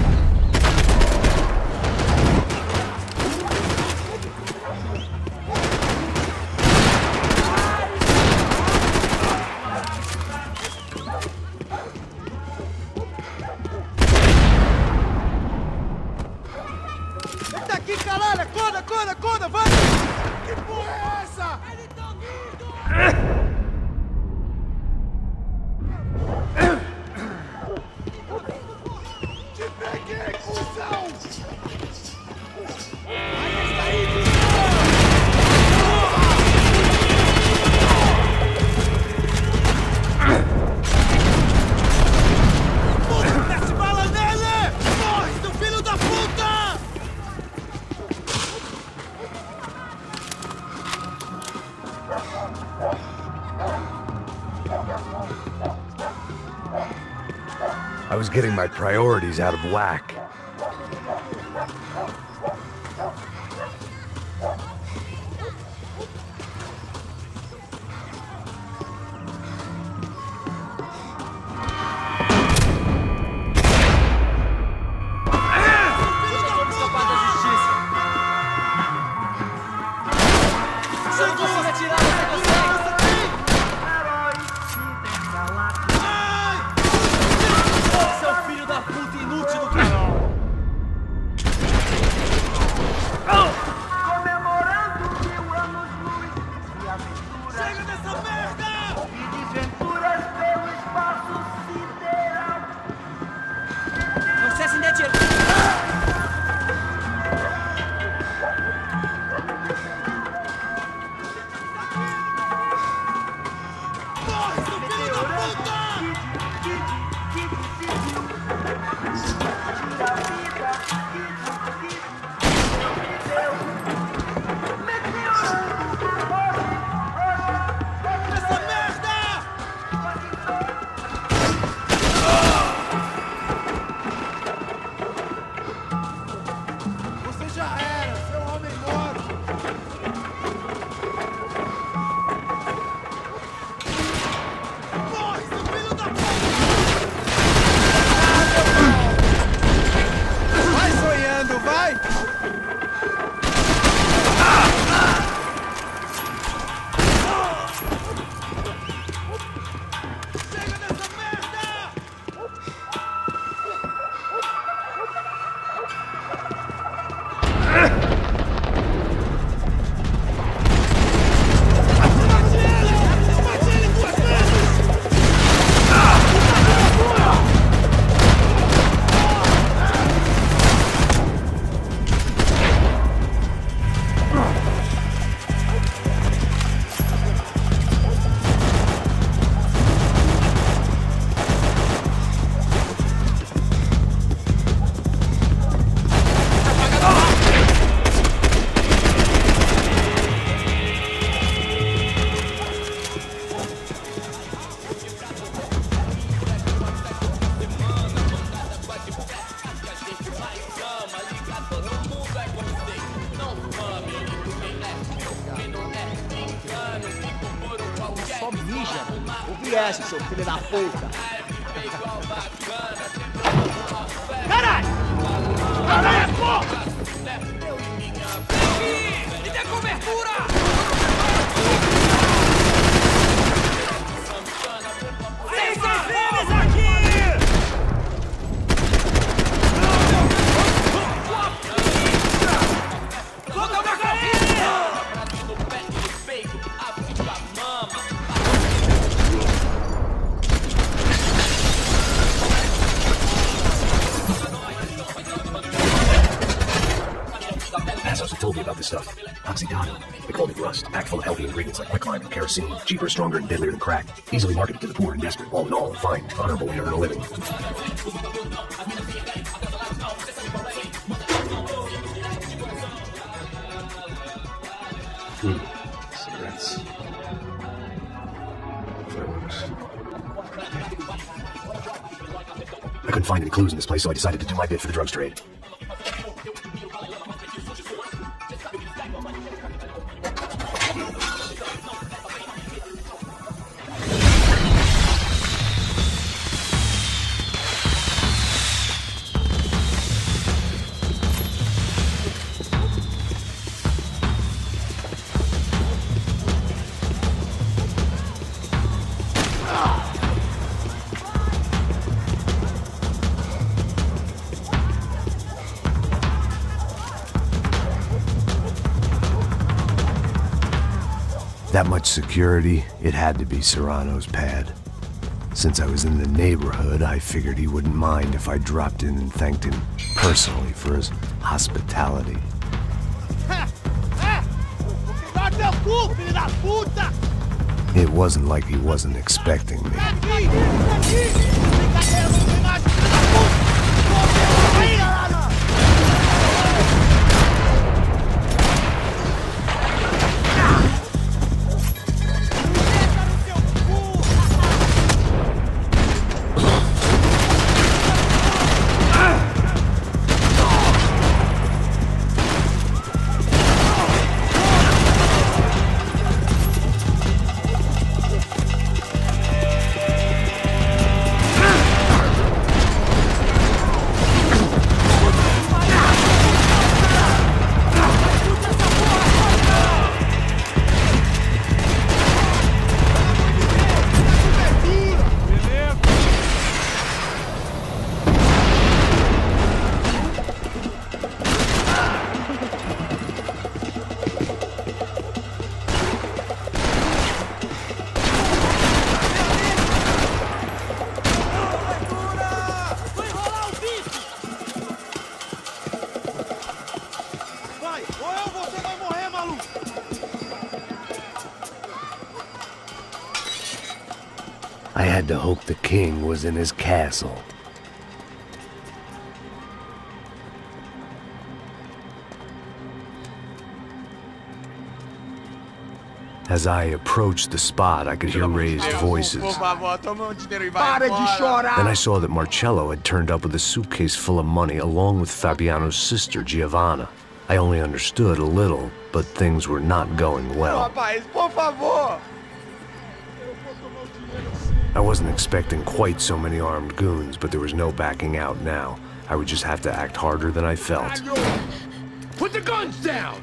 Tá aqui, caralho! Acorda, acorda, acorda! Vai! Que porra é essa? Eles estão vindo! I was getting my priorities out of whack. Essa, seu filho da puta! Caralho! Caralho, porra! Me dê cobertura! Sem filmes aqui! Solta uma corrida! Assholes have told me about this stuff. Oxycontin. They called it rust. Packed full of healthy ingredients like quicklime and kerosene. Cheaper, stronger, and deadlier than crack. Easily marketed to the poor and desperate. All in all, a fine, honorable way to earn a living. Cigarettes. Fireworks. I couldn't find any clues in this place, so I decided to do my bit for the drugs trade. That much security, it had to be Serrano's pad. Since I was in the neighborhood, I figured he wouldn't mind if I dropped in and thanked him personally for his hospitality. It wasn't like he wasn't expecting me. I had to hope the king was in his castle. As I approached the spot, I could hear raised voices. Then I saw that Marcello had turned up with a suitcase full of money along with Fabiano's sister, Giovanna. I only understood a little, but things were not going well. I wasn't expecting quite so many armed goons, but there was no backing out now. I would just have to act harder than I felt. Put the guns down!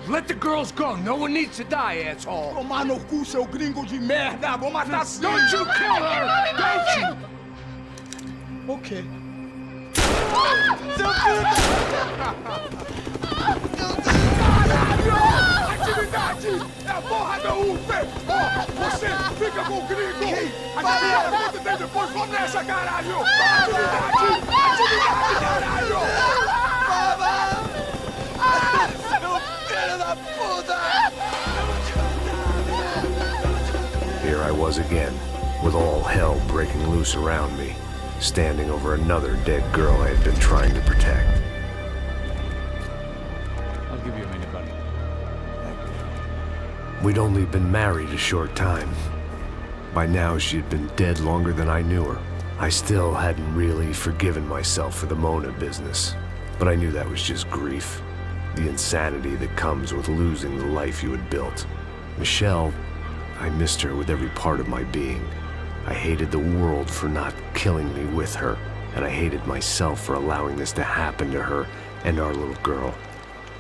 Let the girls go. No one needs to die, asshole. Tomar no cu, seu gringo de merda. Vou matar sim. Don't you kill her! Don't you! Okay. Seu filho! Caralho! Atividade! É a porra da UP! Ó, você fica com o gringo! Atividade, quanto tempo depois? Vamos nessa, caralho! Atividade! Atividade, caralho! Here I was again, with all hell breaking loose around me, standing over another dead girl I had been trying to protect. I'll give you a minute, buddy. We'd only been married a short time. By now, she had been dead longer than I knew her. I still hadn't really forgiven myself for the Mona business, but I knew that was just grief. The insanity that comes with losing the life you had built. Michelle, I missed her with every part of my being. I hated the world for not killing me with her, and I hated myself for allowing this to happen to her and our little girl.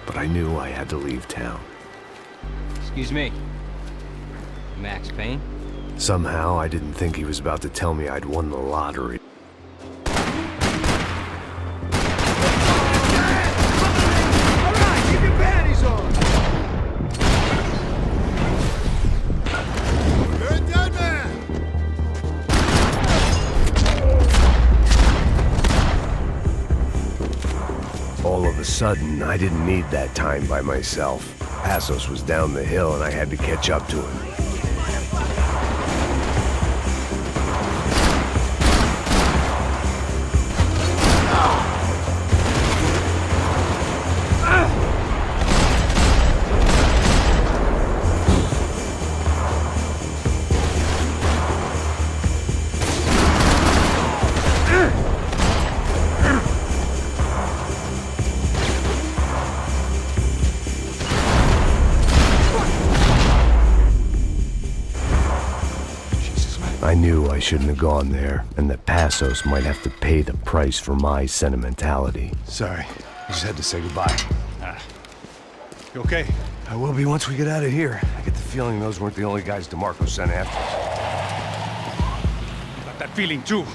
But I knew I had to leave town. Excuse me. Max Payne? Somehow, I didn't think he was about to tell me I'd won the lottery. All of a sudden, I didn't need that time by myself. Passos was down the hill and I had to catch up to him. I knew I shouldn't have gone there, and that Passos might have to pay the price for my sentimentality. Sorry, I just had to say goodbye. You okay? I will be once we get out of here. I get the feeling those weren't the only guys DeMarco sent after us. Got that feeling too.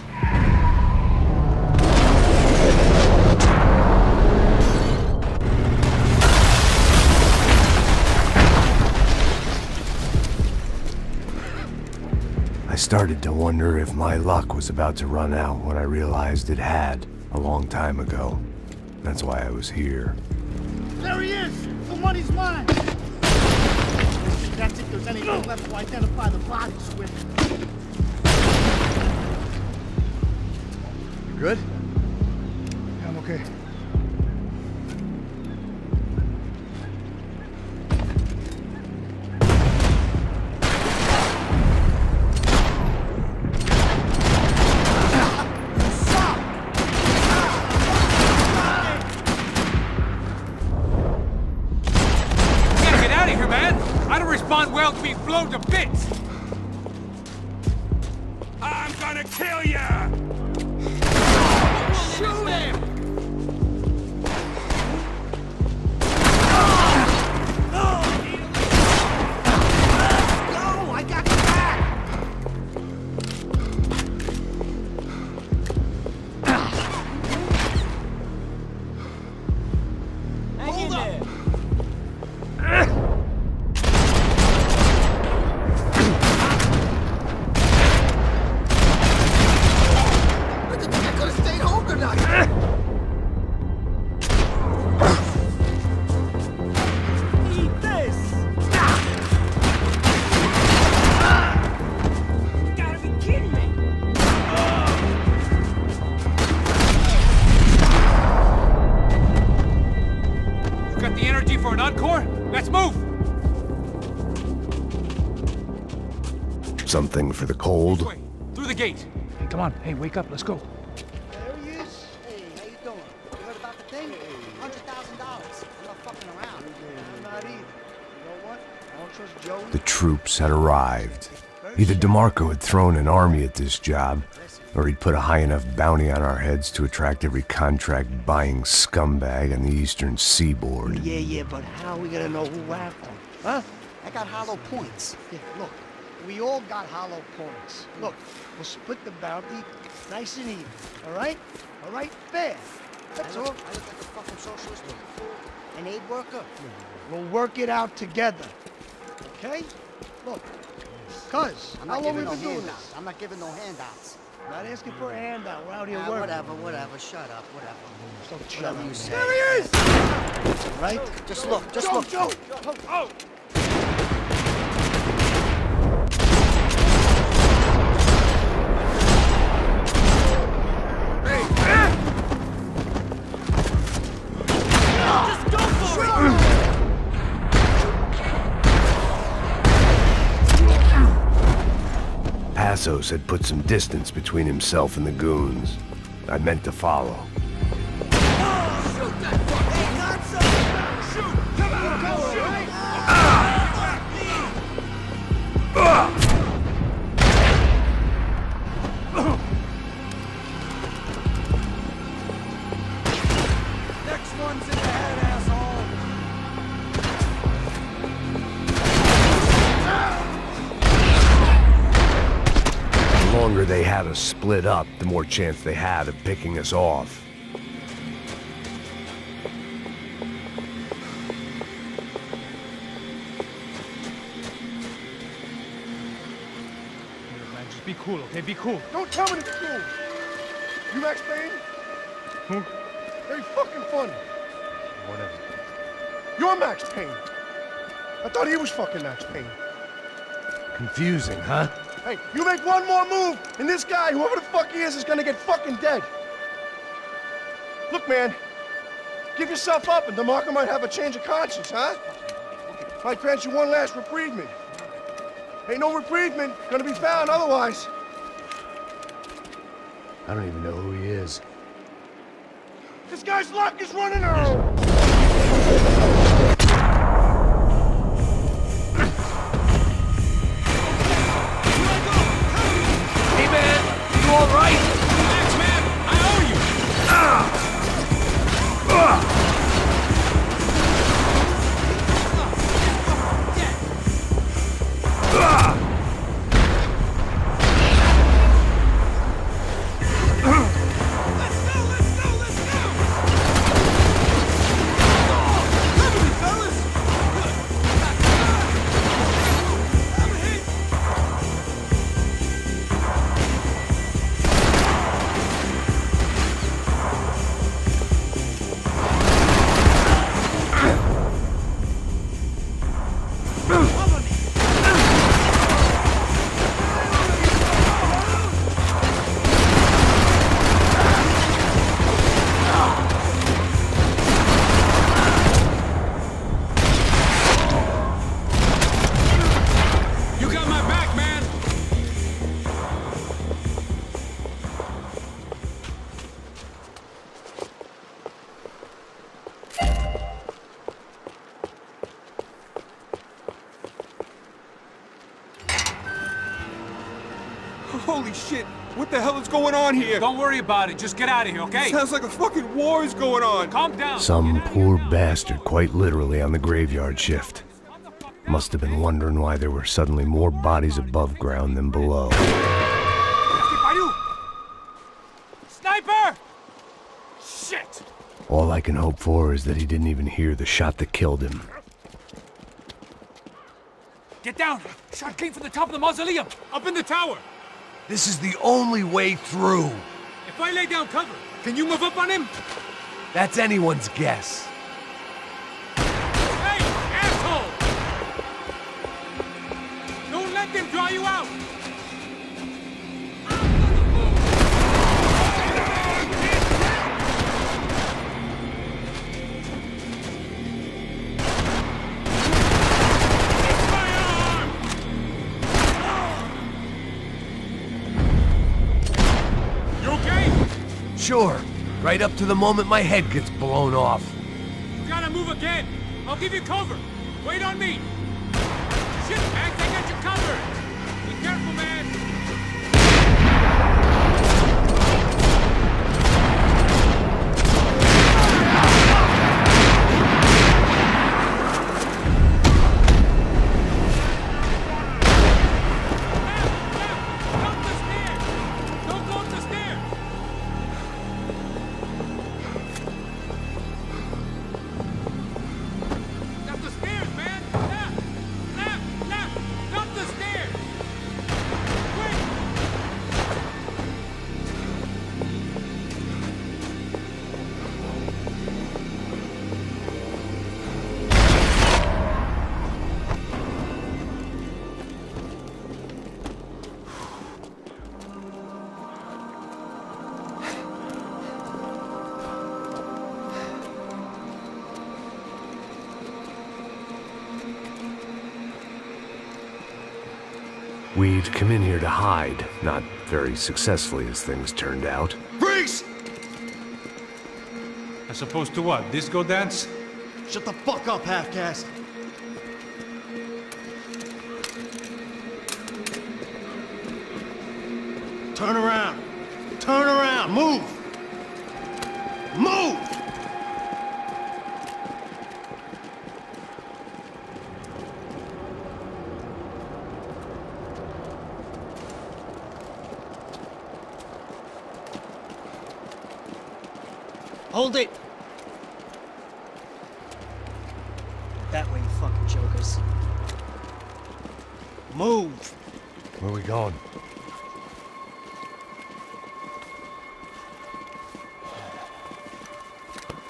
I started to wonder if my luck was about to run out when I realized it had, a long time ago. That's why I was here. There he is! The money's mine! That's if there's anything left to identify the bodies with. You good? Yeah, I'm okay. Respond well to being blown to bits! I'm gonna kill ya! Shoot him! No, I got your back! Hold up! Something for the cold? Through the gate. Hey, come on. Hey, wake up. Let's go. There he is. Hey, how you doing? You heard about the thing? $100,000. I'm not fucking around. I'm not either. You know what? I don't trust Joey. The troops had arrived. Either DeMarco had thrown an army at this job, or he'd put a high enough bounty on our heads to attract every contract-buying scumbag on the eastern seaboard. Yeah, but how are we gonna know who whacked him? Huh? I got hollow points. Yeah, look, we all got hollow points. Look, we'll split the bounty nice and even, all right? All right? Fair. That's all. I look like a fucking socialist. An aid worker. We'll work it out together, okay? Look, cuz, how long we been doing this? I'm not giving no handouts. Not asking for a handout. We're out here working. Whatever. Shut up. Whatever. Whatever you say. There he is! Right? Just look. Joe! Oh! Just go for it! Passos had put some distance between himself and the goons. I meant to follow. Next one's in the head, asshole! The longer they had us split up, the more chance they had of picking us off. Just be cool, okay? Be cool. Don't tell me to be cool! You Max Payne? Who? Very fucking funny. Whatever. You're Max Payne. I thought he was fucking Max Payne. Confusing, huh? Hey, you make one more move, and this guy, whoever the fuck he is gonna get fucking dead. Look, man, give yourself up, and DeMarco might have a change of conscience, huh? Might grant you one last reprievement. Ain't no reprievement gonna be found otherwise. I don't even know who he is. This guy's luck is running out. Hey, man! You all right? Max, man! I owe you! You got my back, man! Holy shit! What the hell is going on here? Don't worry about it. Just get out of here, okay? Sounds like a fucking war is going on. Calm down. Some poor bastard quite literally on the graveyard shift. Must have been wondering why there were suddenly more bodies above ground than below. Sniper! Shit! All I can hope for is that he didn't even hear the shot that killed him. Get down! Shot came from the top of the mausoleum! Up in the tower! This is the only way through. If I lay down cover, can you move up on him? That's anyone's guess. Hey, asshole! Don't let them draw you out! Sure. Right up to the moment my head gets blown off. You gotta move again. I'll give you cover. Wait on me. Shit, Max, I got you covered. Be careful, man. We'd come in here to hide, not very successfully as things turned out. Freeze! As opposed to what? Disco dance? Shut the fuck up, half-caste! Turn around! Turn around! Move! Move! Hold it! That way, you fucking jokers. Move! Where are we going?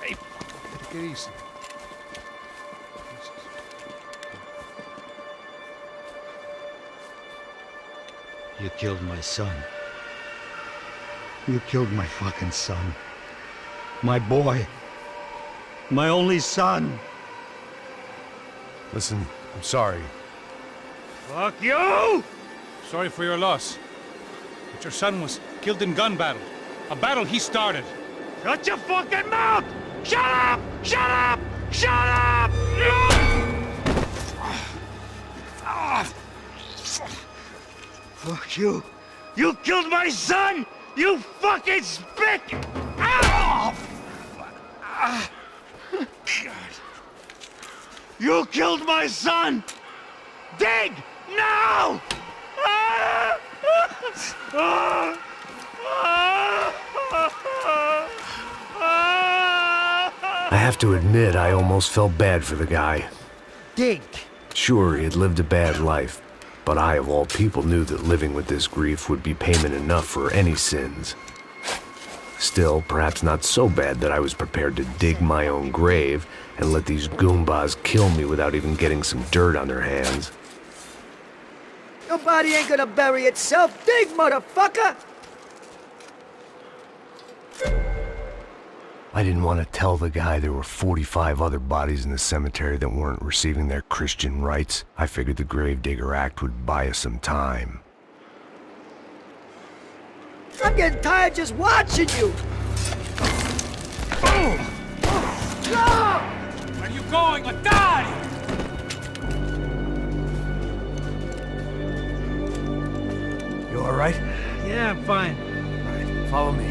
Hey, take it easy. You killed my son. You killed my fucking son. My boy. My only son. Listen, I'm sorry. Fuck you! Sorry for your loss. But your son was killed in gun battle. A battle he started. Shut your fucking mouth! Shut up! Shut up! Shut up! Fuck you. You killed my son! You fucking spick! Ow! You killed my son! Dig! Now! I have to admit, I almost felt bad for the guy. Dig! Sure, he had lived a bad life, but I, of all people, knew that living with this grief would be payment enough for any sins. Still, perhaps not so bad that I was prepared to dig my own grave and let these goombas kill me without even getting some dirt on their hands. Your body ain't gonna bury itself. Dig, motherfucker! I didn't want to tell the guy there were 45 other bodies in the cemetery that weren't receiving their Christian rites. I figured the Gravedigger Act would buy us some time. I'm getting tired just watching you! Where are you going? Or die! You all right? Yeah, I'm fine. All right, follow me.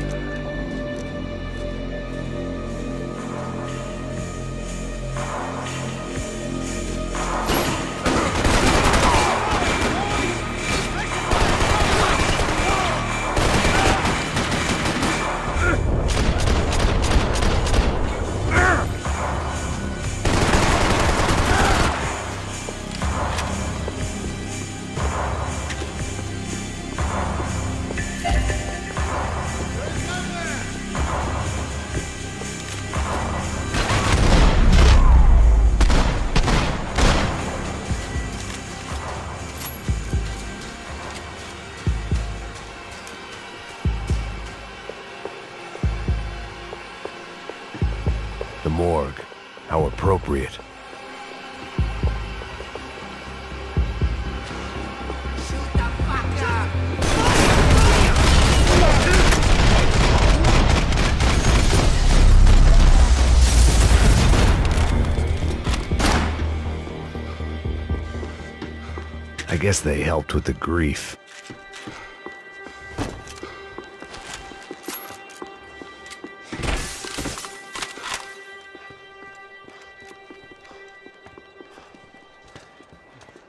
The morgue. How appropriate. I guess they helped with the grief.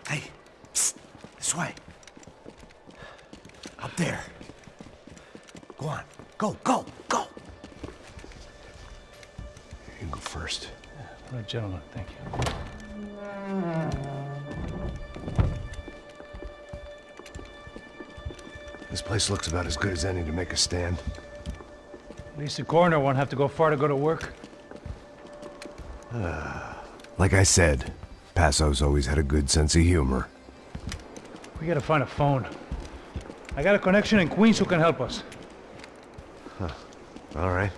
Hey, psst, this way. Up there. Go on. Go, go, go! You can go first. All right, gentlemen, thank you. This place looks about as good as any to make a stand. At least the coroner won't have to go far to go to work. Like I said, Passo's always had a good sense of humor. We gotta find a phone. I got a connection in Queens who can help us. Huh. All right.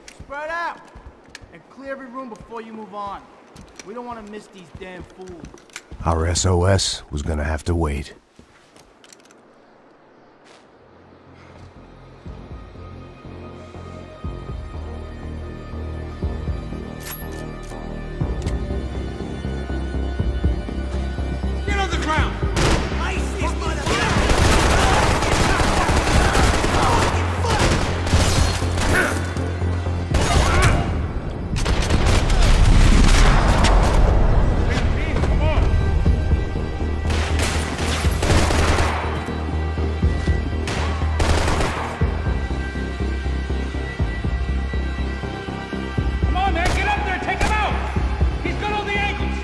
Spread out! And clear every room before you move on. We don't want to miss these damn fools. Our SOS was gonna have to wait. Get on the ground! Ice these Come on, man, get up there, take him out! He's got all the angles!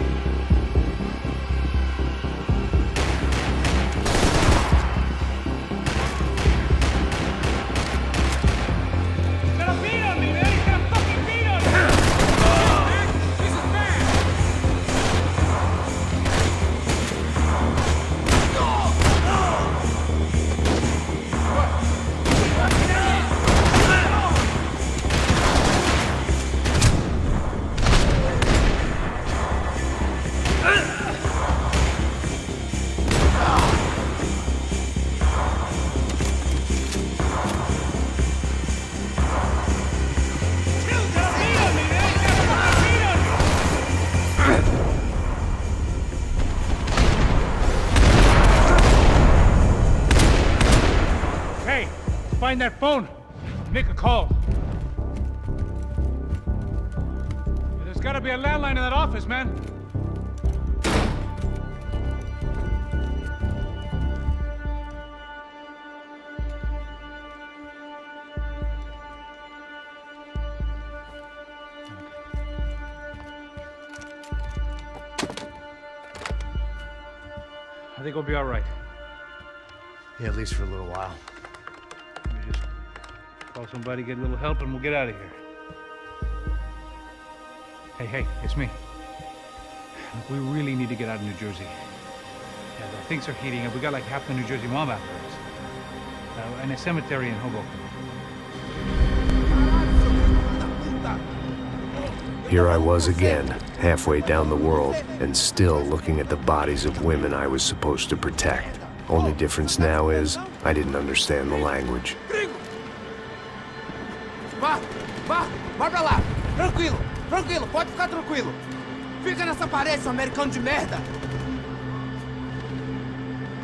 He's got a beat on me, man! He's got a fucking beat on me! This is bad! Hey, find that phone. Make a call. There's gotta be a landline in that office, man. I think we'll be all right. Yeah, at least for a little while. We just call somebody, get a little help, and we'll get out of here. Hey, it's me. Look, we really need to get out of New Jersey. Yeah, things are heating up. We got like half the New Jersey mob after us. And a cemetery in Hoboken. Here I was again, halfway down the world, and still looking at the bodies of women I was supposed to protect. Only difference now is, I didn't understand the language. Vai pra lá. Tranquilo, pode ficar tranquilo. Fica nessa parede, seu americano de merda.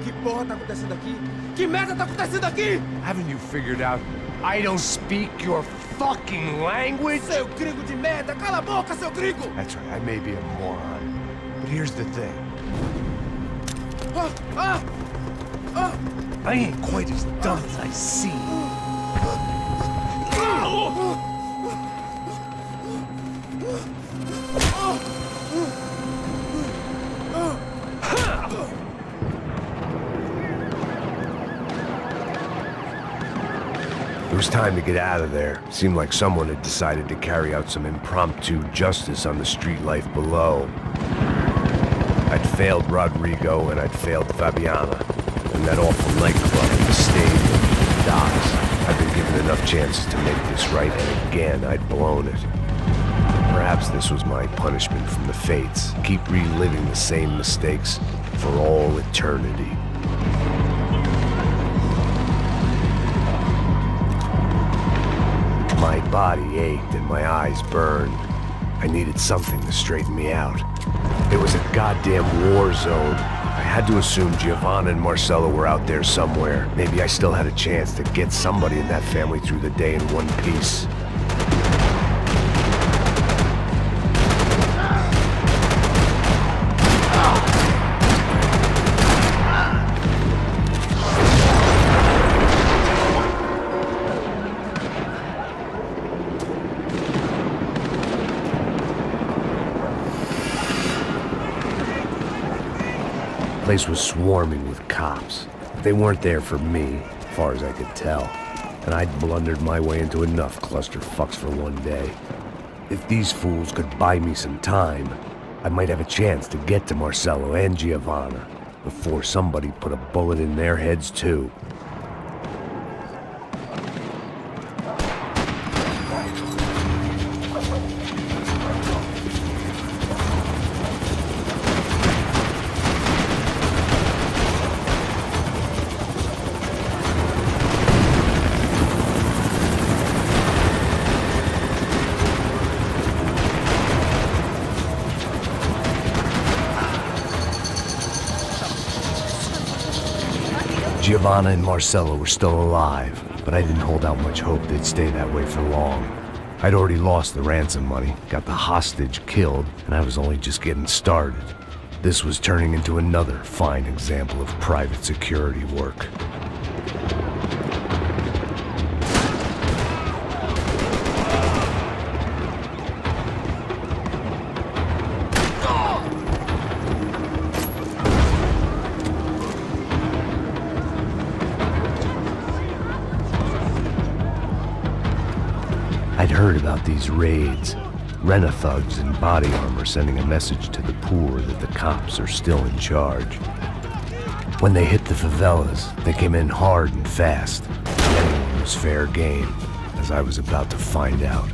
Que porra tá acontecendo aqui? Que merda tá acontecendo aqui? Haven't you figured out I don't speak your fucking language? Seu gringo de merda, cala a boca, seu gringo! That's right, I may be a moron, but here's the thing. I ain't quite as dumb as I seem. It was time to get out of there. Seemed like someone had decided to carry out some impromptu justice on the street life below. I'd failed Rodrigo and I'd failed Fabiana. And that awful nightclub, the stage, the docks. I'd been given enough chances to make this right, and again, I'd blown it. Perhaps this was my punishment from the fates. Keep reliving the same mistakes for all eternity. My body ached and my eyes burned. I needed something to straighten me out. It was a goddamn war zone. I had to assume Giovanna and Marcello were out there somewhere. Maybe I still had a chance to get somebody in that family through the day in one piece. The place was swarming with cops. They weren't there for me, as far as I could tell. And I'd blundered my way into enough clusterfucks for one day. If these fools could buy me some time, I might have a chance to get to Marcello and Giovanna before somebody put a bullet in their heads too. Giovanna and Marcello were still alive, but I didn't hold out much hope they'd stay that way for long. I'd already lost the ransom money, got the hostage killed, and I was only just getting started. This was turning into another fine example of private security work. I'd heard about these raids. Rent-a-thugs in body armor sending a message to the poor that the cops are still in charge. When they hit the favelas, they came in hard and fast. Anyone was fair game, as I was about to find out.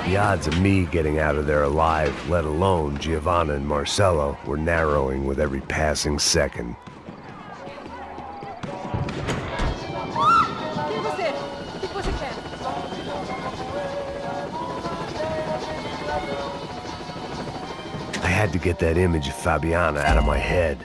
The odds of me getting out of there alive, let alone Giovanna and Marcello, were narrowing with every passing second. I had to get that image of Fabiana out of my head.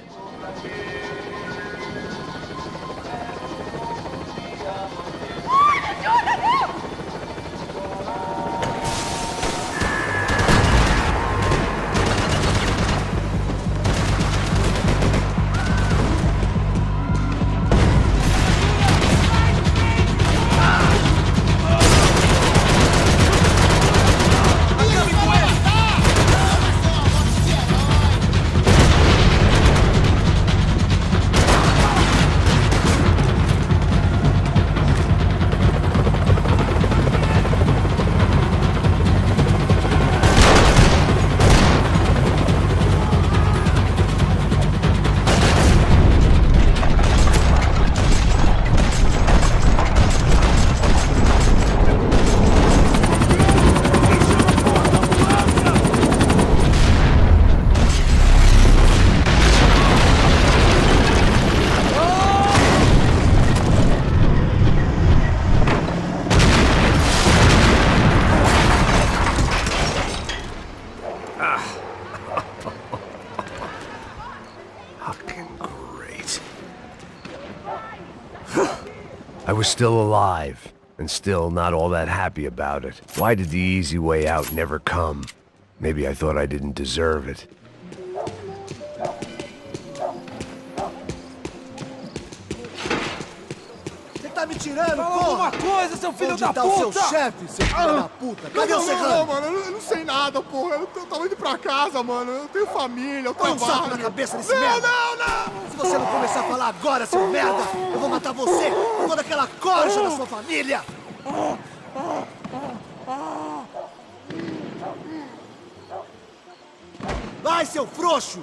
I was still alive, and still not all that happy about it. Why did the easy way out never come? Maybe I thought I didn't deserve it. me tirando, Fala porra! alguma coisa, seu filho da Onde tá o seu puta! chefe, seu filho da puta? Cadê o Não, Serrano? mano, eu não sei nada, porra. Eu tava indo pra casa, mano. Eu tenho família, eu Põe um trabalho. saco na cabeça desse merda! Não! Se você não começar a falar agora, seu merda, eu vou matar você e toda aquela corja da sua família! Vai, seu frouxo!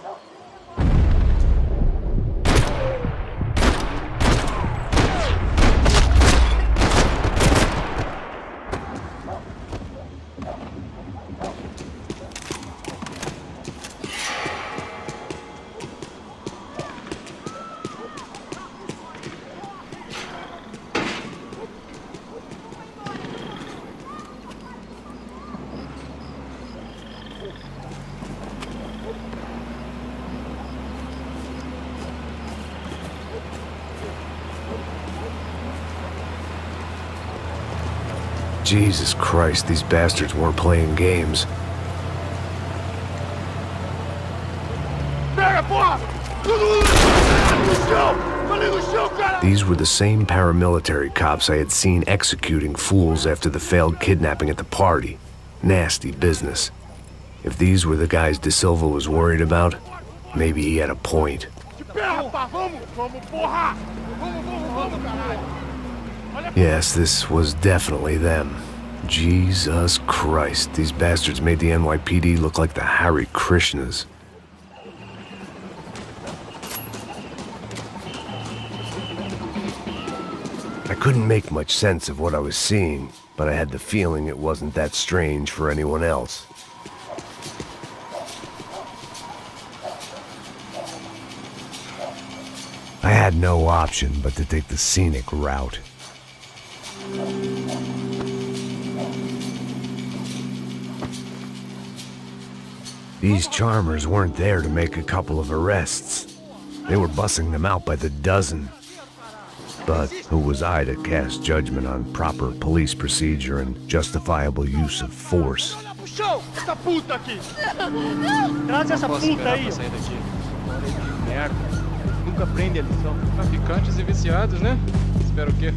Jesus Christ, these bastards weren't playing games. These were the same paramilitary cops I had seen executing fools after the failed kidnapping at the party. Nasty business. If these were the guys De Silva was worried about, maybe he had a point. Yes, this was definitely them. Jesus Christ, these bastards made the NYPD look like the Hare Krishnas. I couldn't make much sense of what I was seeing, but I had the feeling it wasn't that strange for anyone else. I had no option but to take the scenic route. These charmers weren't there to make a couple of arrests. They were bussing them out by the dozen. But who was I to cast judgment on proper police procedure and justifiable use of force? Essa puta aqui! Traz essa puta aí! Merda. Nunca aprende a lição. Traficantes e viciados, né? Espero o quê?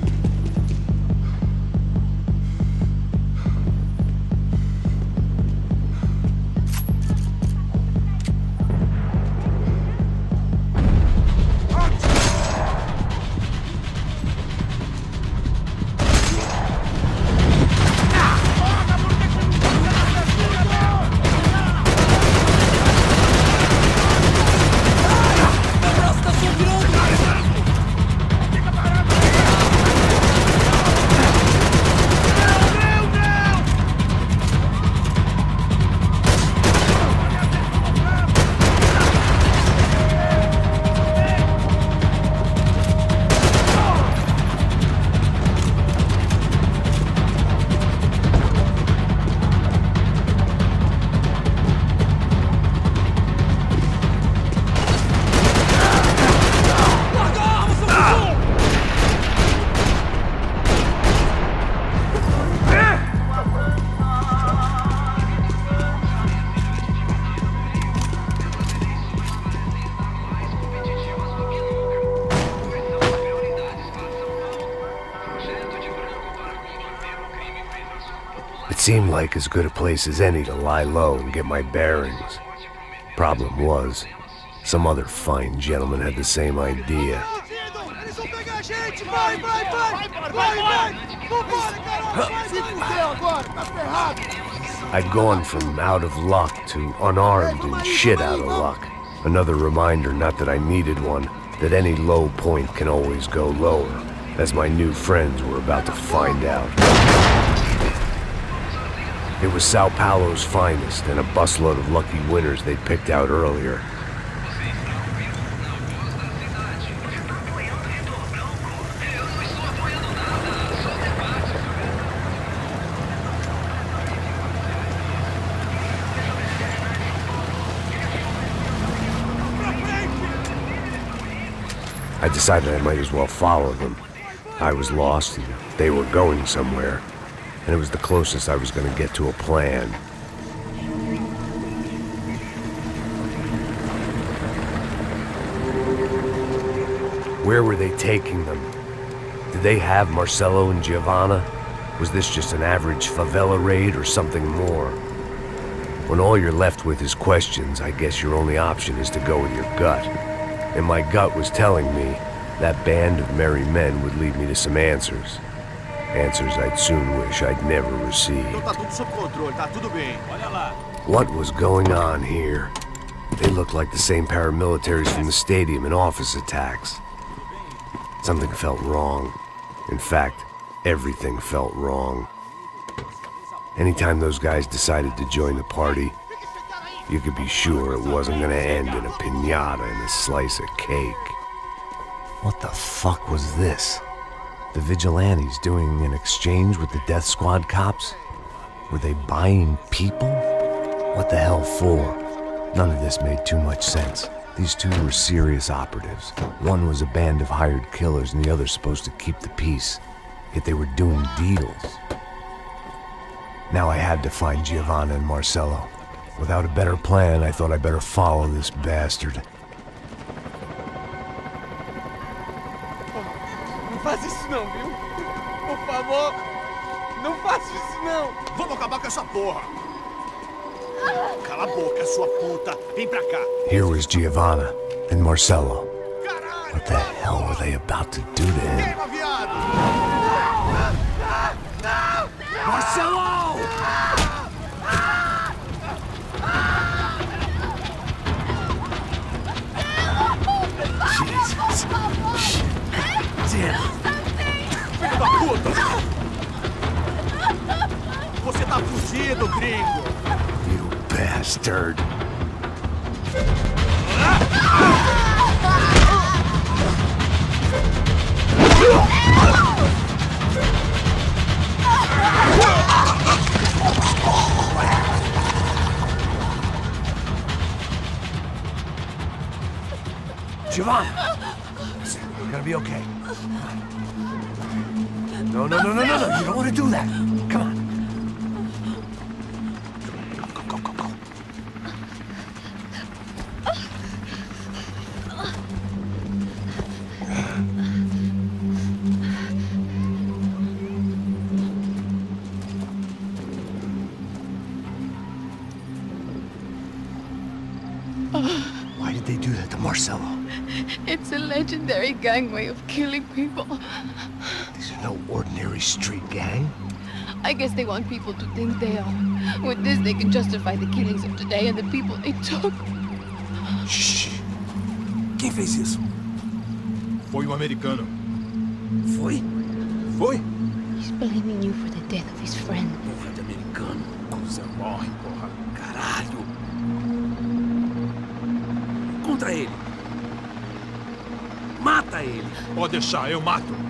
It seemed like as good a place as any to lie low and get my bearings. Problem was, some other fine gentleman had the same idea. I'd gone from out of luck to unarmed and shit out of luck. Another reminder, not that I needed one, that any low point can always go lower, as my new friends were about to find out. It was Sao Paulo's finest and a busload of lucky winners they'd picked out earlier. I decided I might as well follow them. I was lost and they were going somewhere, and it was the closest I was going to get to a plan. Where were they taking them? Did they have Marcelo and Giovanna? Was this just an average favela raid or something more? When all you're left with is questions, I guess your only option is to go with your gut. And my gut was telling me that band of merry men would lead me to some answers. Answers I'd soon wish I'd never received. What was going on here? They looked like the same paramilitaries from the stadium in office attacks. Something felt wrong. In fact, everything felt wrong. Anytime those guys decided to join the party, you could be sure it wasn't gonna end in a piñata and a slice of cake. What the fuck was this? The vigilantes doing an exchange with the death squad cops? Were they buying people? What the hell for? None of this made too much sense. These two were serious operatives. One was a band of hired killers and the other supposed to keep the peace. Yet they were doing deals. Now I had to find Giovanna and Marcelo. Without a better plan, I thought I better follow this bastard. Não faz isso não, viu? Por favor, não faça isso não. Vamos acabar com essa porra. Cala a boca, sua puta. Vem pra cá. Here was Giovanna and Marcelo. What the hell were they about to do to him? Marcelo! Jesus. Damn. Filho da puta! Você tá fugido, gringo! You bastard. Giovanna! Listen, you're gonna be okay. No, no, no, no, no, no! You don't want to do that! Come on! Go, go, go, go! Why did they do that to Marcelo? It's a legendary gang way of killing people. These are no ordinary street gang. I guess they want people to think they are. With this, they can justify the killings of today and the people they took. Shh. Quem fez isso? Foi americano. Foi? Foi? He's blaming you for the death of his friend. Porra de americano. Você morre, porra. Caralho. Contra ele. Mata ele. Pode deixar, eu mato.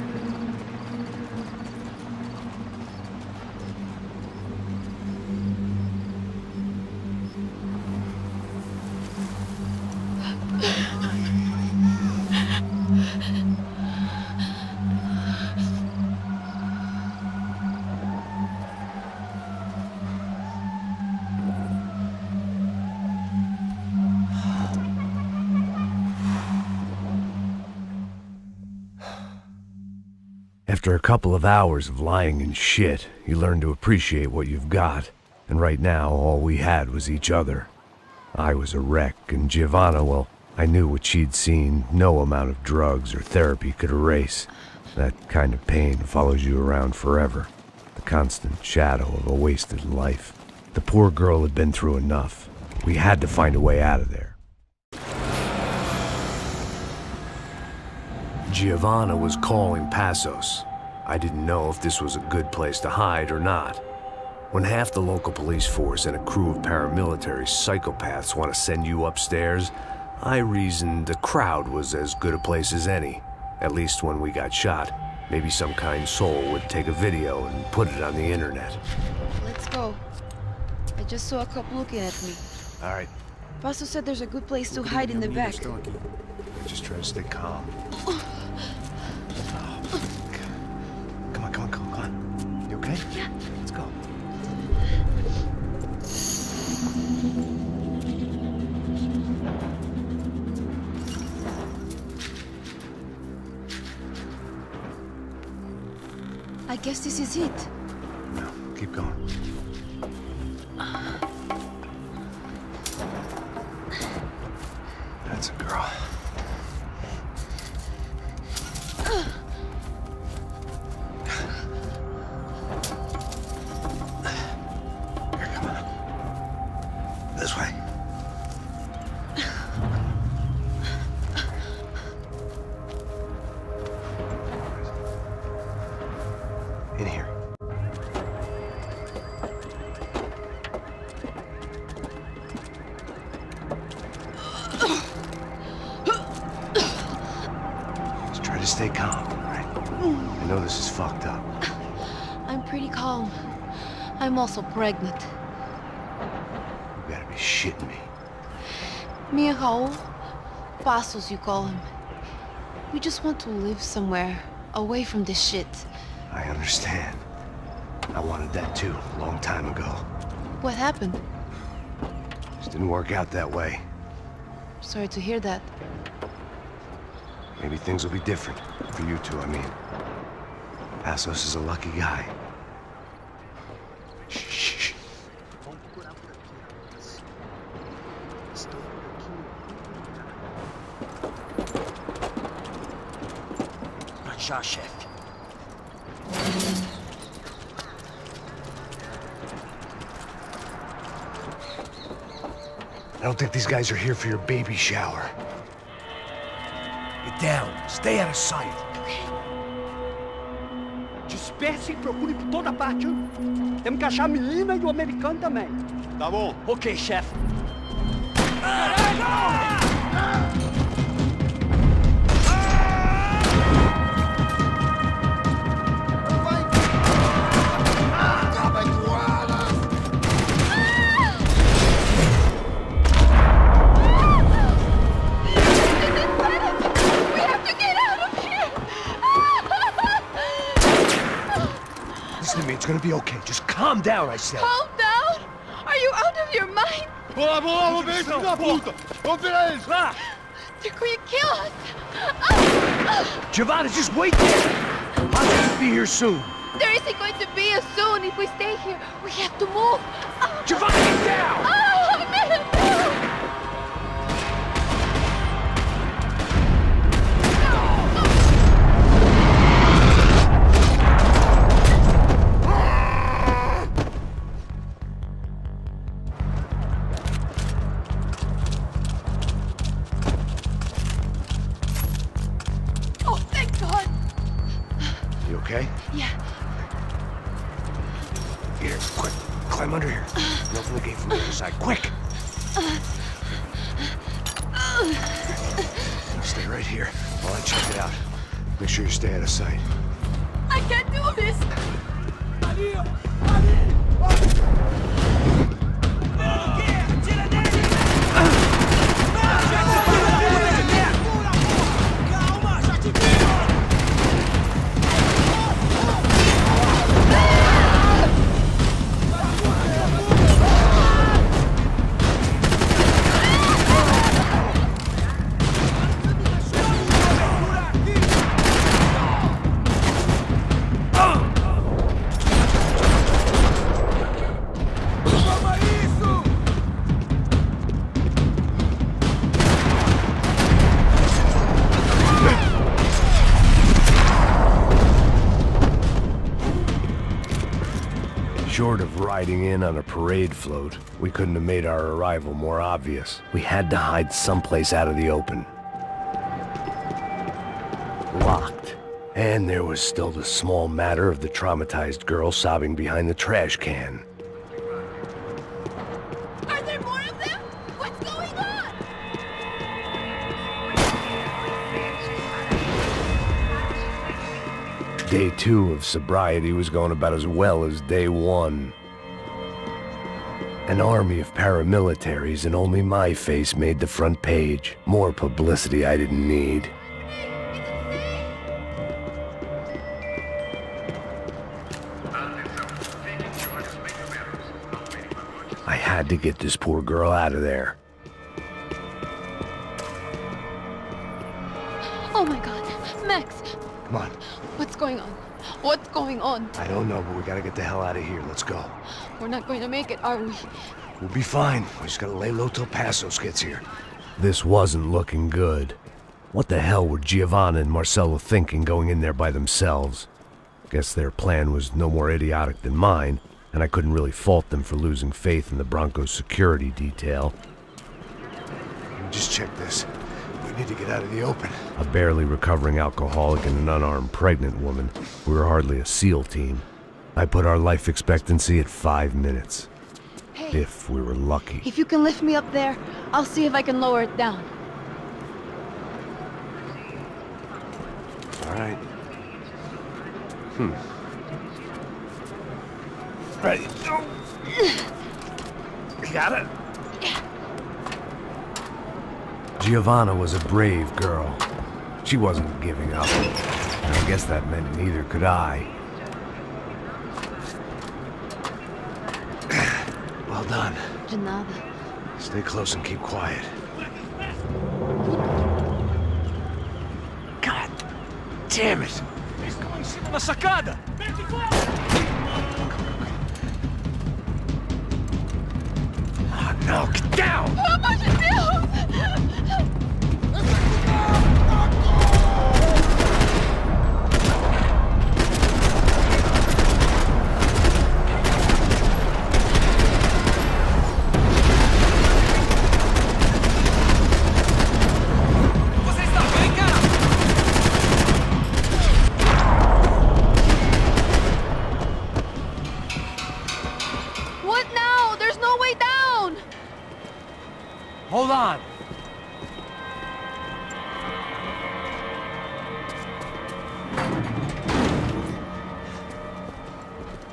After a couple of hours of lying in shit, you learn to appreciate what you've got. And right now, all we had was each other. I was a wreck, and Giovanna, well, I knew what she'd seen no amount of drugs or therapy could erase. That kind of pain follows you around forever. The constant shadow of a wasted life. The poor girl had been through enough. We had to find a way out of there. Giovanna was calling Passos. I didn't know if this was a good place to hide or not. When half the local police force and a crew of paramilitary psychopaths want to send you upstairs, I reasoned the crowd was as good a place as any. At least when we got shot, maybe some kind soul would take a video and put it on the internet. Let's go. I just saw a cop looking at me. All right. Paso said there's a good place to hide in the back. Just try to stay calm. Come on. You okay? Yeah. Let's go. I guess this is it. No, keep going. That's a girl. Here, come on. This way. In here. Just try to stay calm, all right? I know this is fucked up. I'm pretty calm. I'm also pregnant. You gotta be shitting me. Me and Raul, Passos you call him. We just want to live somewhere, away from this shit. I understand. I wanted that too, a long time ago. What happened? Just didn't work out that way. Sorry to hear that. Maybe things will be different. For you two, I mean. Passos is a lucky guy. Shh. Já, chefe. I don't think these guys are here for your baby shower. Get down. Stay out of sight. Disperse e procure por toda parte. Temos que achar a menina e o americano também. Tá bom. Ok, chefe. Listen to me, it's gonna be okay. Just calm down, I said. Calm down? Are you out of your mind? Vamos ver esse filho da puta! Vamos virar eles, lá! They're going to kill us! Giovanna, just wait there! I'll just be here soon. There isn't going to be a soon if we stay here. We have to move. Giovanna, get down! Oh, man! Oh, thank God! You okay? Yeah. Here, quick. Climb under here. And open the gate from the other side. Quick! Now stay right here while I check it out. Make sure you stay out of sight. I can't do this! Short of riding in on a parade float, we couldn't have made our arrival more obvious. We had to hide someplace out of the open. Locked. And there was still the small matter of the traumatized girl sobbing behind the trash can. Are there more of them? What's going on? Day 2 of sobriety was going about as well as day 1. An army of paramilitaries and only my face made the front page. More publicity I didn't need. I had to get this poor girl out of there. Oh my God. Max, Come on. what's going on? What's going on? I don't know, but we gotta get the hell out of here. Let's go. We're not going to make it, are we? We'll be fine. We just gotta lay low till Passos gets here. This wasn't looking good. What the hell were Giovanna and Marcello thinking going in there by themselves? Guess their plan was no more idiotic than mine, and I couldn't really fault them for losing faith in the Broncos security detail. Just check this. We need to get out of the open. A barely recovering alcoholic and an unarmed pregnant woman. We were hardly a SEAL team. I put our life expectancy at 5 minutes. Hey. If we were lucky. If you can lift me up there, I'll see if I can lower it down. All right. Ready? You got it? Giovanna was a brave girl. She wasn't giving up. And I guess that meant neither could I. Well done. De nada. Stay close and keep quiet. God damn it! Na sacada! Oh no, get down! Pelo amor de Deus! What now? There's no way down! Hold on!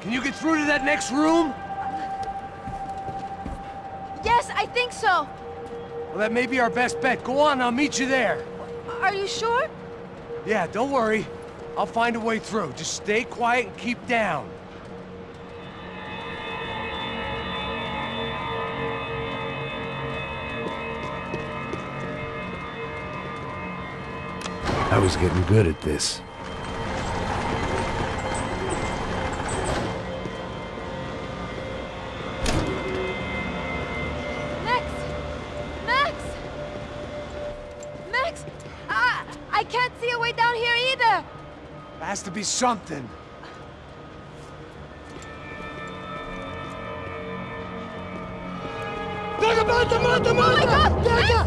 Can you get through to that next room? Yes, I think so. Well, that may be our best bet. Go on, I'll meet you there. Are you sure? Yeah, don't worry. I'll find a way through. Just stay quiet and keep down. I was getting good at this. Max! Max! Max! I can't see a way down here either! There has to be something. Oh my God! Max, look out!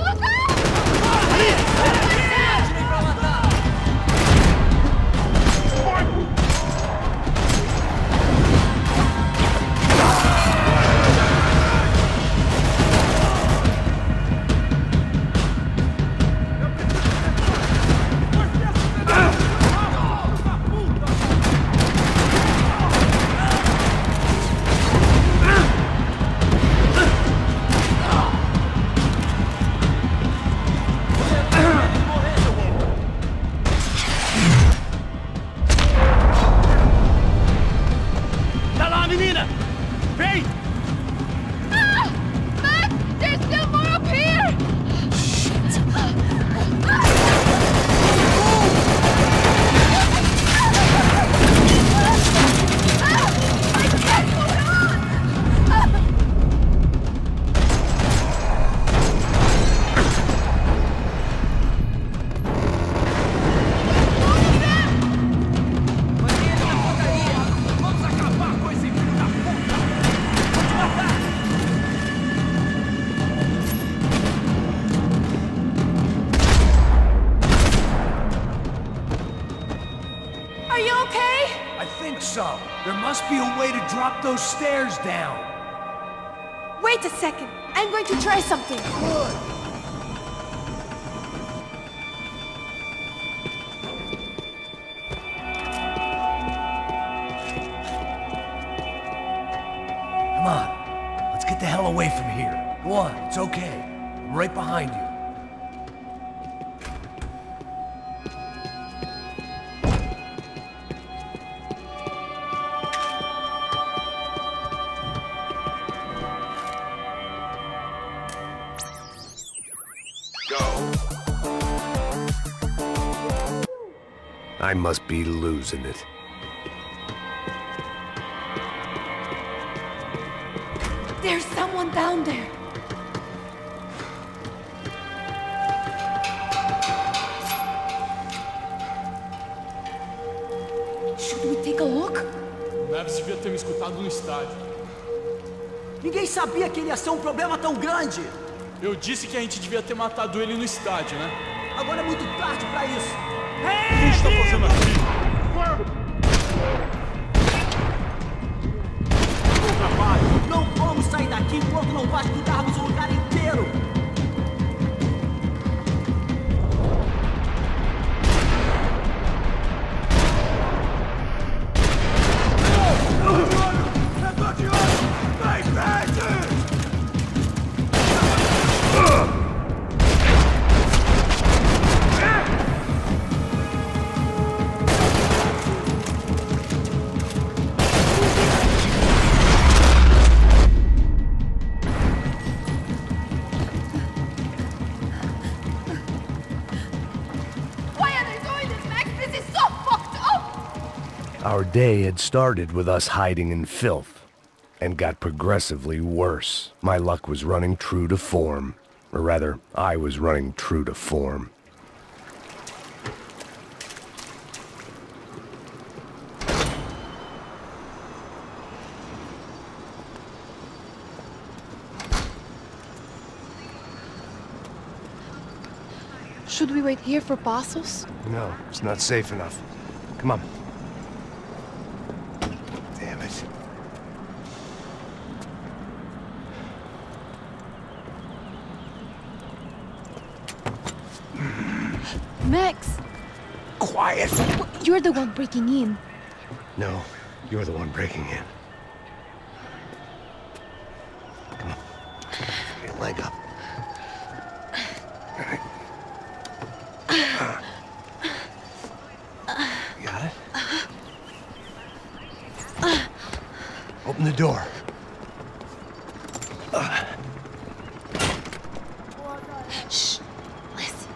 Tá lá, menina! Vem! Ah! Max! There's still more up here! I can't hold on! Vamos acabar com esse filho da puta! Vou te matar! Are you okay? I think so. There must be a way to drop those stairs down. Wait a second. I'm going to try something. Good. Come on. Let's get the hell away from here. Go on, it's okay. I'm right behind you. I must be losing it. There's someone down there. Should we take a look? O Neves devia ter me escutado no estádio. Ninguém sabia que ele ia ser um problema tão grande. Eu disse que a gente devia ter matado ele no estádio, né? Agora é muito tarde pra isso. O que a gente tá fazendo aqui? Bom trabalho. Não vamos sair daqui enquanto não vasculharmos o lugar inteiro. Our day had started with us hiding in filth, and got progressively worse. My luck was running true to form. Or rather, I was running true to form. Should we wait here for Passos? No, it's not safe enough. Come on. Damn it. Max! Quiet! You're the one breaking in. No, you're the one breaking in. Come on. Get your leg up. All right. You got it? Open the door. Shh. Listen.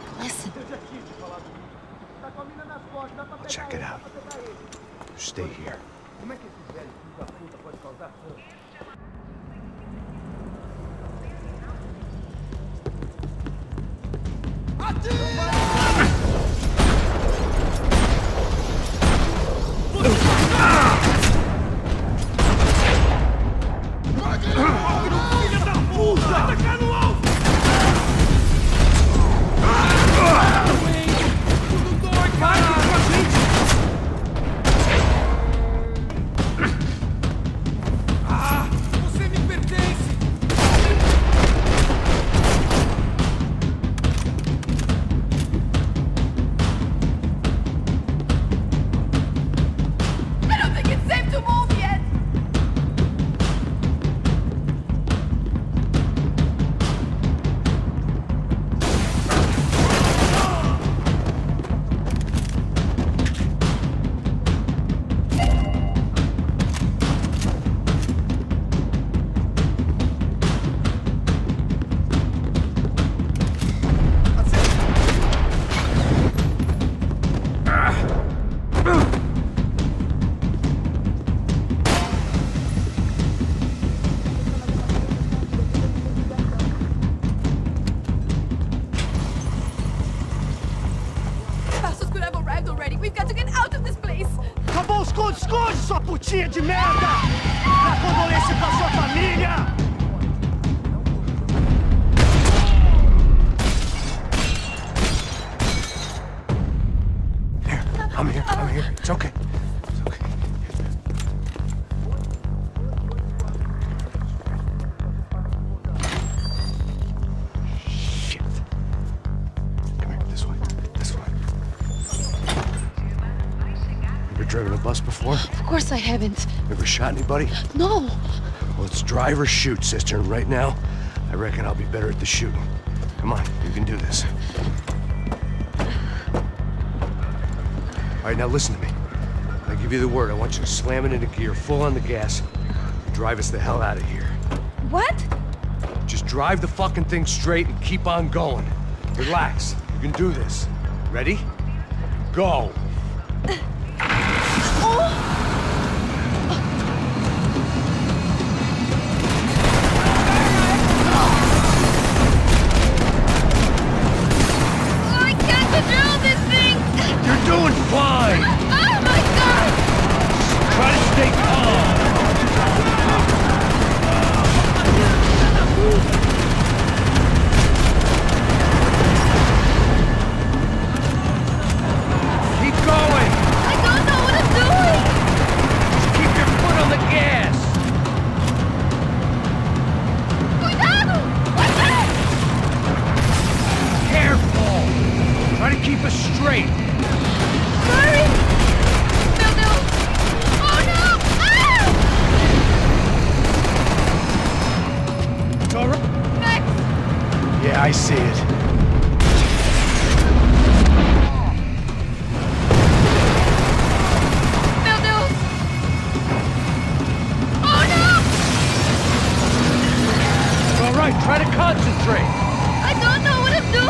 I'll check it out. Stay here. Esconde, sua putinha de merda! Dá condolência pra sua família! I'm here. It's okay. It's okay. Shit. Come here, this way. Ever driven a bus before? Of course I haven't. Ever shot anybody? No. Well, it's drive or shoot, sister, and right now, I reckon I'll be better at the shooting. Come on, you can do this. All right, now listen to me. I give you the word. I want you to slam it into gear, full on the gas, and drive us the hell out of here. What? Just drive the fucking thing straight and keep on going. Relax. You can do this. Ready? Go. I can't control this thing! You're doing fine! Oh my god! Try to stay calm! Keep going! I don't know what I'm doing! Just keep your foot on the gas! Cuidado! What's that? Careful! Try to keep us straight! Sorry! Meu Deus! Oh no! Ah! It's all right. Max! Yeah, I see it. Meu Deus! Oh no! It's all right. Try to concentrate. I don't know what I'm doing!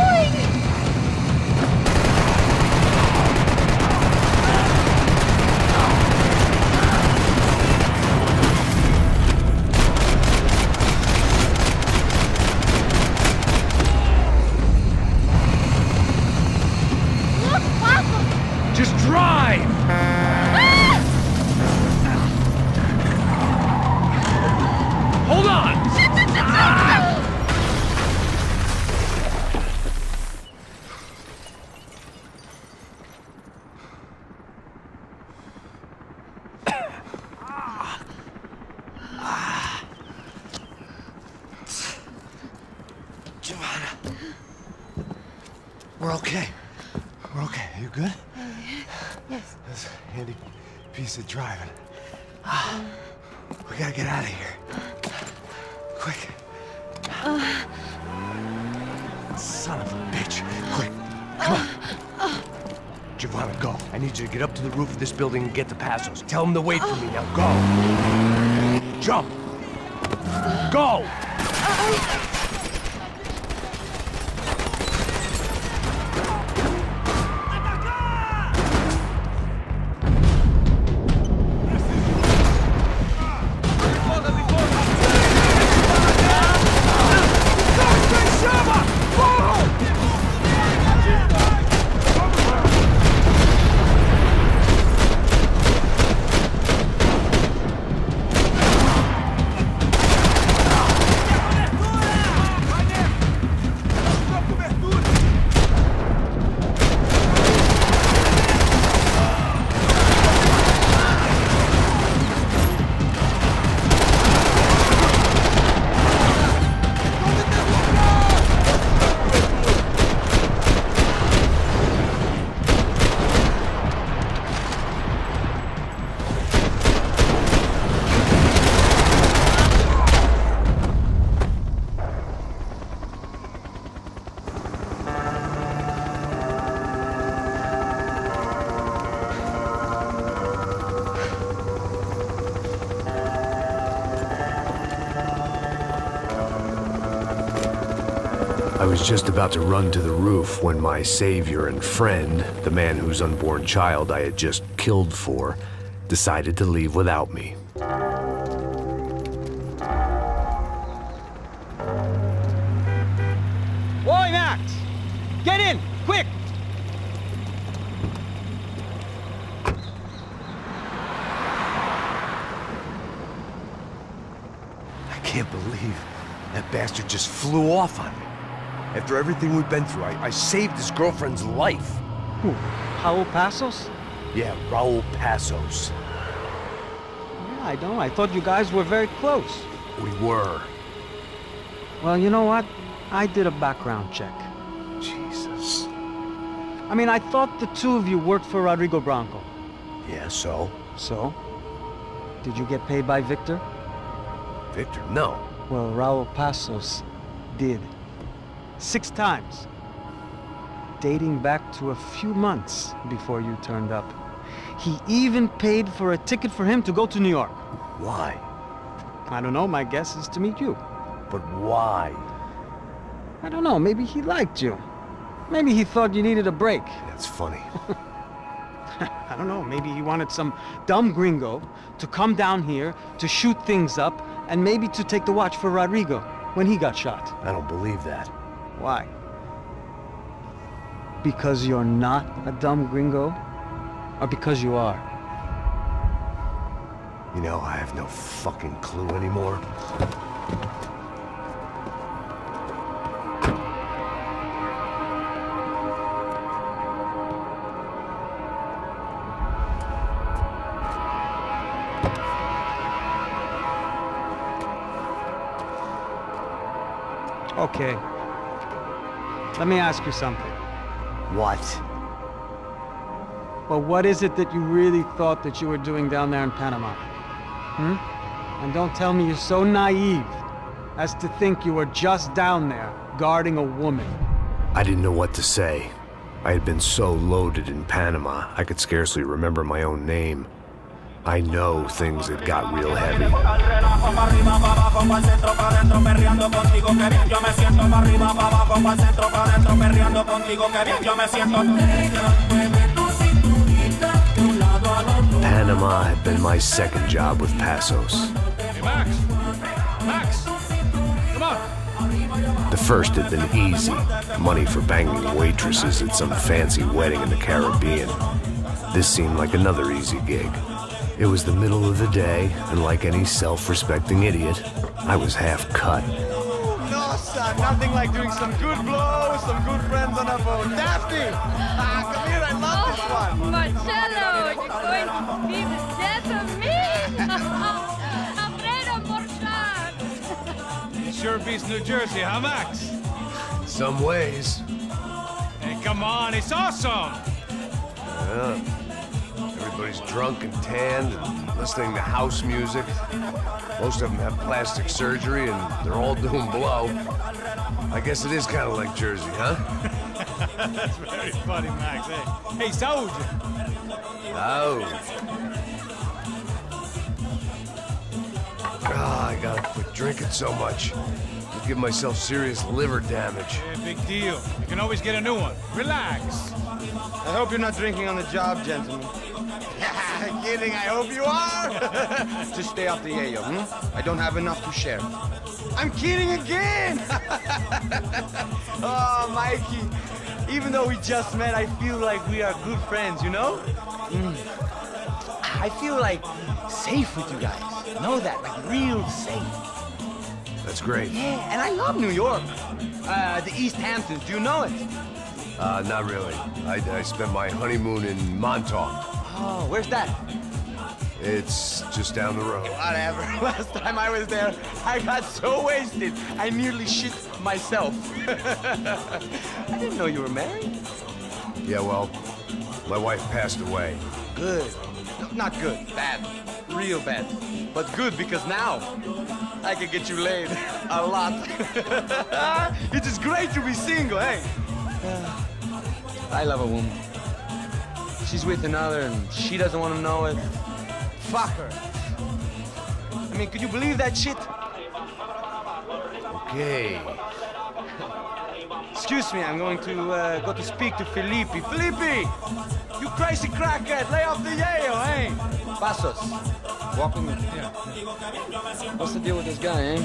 Look, Papa! Just drive! Ah! Hold on! Shit, shit, shit, shit! Giovanna. We're okay. We're okay. You good? Yes. That's a handy piece of driving. We gotta get out of here. Quick. Son of a bitch. Quick. Come on. Giovanna, go. I need you to get up to the roof of this building and get the Passos. Tell them to wait for me. Now go. Jump. Go. I was just about to run to the roof when my savior and friend, the man whose unborn child I had just killed for, decided to leave without me. Oi, Max! Get in! Quick! I can't believe that bastard just flew off on me. After everything we've been through, I saved his girlfriend's life. Who? Raul Passos? Yeah, Raul Passos. Yeah, I know. I thought you guys were very close. We were. Well, you know what? I did a background check. Jesus. I mean, I thought the two of you worked for Rodrigo Branco. Yeah, so? So? Did you get paid by Victor? Victor? No. Well, Raul Passos did. 6 times. Dating back to a few months before you turned up. He even paid for a ticket for him to go to New York. Why? I don't know. My guess is to meet you. But why? I don't know. Maybe he liked you. Maybe he thought you needed a break. That's funny. I don't know, maybe he wanted some dumb gringo to come down here to shoot things up and maybe to take the watch for Rodrigo when he got shot. I don't believe that. Why? Because you're not a dumb gringo? Or because you are? You know, I have no fucking clue anymore. Okay. Let me ask you something. What? Well, what is it that you really thought that you were doing down there in Panama? And don't tell me you're so naive as to think you were just down there guarding a woman. I didn't know what to say. I had been so loaded in Panama, I could scarcely remember my own name. I know things had got real heavy. Panama had been my second job with Passos. Hey, Max! Max! Come on! The first had been easy. Money for banging waitresses at some fancy wedding in the Caribbean. This seemed like another easy gig. It was the middle of the day, and like any self-respecting idiot, I was half cut. No, son, nothing like doing some good blows, some good friends on a boat. Daphne! Come here, I love this one! Marcello, you're going to be the death of me! Alfredo Borchardt! It sure beats New Jersey, huh, Max? Some ways. Hey, come on, it's awesome! Yeah. Everybody's drunk and tanned and listening to house music. Most of them have plastic surgery and they're all doing blow. I guess it is kind of like Jersey, huh? That's very funny, Max. Hey, Saúde! I gotta quit drinking so much. I'll give myself serious liver damage. Yeah, big deal. You can always get a new one. Relax. I hope you're not drinking on the job, gentlemen. Kidding, I hope you are! Just stay off the yayo, I don't have enough to share. I'm kidding again! Oh, Mikey, even though we just met, I feel like we are good friends, you know? I feel like safe with you guys. Know that, like real safe. That's great. Yeah, and I love New York. The East Hamptons, do you know it? Not really. I spent my honeymoon in Montauk. Oh, where's that? It's just down the road. Whatever. Last time I was there, I got so wasted, I nearly shit myself. I didn't know you were married. Yeah, well, my wife passed away. Good. No, not good. Bad. Real bad. But good because now I can get you laid a lot. It is great to be single, hey? I love a woman. She's with another and she doesn't want to know it. Fuck her. I mean, could you believe that shit? Okay. Excuse me, I'm going to go to speak to Felipe. Felipe! You crazy crackhead, lay off the yayo, eh? Passos, walk with me. Yeah. What's the deal with this guy, eh?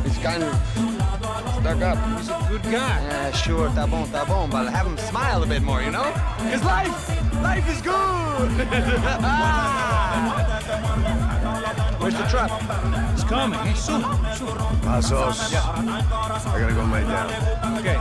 He's kind of stuck up. He's a good guy. Yeah, sure, tá bom, but have him smile a bit more, you know? Because life is good! Where's the truck? It's coming. Hey, soon. Passos. Yeah. I gotta go lay down. Okay.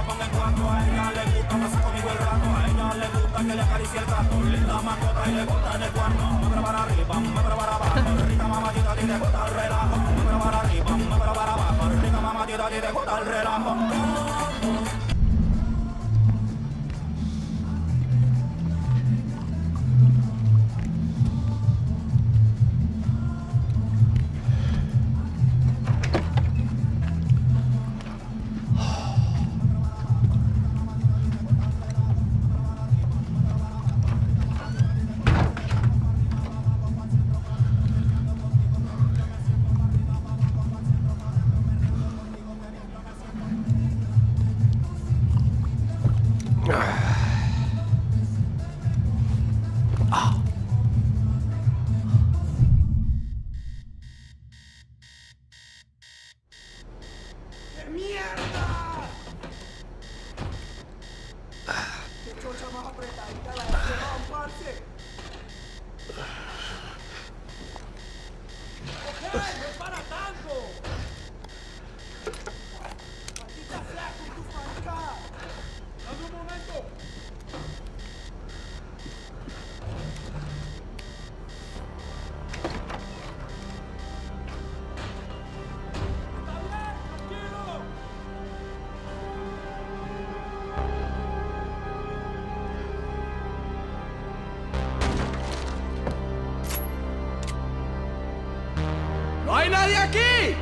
¡Nadie aquí!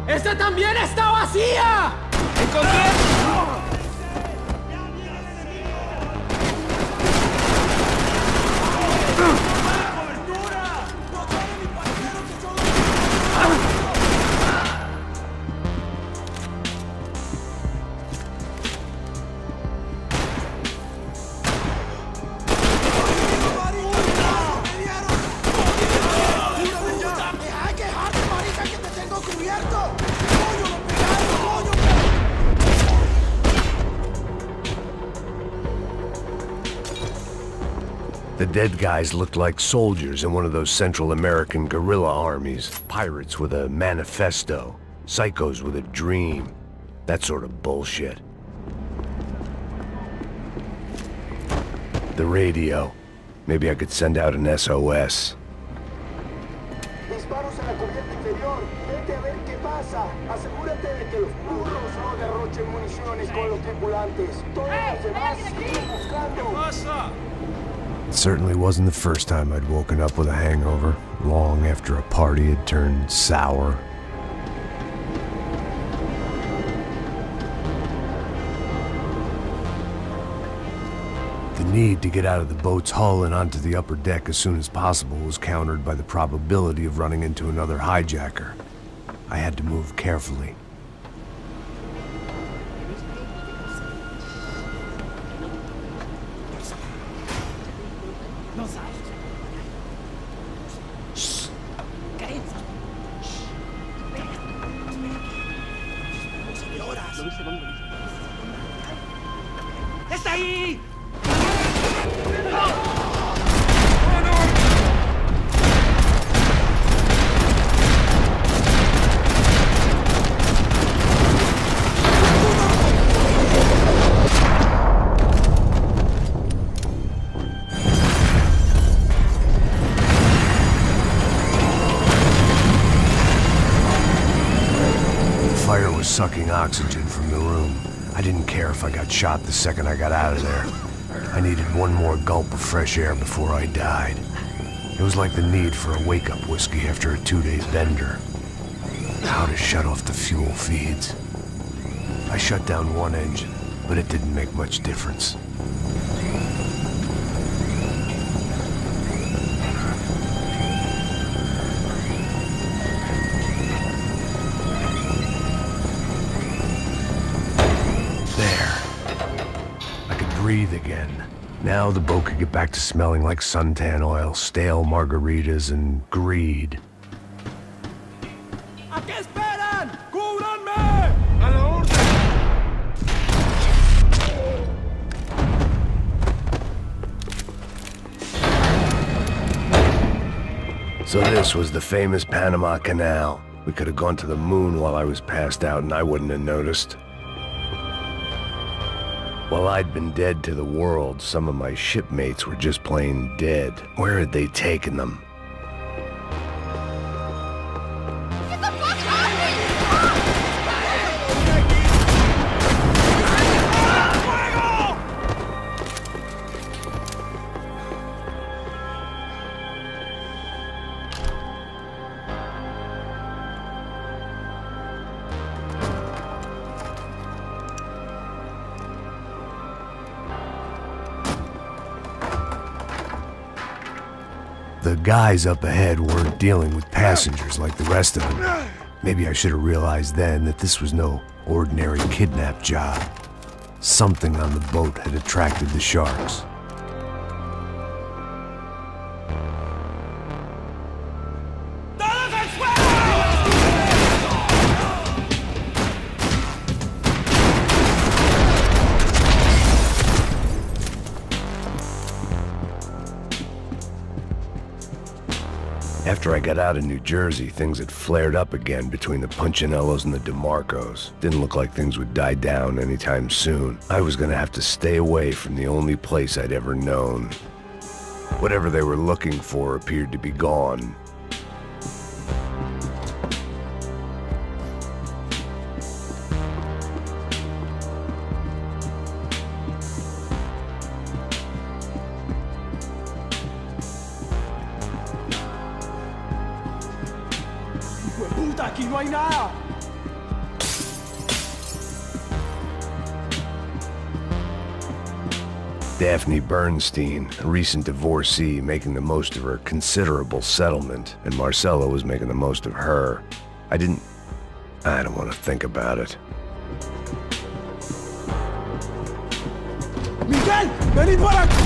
¡Esta también está vacía! ¡Encontré! The dead guys looked like soldiers in one of those Central American guerrilla armies. Pirates with a manifesto. Psychos with a dream. That sort of bullshit. The radio. Maybe I could send out an SOS. Disparos en la cubierta inferior. Vete a ver qué pasa. Asegúrate de que los burros no derrochen municiones con los tripulantes. Todos los demás siguen buscando. ¿Qué pasa? It certainly wasn't the first time I'd woken up with a hangover, long after a party had turned sour. The need to get out of the boat's hull and onto the upper deck as soon as possible was countered by the probability of running into another hijacker. I had to move carefully. ¡Está ahí! The fire was sucking oxygen from the room. I didn't care if I got shot the second I got out of there. I needed one more gulp of fresh air before I died. It was like the need for a wake-up whiskey after a 2-day bender. How to shut off the fuel feeds. I shut down one engine, but it didn't make much difference. Breathe again. Now the boat could get back to smelling like suntan oil, stale margaritas, and greed. ¿A qué esperan? ¡Cúbranme! ¡A la orden! So this was the famous Panama Canal. We could have gone to the moon while I was passed out and I wouldn't have noticed. While I'd been dead to the world, some of my shipmates were just plain dead. Where had they taken them? Get the fuck off me! The guys up ahead weren't dealing with passengers like the rest of them. Maybe I should have realized then that this was no ordinary kidnap job. Something on the boat had attracted the sharks. After I got out of New Jersey, things had flared up again between the Punchinellos and the DeMarcos. Didn't look like things would die down anytime soon. I was gonna have to stay away from the only place I'd ever known. Whatever they were looking for appeared to be gone. ¡Puta! Aqui não hay nada. Daphne Bernstein, a recent divorcee, making the most of her considerable settlement, and Marcelo was making the most of her. I don't want to think about it. Miguel, vení para acá.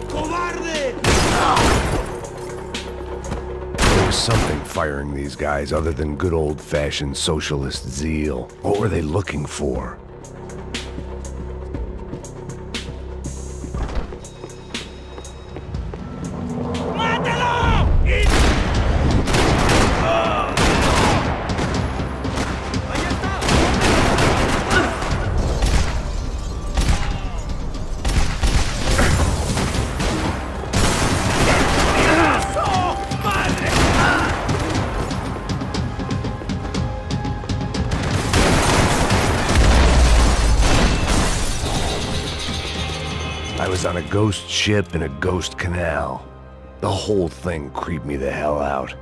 ¡Cobarde! There was something firing these guys other than good old-fashioned socialist zeal. What were they looking for? I was on a ghost ship in a ghost canal. The whole thing creeped me the hell out.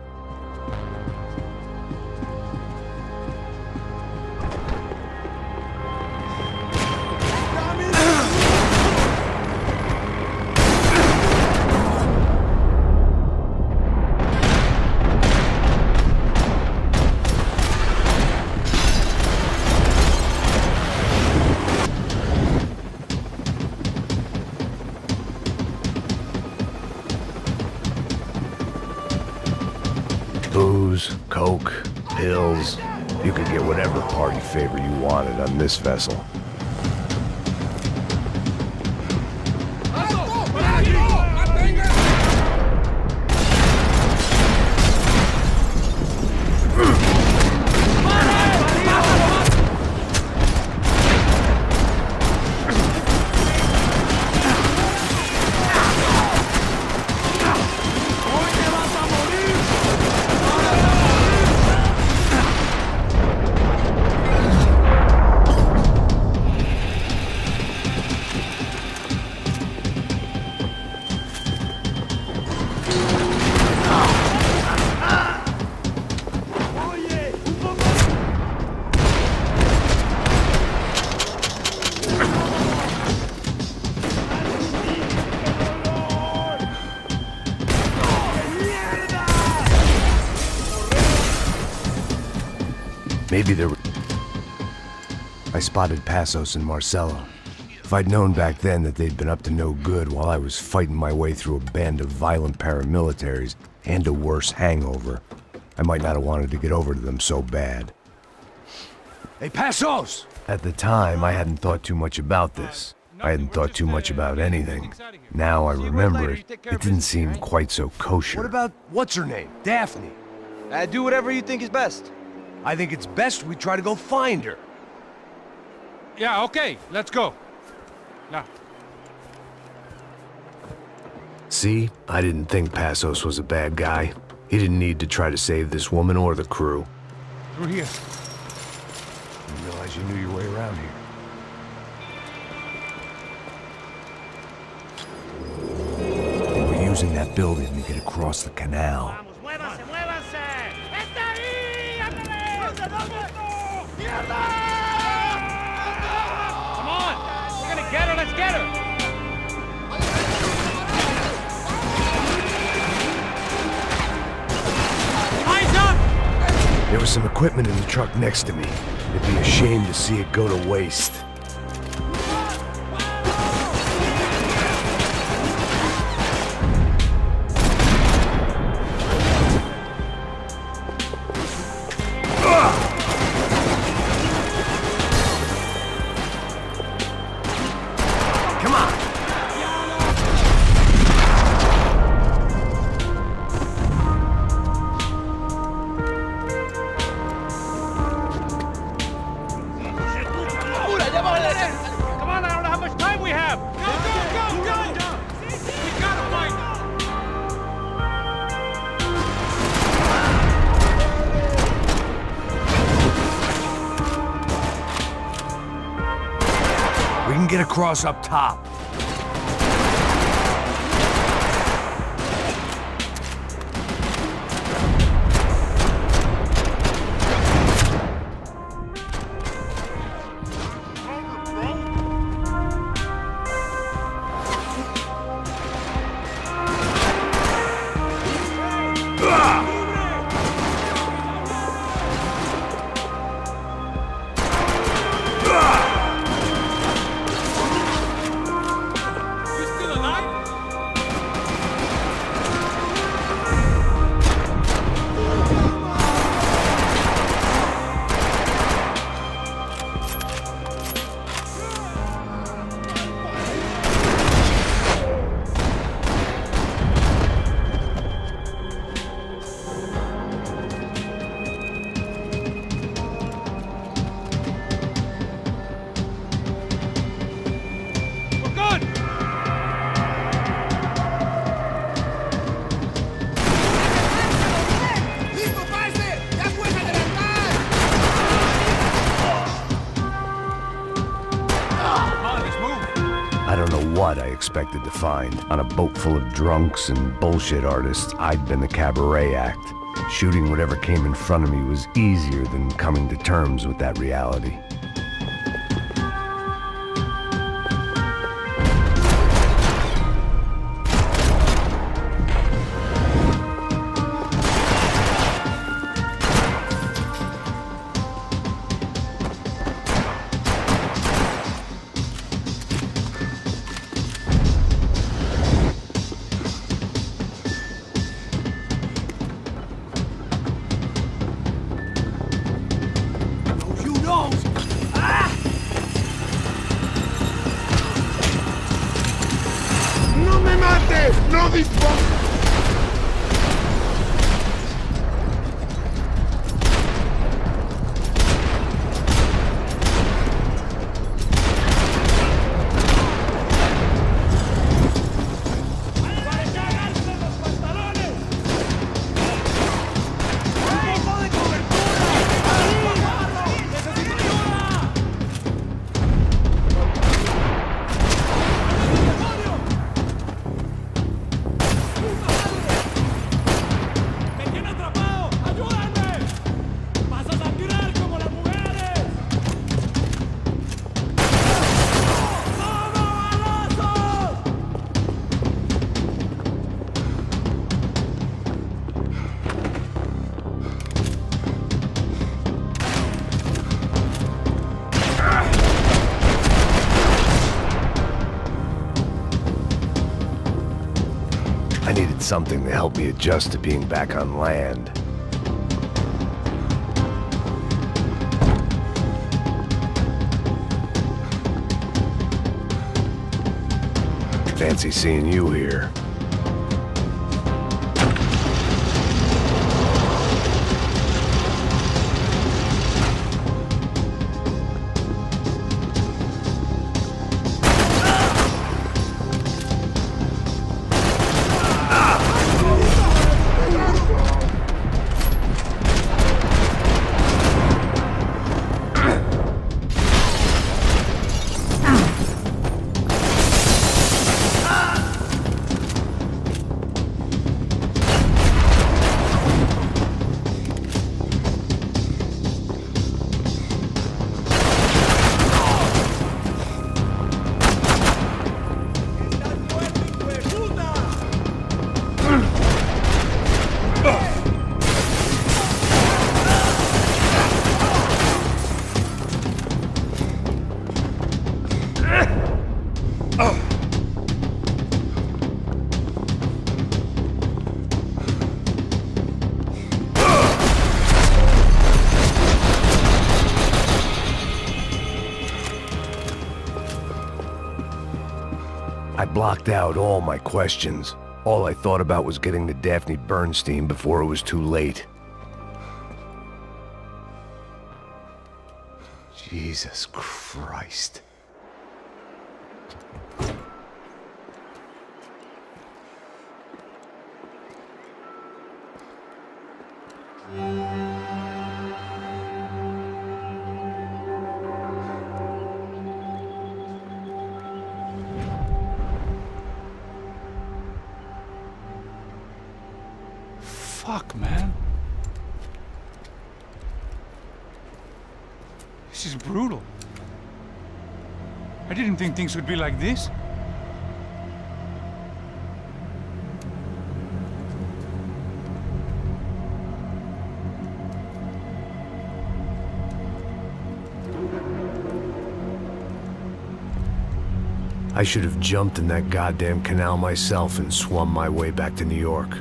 Booze, coke, pills. You could get whatever party favor you wanted on this vessel. Maybe there were... I spotted Passos and Marcelo. If I'd known back then that they'd been up to no good while I was fighting my way through a band of violent paramilitaries and a worse hangover, I might not have wanted to get over to them so bad. Hey, Passos! At the time, I hadn't thought too much about this. I hadn't thought too much about anything. Now I remember it, it didn't seem quite so kosher. What about, what's her name? Daphne? Do whatever you think is best. I think it's best we try to go find her. Yeah, okay, let's go. Now. See? I didn't think Passos was a bad guy. He didn't need to try to save this woman or the crew. Through here. Didn't realize you knew your way around here. They were using that building to get across the canal. Come on! We're gonna get her, let's get her! Eyes up! There was some equipment in the truck next to me. It'd be a shame to see it go to waste. Come on, I don't know how much time we have! Go! We gotta find her! We can get across up top. what I expected to find. On a boat full of drunks and bullshit artists, I'd been the cabaret act. Shooting whatever came in front of me was easier than coming to terms with that reality. ¡No dispares! I needed something to help me adjust to being back on land. Fancy seeing you here. I blocked out all my questions. All I thought about was getting to Daphne Bernstein before it was too late. Jesus Christ. Fuck, man. This is brutal. I didn't think things would be like this. I should have jumped in that goddamn canal myself and swum my way back to New York.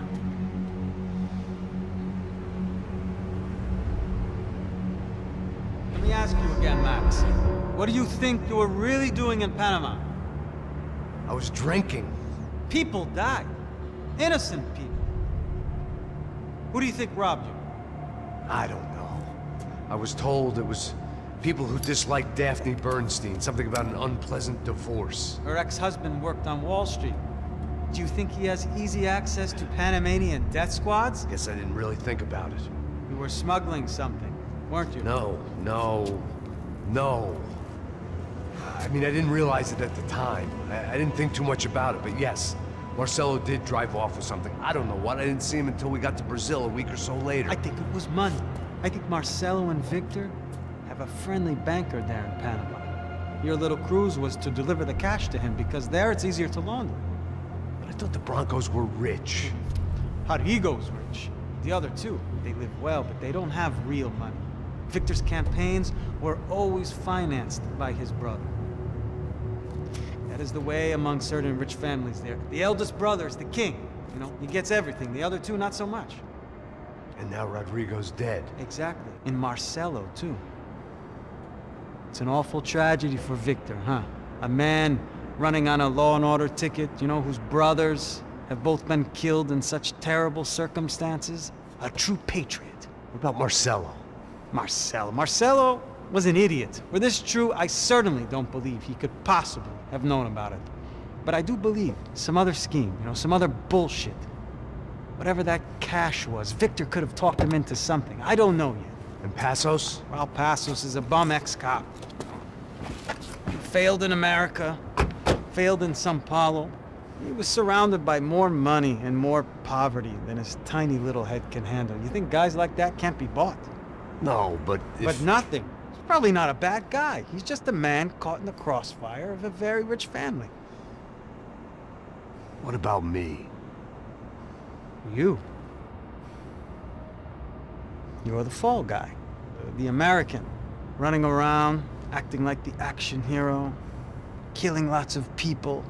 Let me ask you again, Max. What do you think you were really doing in Panama? I was drinking. People died. Innocent people. Who do you think robbed you? I don't know. I was told it was people who disliked Daphne Bernstein, something about an unpleasant divorce. Her ex-husband worked on Wall Street. Do you think he has easy access to Panamanian death squads? Guess I didn't really think about it. You were smuggling something, weren't you? No. I mean, I didn't realize it at the time. I didn't think too much about it, but yes. Marcelo did drive off with something. I don't know what. I didn't see him until we got to Brazil a week or so later. I think it was money. I think Marcelo and Victor have a friendly banker there in Panama. Your little cruise was to deliver the cash to him because there it's easier to launder. But I thought the Broncos were rich. Rodrigo's rich. The other two, they live well, but they don't have real money. Victor's campaigns were always financed by his brother. That is the way among certain rich families there. The eldest brother is the king. You know, he gets everything. The other two, not so much. And now Rodrigo's dead. Exactly. And Marcelo, too. It's an awful tragedy for Victor, huh? A man running on a law and order ticket, you know, whose brothers have both been killed in such terrible circumstances. A true patriot. What about Marcelo? Marcelo was an idiot. Were this true, I certainly don't believe he could possibly have known about it. But I do believe some other scheme, you know, some other bullshit. Whatever that cash was, Victor could have talked him into something. I don't know yet. And Passos? Well, Passos is a bum ex-cop. He failed in America, failed in Sao Paulo. He was surrounded by more money and more poverty than his tiny little head can handle. You think guys like that can't be bought? No, but But nothing. He's probably not a bad guy. He's just a man caught in the crossfire of a very rich family. What about me? You. You're the fall guy. The American. Running around, acting like the action hero. Killing lots of people.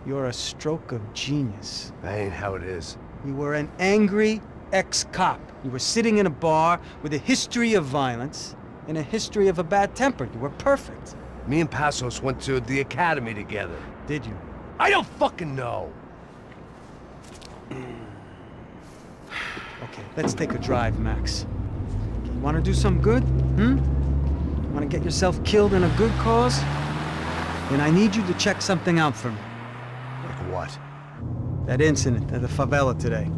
You're a stroke of genius. That ain't how it is. You were an angry ex-cop. You were sitting in a bar with a history of violence and a history of a bad temper. You were perfect. Me and Passos went to the academy together. Did you? I don't fucking know. Okay, let's take a drive, Max. You want to do some good? Want to get yourself killed in a good cause? Then I need you to check something out for me. Like what? That incident at the favela today.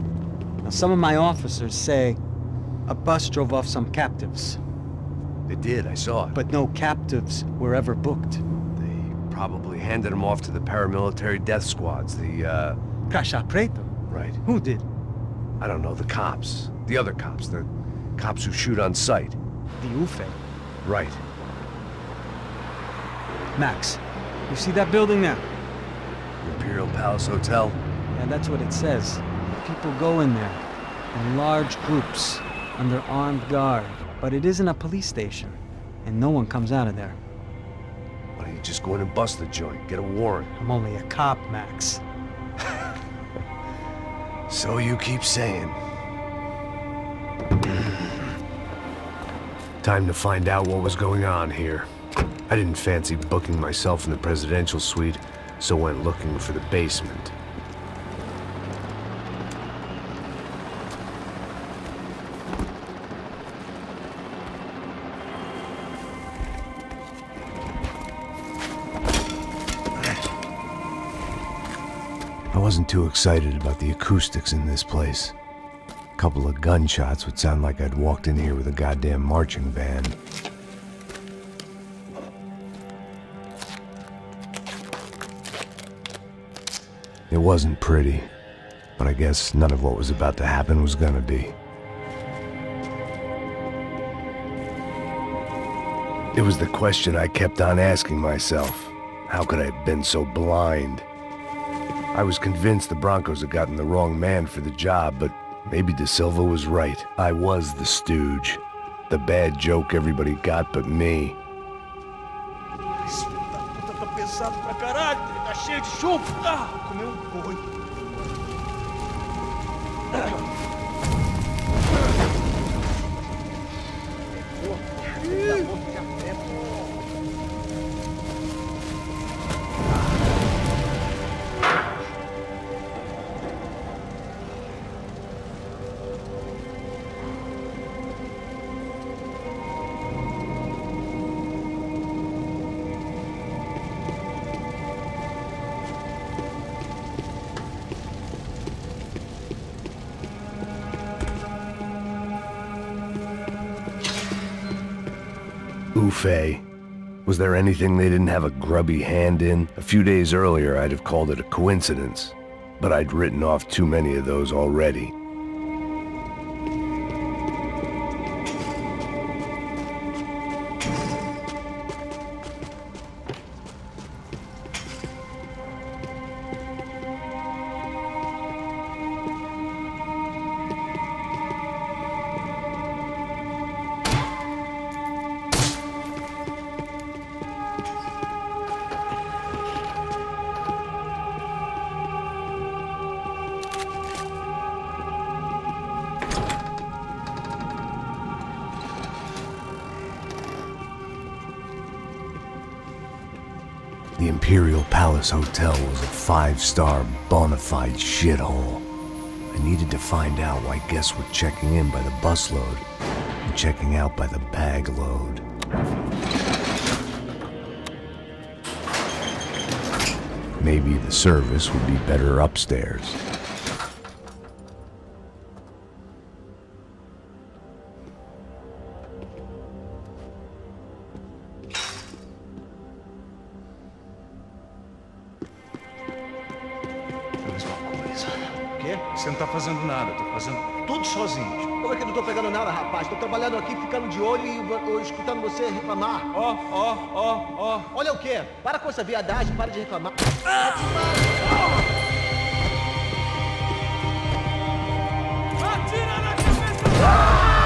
Now, some of my officers say a bus drove off some captives. They did, I saw it. But no captives were ever booked. They probably handed them off to the paramilitary death squads, the, Caixa Preto? Right. Who did? I don't know, the cops. The other cops, the cops who shoot on sight. The UFE? Right. Max, you see that building there? Imperial Palace Hotel? Yeah, that's what it says. People go in there, in large groups, under armed guard. But it isn't a police station, and no one comes out of there. Why don't you just go in and bust the joint, get a warrant? I'm only a cop, Max. So you keep saying. Time to find out what was going on here. I didn't fancy booking myself in the presidential suite, so went looking for the basement. I wasn't too excited about the acoustics in this place. A couple of gunshots would sound like I'd walked in here with a goddamn marching band. It wasn't pretty, but I guess none of what was about to happen was gonna be. It was the question I kept on asking myself. How could I have been so blind? I was convinced the Broncos had gotten the wrong man for the job, but maybe De Silva was right. I was the stooge. The bad joke everybody got but me. Tá pesado pra caralho, tá cheio de chumbo. Comeu boi. UFE. Was there anything they didn't have a grubby hand in? A few days earlier, I'd have called it a coincidence, but I'd written off too many of those already. The Imperial Palace Hotel was a 5-star bona fide shithole. I needed to find out why guests were checking in by the busload and checking out by the bag load. Maybe the service would be better upstairs. Você não tá fazendo nada, tô fazendo tudo sozinho. Como é que eu não tô pegando nada, rapaz? Tô trabalhando aqui, ficando de olho e escutando você reclamar. Ó. Olha o quê? Para com essa viadagem, para de reclamar. Atira na cabeça!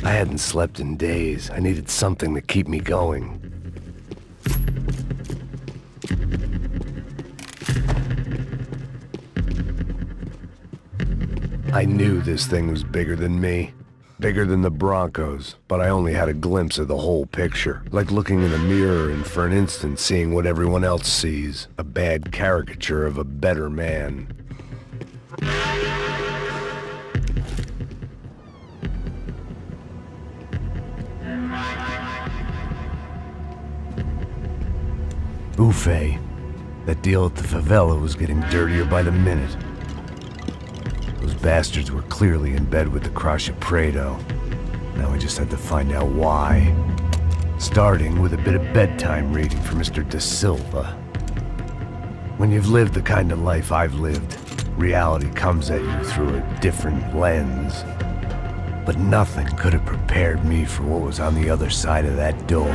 I hadn't slept in days. I needed something to keep me going. I knew this thing was bigger than me. Bigger than the Broncos, but I only had a glimpse of the whole picture. Like looking in a mirror and for an instant seeing what everyone else sees. A bad caricature of a better man. Buffet. That deal at the favela was getting dirtier by the minute. Those bastards were clearly in bed with the Crusher Prado. Now we just had to find out why. Starting with a bit of bedtime reading for Mr. De Silva. When you've lived the kind of life I've lived, reality comes at you through a different lens. But nothing could have prepared me for what was on the other side of that door.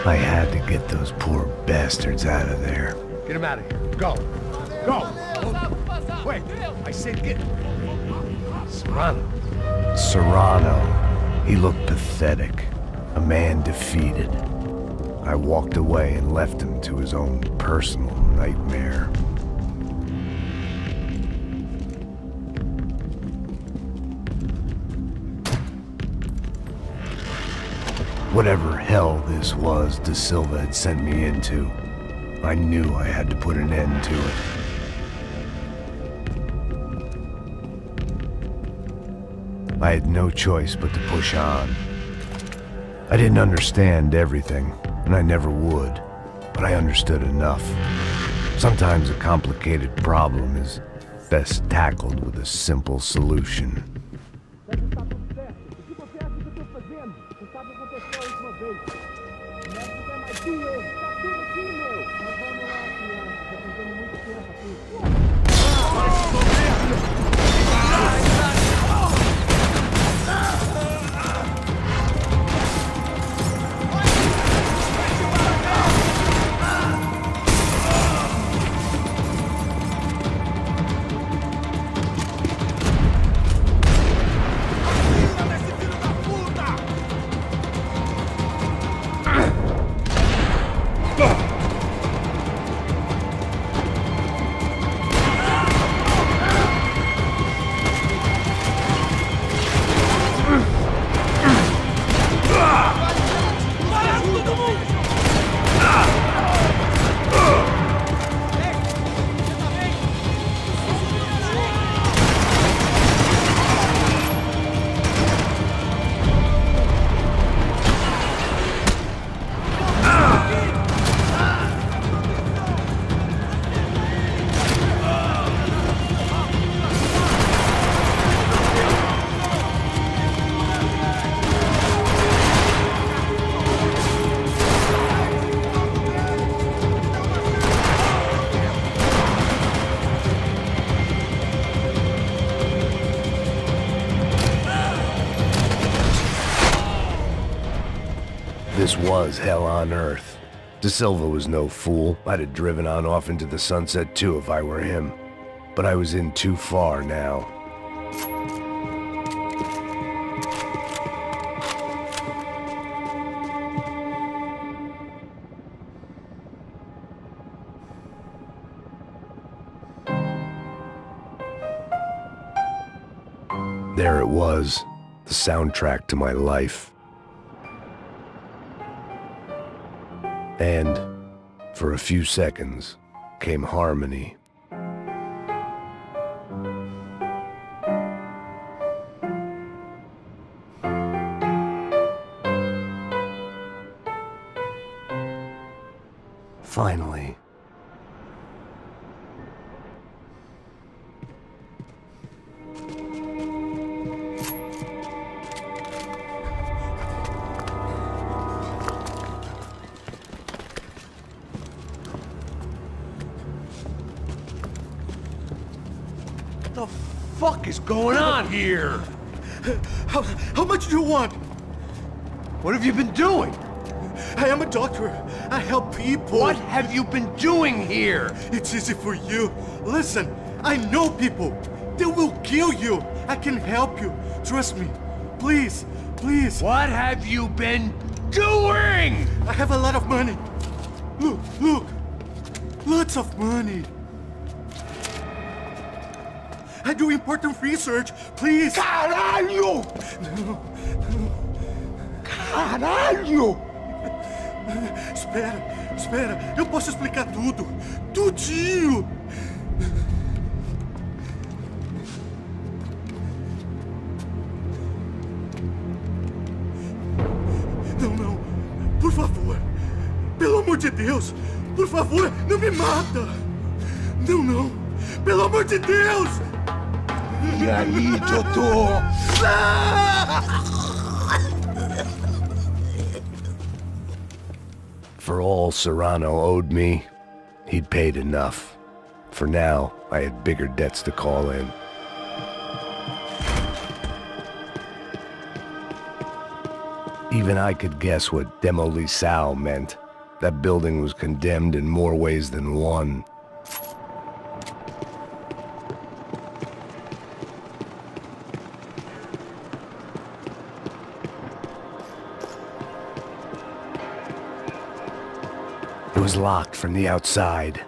I had to get those poor bastards out of there. Get him out of here. Go. Go. Wait, I said get... Serrano. He looked pathetic. A man defeated. I walked away and left him to his own personal nightmare. Whatever hell this was De Silva had sent me into, I knew I had to put an end to it. I had no choice but to push on. I didn't understand everything, and I never would, but I understood enough. Sometimes a complicated problem is best tackled with a simple solution. This was hell on earth. De Silva was no fool. I'd have driven on off into the sunset too if I were him. But I was in too far now. There it was, the soundtrack to my life. And, for a few seconds, came harmony. Finally. What the fuck is going on here? How much do you want? What have you been doing? I am a doctor. I help people. What have you been doing here? It's easy for you. Listen, I know people. They will kill you. I can help you. Trust me. Please, please. What have you been doing? I have a lot of money. Look, look. Lots of money. I do important research. Please. Caralho! Caralho! Espera, espera. Eu posso explicar tudo. Tudinho. Não, não. Por favor. Pelo amor de Deus. Por favor, não me mata. Não, não. Pelo amor de Deus. E aí, doutor? For all Serrano owed me, he'd paid enough. For now, I had bigger debts to call in. Even I could guess what demolisal meant. That building was condemned in more ways than one. It was locked from the outside.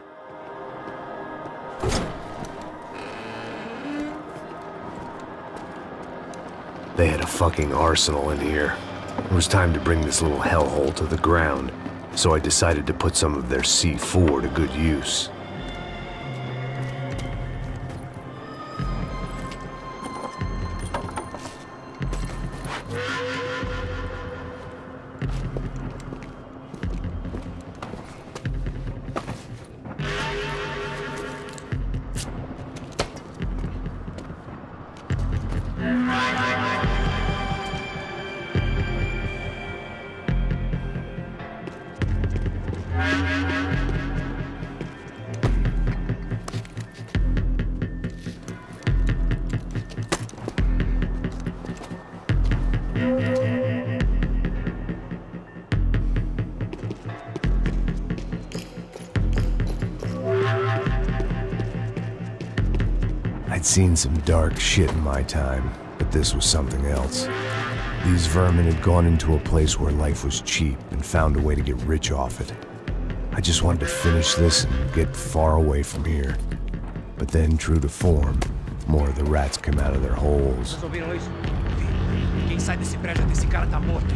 They had a fucking arsenal in here. It was time to bring this little hellhole to the ground, so I decided to put some of their C4 to good use. I'd seen some dark shit in my time, but this was something else. These vermin had gone into a place where life was cheap and found a way to get rich off it. I just wanted to finish this and get far away from here. But then, true to form, more of the rats came out of their holes. Vocês ouviram isso? Quem sai desse prédio desse cara tá morto.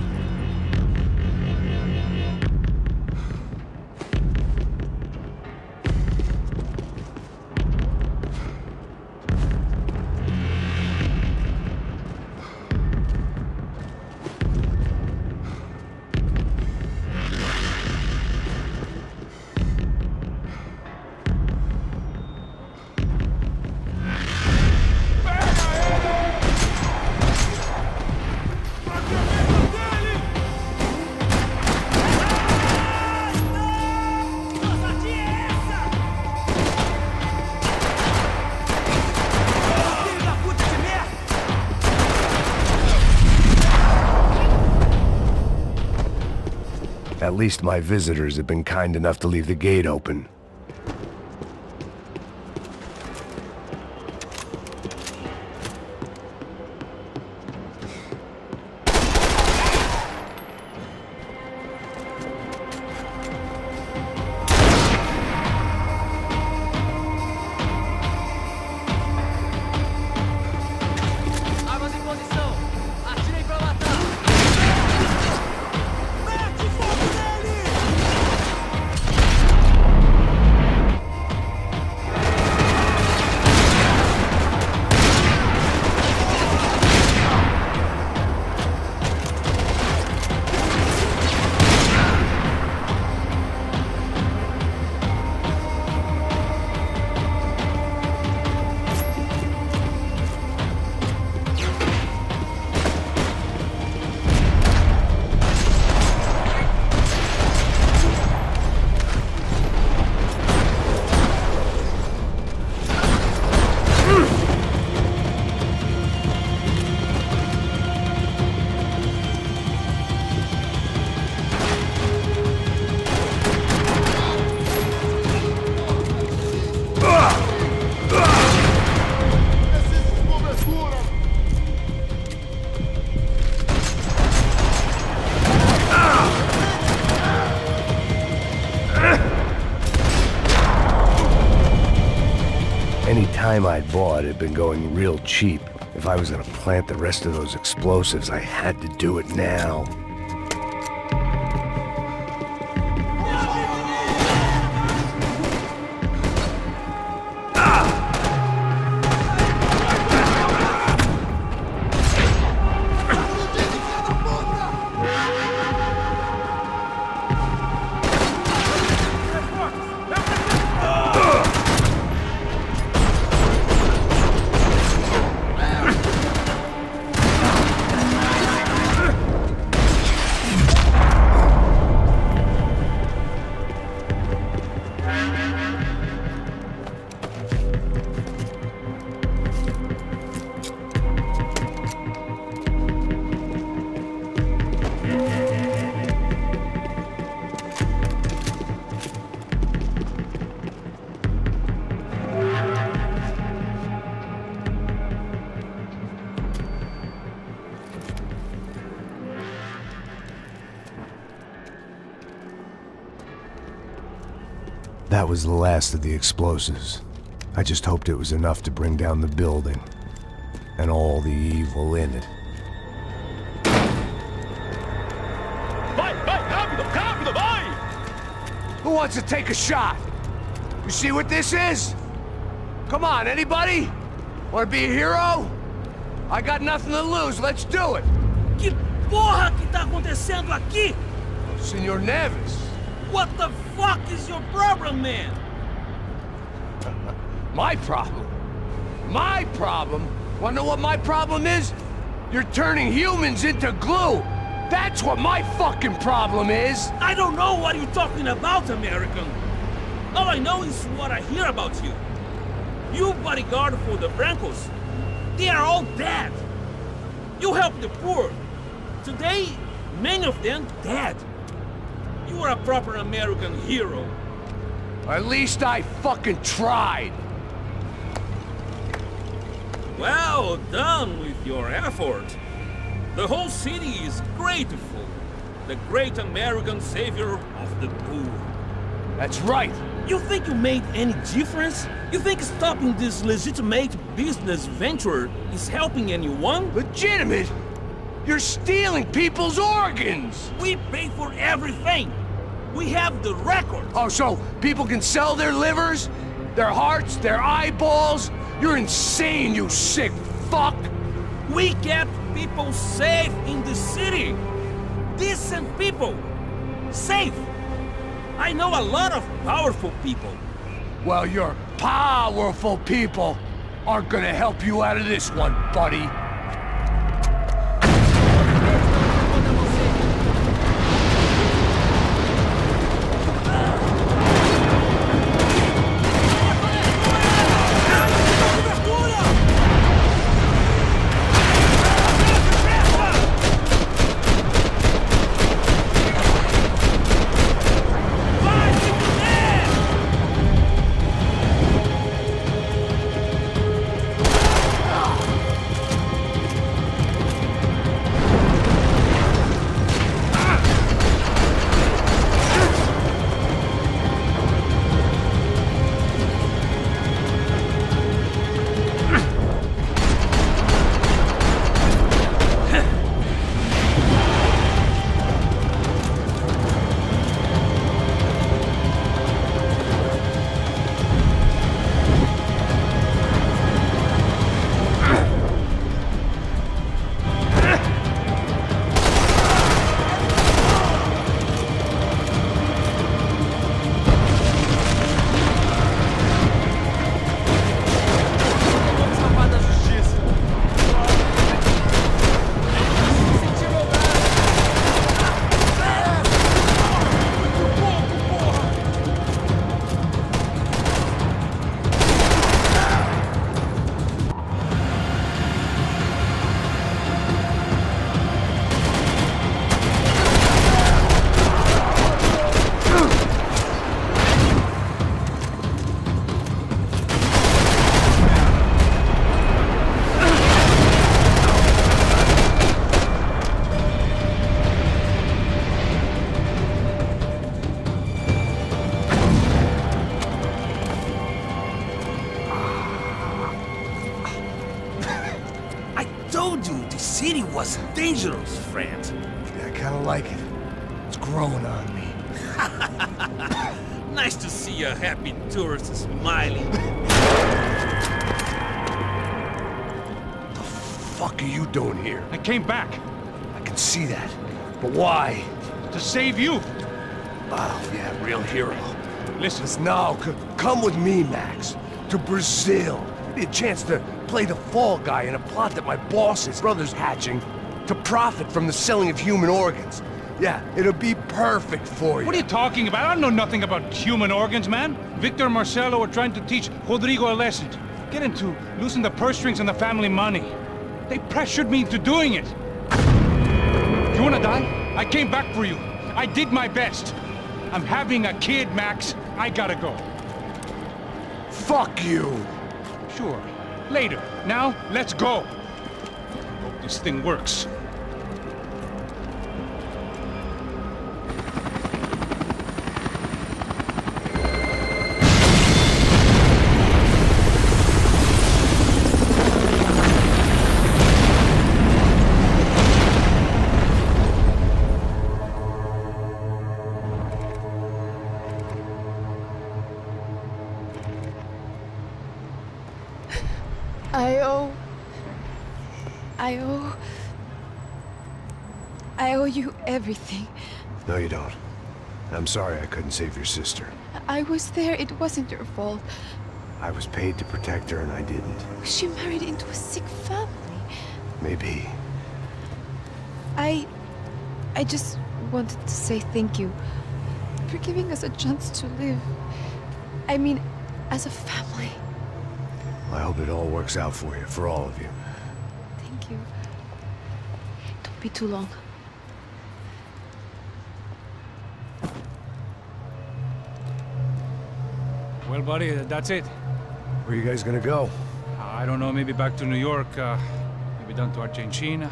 At least my visitors had been kind enough to leave the gate open. Armas em posição! Atirem pra matar! Any time I'd bought had been going real cheap. If I was gonna plant the rest of those explosives, I had to do it now. That was the last of the explosives. I just hoped it was enough to bring down the building. And all the evil in it. Who wants to take a shot? You see what this is? Come on, anybody? Want to be a hero? I got nothing to lose, let's do it! Que porra que tá acontecendo aqui? Senor Neves. What the fuck is your problem, man? My problem? My problem? Wanna know what my problem is? You're turning humans into glue! That's what my fucking problem is! I don't know what you're talking about, American. All I know is what I hear about you. You bodyguard for the Brancos. They are all dead. You help the poor. Today, many of them dead. You are a proper American hero. At least I fucking tried. Well done with your effort. The whole city is grateful. The great American savior of the poor. That's right. You think you made any difference? You think stopping this legitimate business venture is helping anyone? Legitimate? You're stealing people's organs! We pay for everything! We have the record! Oh, so people can sell their livers? Their hearts? Their eyeballs? You're insane, you sick fuck! We kept people safe in the city! Decent people! Safe! I know a lot of powerful people. Well, your powerful people aren't gonna help you out of this one, buddy. Was dangerous, friend. Yeah, I kinda like it. It's growing on me. Nice to see a happy tourist smiling. The fuck are you doing here? I came back. I can see that. But why? To save you. Oh, yeah, real hero. Listen. No, come with me, Max. To Brazil. Be a chance to play the fall guy in a plot that my boss's brother's hatching to profit from the selling of human organs. Yeah, it'll be perfect for you. What are you talking about? I know nothing about human organs, man. Victor and Marcelo are trying to teach Rodrigo a lesson. Get him to loosen the purse strings on the family money. They pressured me into doing it. You wanna die? I came back for you. I did my best. I'm having a kid, Max. I gotta go. Fuck you. Sure. Later. Now, let's go. Hope this thing works. I owe you everything. No, you don't. I'm sorry I couldn't save your sister. I was there. It wasn't your fault. I was paid to protect her and I didn't. She married into a sick family. Maybe. I just wanted to say thank you for giving us a chance to live. I mean, as a family. I hope it all works out for you, for all of you. Thank you. Don't be too long. Well, buddy, that's it. Where are you guys gonna go? I don't know, maybe back to New York, maybe down to Argentina.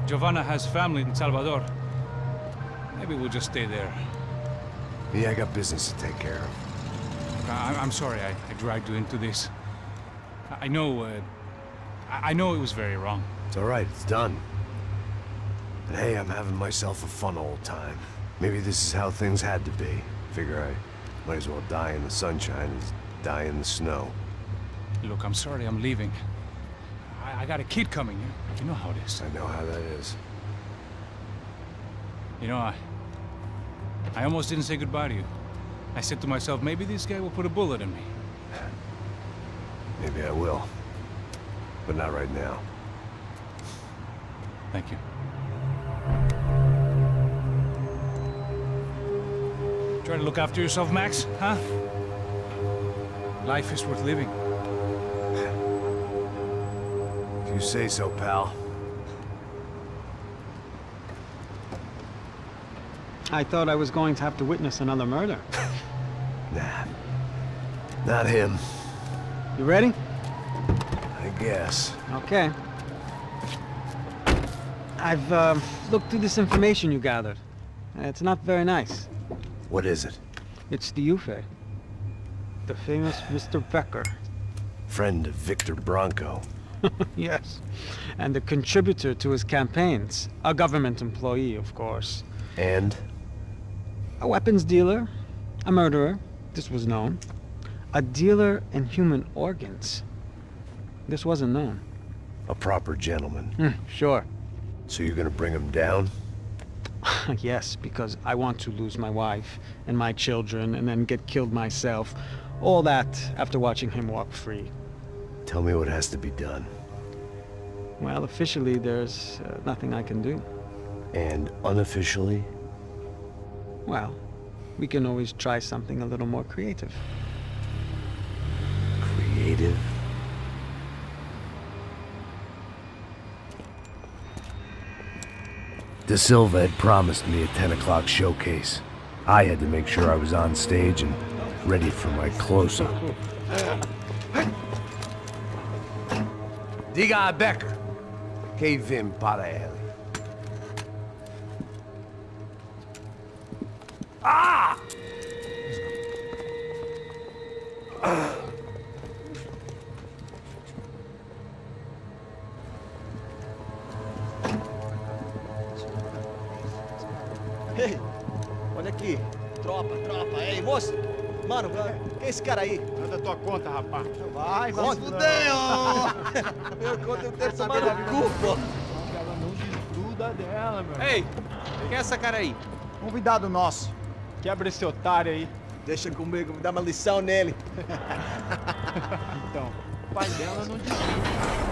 Giovanna has family in Salvador. Maybe we'll just stay there. Yeah, I got business to take care of. I'm sorry I dragged you into this. I know it was very wrong. It's all right, it's done. But hey, I'm having myself a fun old time. Maybe this is how things had to be. Figure I might as well die in the sunshine as die in the snow. Look, I'm sorry I'm leaving. I got a kid coming. You know how it is. I know how that is. You know, I almost didn't say goodbye to you. I said to myself, maybe this guy will put a bullet in me. Maybe I will. But not right now. Thank you. Try to look after yourself, Max, huh? Life is worth living. If you say so, pal. I thought I was going to have to witness another murder. Nah. Not him. You ready? I guess. Okay. I've looked through this information you gathered. It's not very nice. What is it? It's the Ufe. The famous Mr. Becker. Friend of Victor Bronco. Yes. And a contributor to his campaigns. A government employee, of course. And? A weapons dealer. A murderer. This was known. A dealer in human organs. This wasn't known. A proper gentleman. Sure. So you're gonna bring him down? Yes, because I want to lose my wife and my children and then get killed myself. All that after watching him walk free. Tell me what has to be done. Well, officially there's nothing I can do. And unofficially? Well, we can always try something a little more creative. Creative? De Silva had promised me a 10 o'clock showcase. I had to make sure I was on stage and ready for my close-up. Diga a Becker. Que vim para ele. Ah! Ei, olha aqui. Tropa. Ei, moço. Mano, quem é esse cara aí? Manda tua conta, rapaz. Vai se fuder, ó. Meu conta eu tenho que tomar no cu, pô. Ela não desgruda dela, meu. Ei, quem é essa cara aí? Convidado nosso. Quebra esse otário aí. Deixa comigo, me dá uma lição nele. Então, o pai dela não desgruda.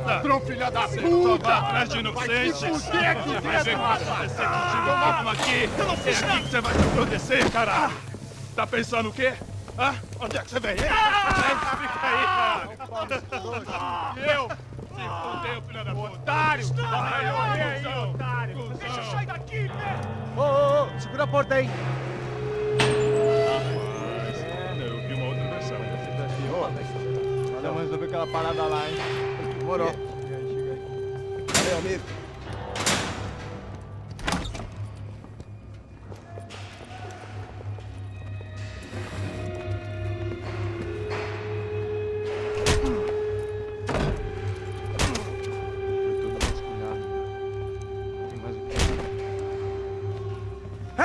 Ladrão, filha da puta! Vai atrás de inocente! Vai ver o que vai acontecer contigo! Vamos aqui! Eu não fiz nada! É aqui que você vai se acontecer, caralho! Tá pensando o quê? Hã? Onde é que você vem? Fica aí, cara! Eu? Se fodeu, filha da puta! Otário! Vai, aí, otário! Deixa eu sair daqui, né? Ô, segura a porta aí! Eu vi uma outra versão. Vamos resolver aquela parada lá, hein? Demorou. Chega aí. Valeu, amigo.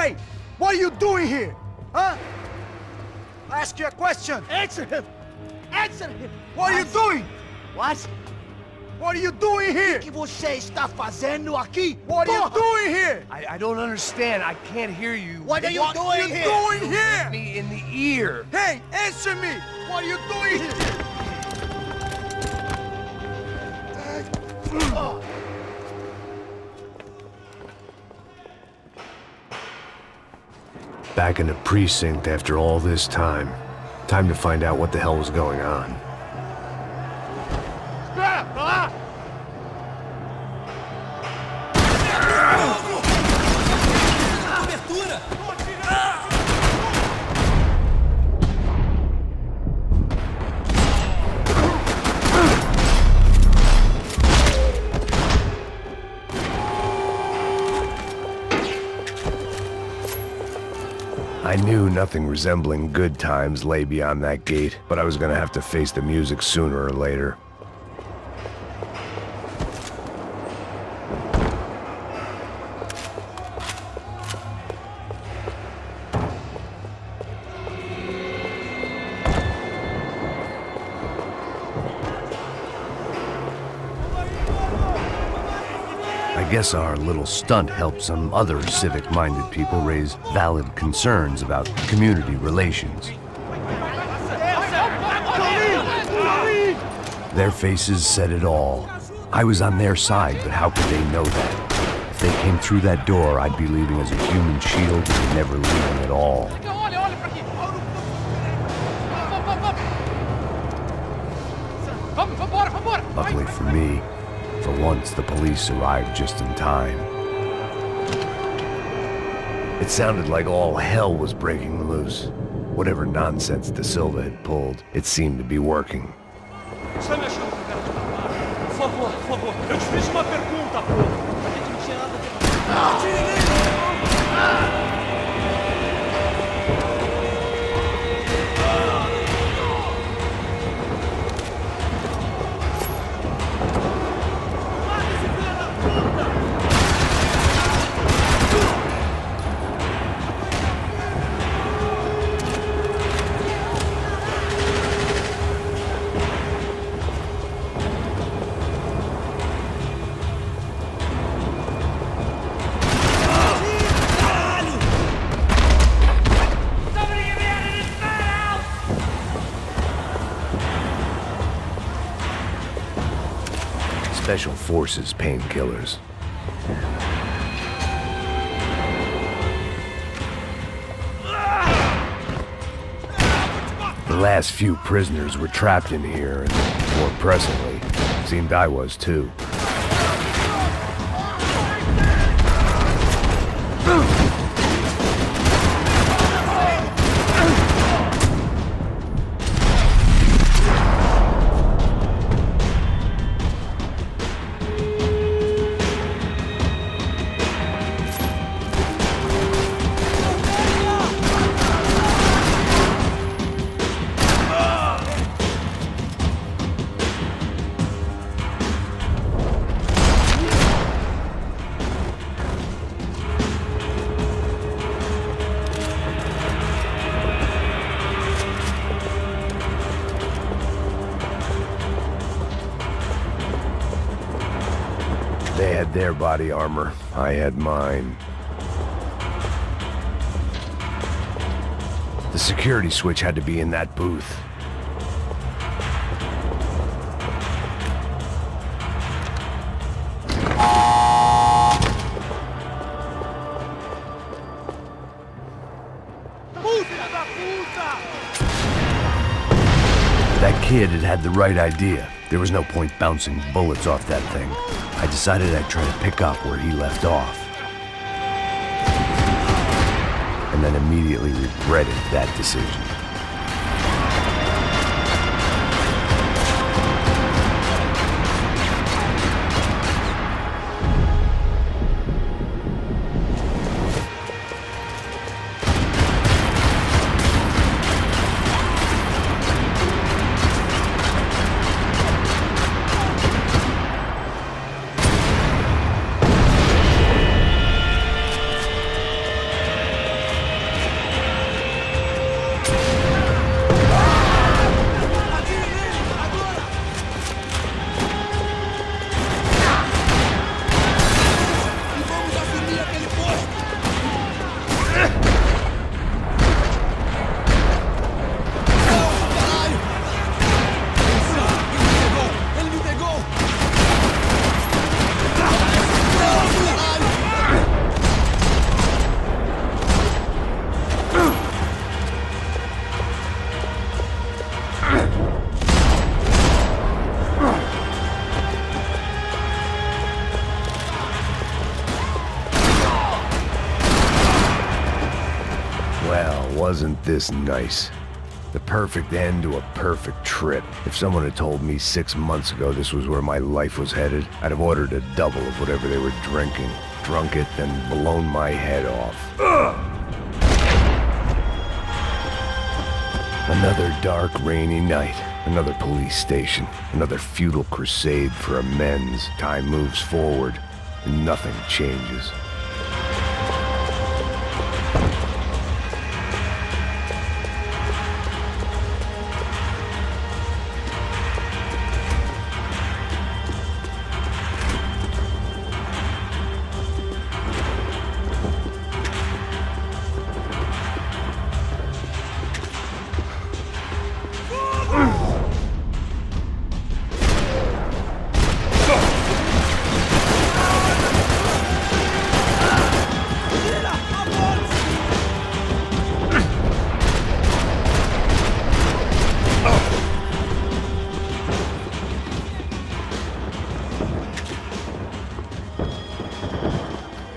Hey, what are you doing here? Huh? I ask you a question. Answer him. Answer him. What are you doing? What? What are you doing here? O que você está fazendo aqui? What are you doing here? I don't understand. I can't hear you. What are you doing here? What are you doing here? Hit me in the ear. Hey, answer me. What are you doing here? Back in the precinct after all this time. Time to find out what the hell was going on. I knew nothing resembling good times lay beyond that gate, but I was gonna have to face the music sooner or later. I guess our little stunt helped some other civic-minded people raise valid concerns about community relations. Their faces said it all. I was on their side, but how could they know that? If they came through that door, I'd be leaving as a human shield and never leaving at all. Luckily for me, for once, the police arrived just in time. It sounded like all hell was breaking loose. Whatever nonsense De Silva had pulled, it seemed to be working. Está me achando que eu quero te matar? Por favor, eu te fiz uma pergunta, pô. A gente não tinha nada de... Special Forces painkillers. The last few prisoners were trapped in here, and more presently, seemed I was too. They had their body armor, I had mine. The security switch had to be in that booth. That kid had had the right idea. There was no point bouncing bullets off that thing. I decided I'd try to pick up where he left off. And then immediately regretted that decision. wasn't this nice. The perfect end to a perfect trip. If someone had told me 6 months ago this was where my life was headed, I'd have ordered a double of whatever they were drinking, drunk it, then blown my head off. Another dark, rainy night. Another police station. Another futile crusade for amends. Time moves forward, and nothing changes.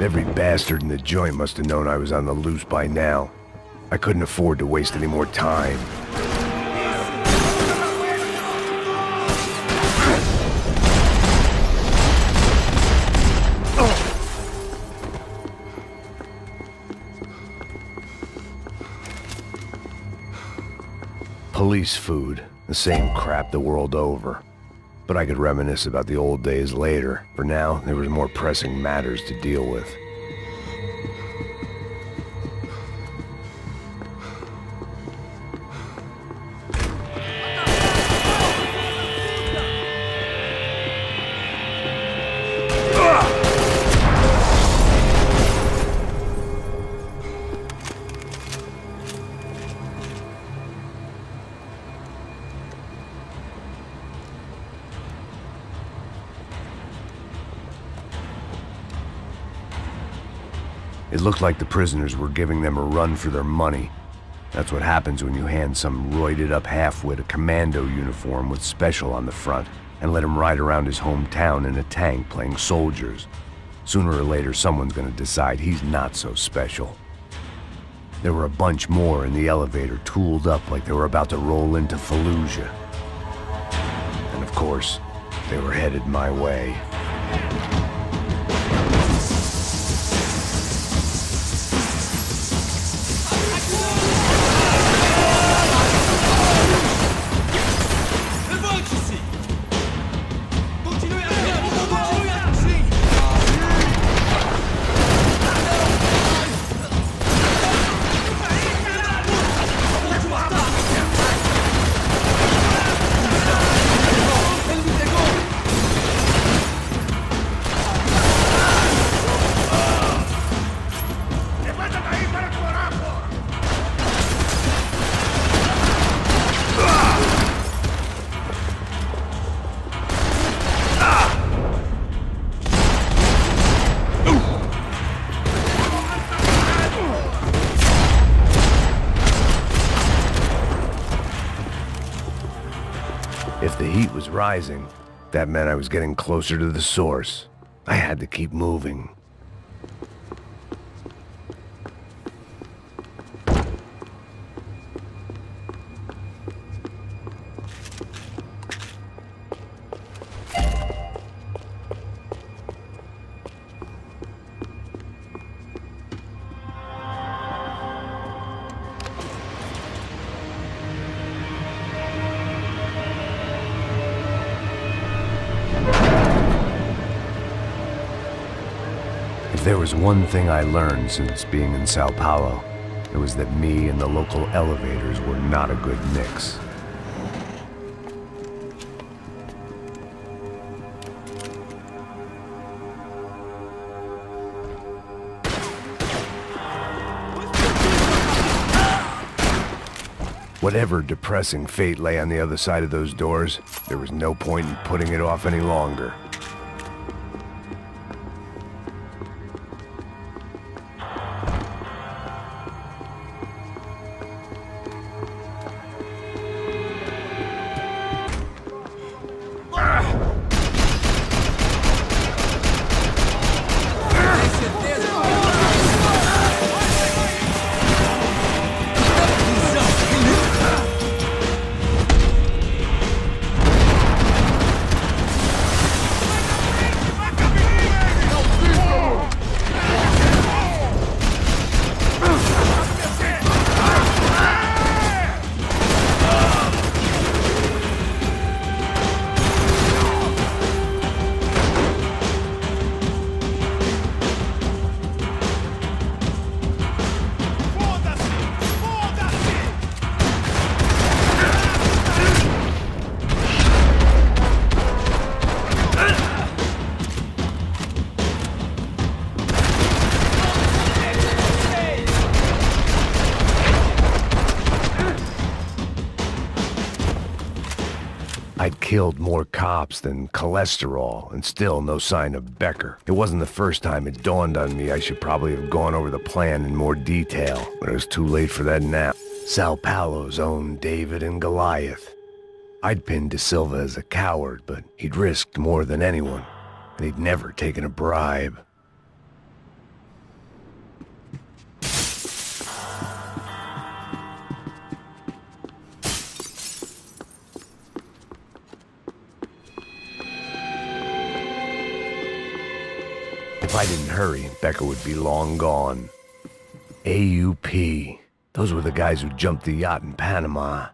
Every bastard in the joint must have known I was on the loose by now. I couldn't afford to waste any more time. Police food, the same crap the world over. But I could reminisce about the old days later. For now, there was more pressing matters to deal with. It looked like the prisoners were giving them a run for their money. That's what happens when you hand some roided-up halfwit a commando uniform with special on the front and let him ride around his hometown in a tank playing soldiers. Sooner or later, someone's gonna decide he's not so special. There were a bunch more in the elevator, tooled up like they were about to roll into Fallujah. And of course, they were headed my way. If the heat was rising, that meant I was getting closer to the source. I had to keep moving. If there was one thing I learned since being in Sao Paulo, it was that me and the local elevators were not a good mix. Whatever depressing fate lay on the other side of those doors, there was no point in putting it off any longer. killed more cops than cholesterol, and still no sign of Becker. It wasn't the first time it dawned on me I should probably have gone over the plan in more detail, but it was too late for that now. Sao Paulo's own David and Goliath. I'd pinned De Silva as a coward, but he'd risked more than anyone, and he'd never taken a bribe. If I didn't hurry, Becker would be long gone. AUP. Those were the guys who jumped the yacht in Panama.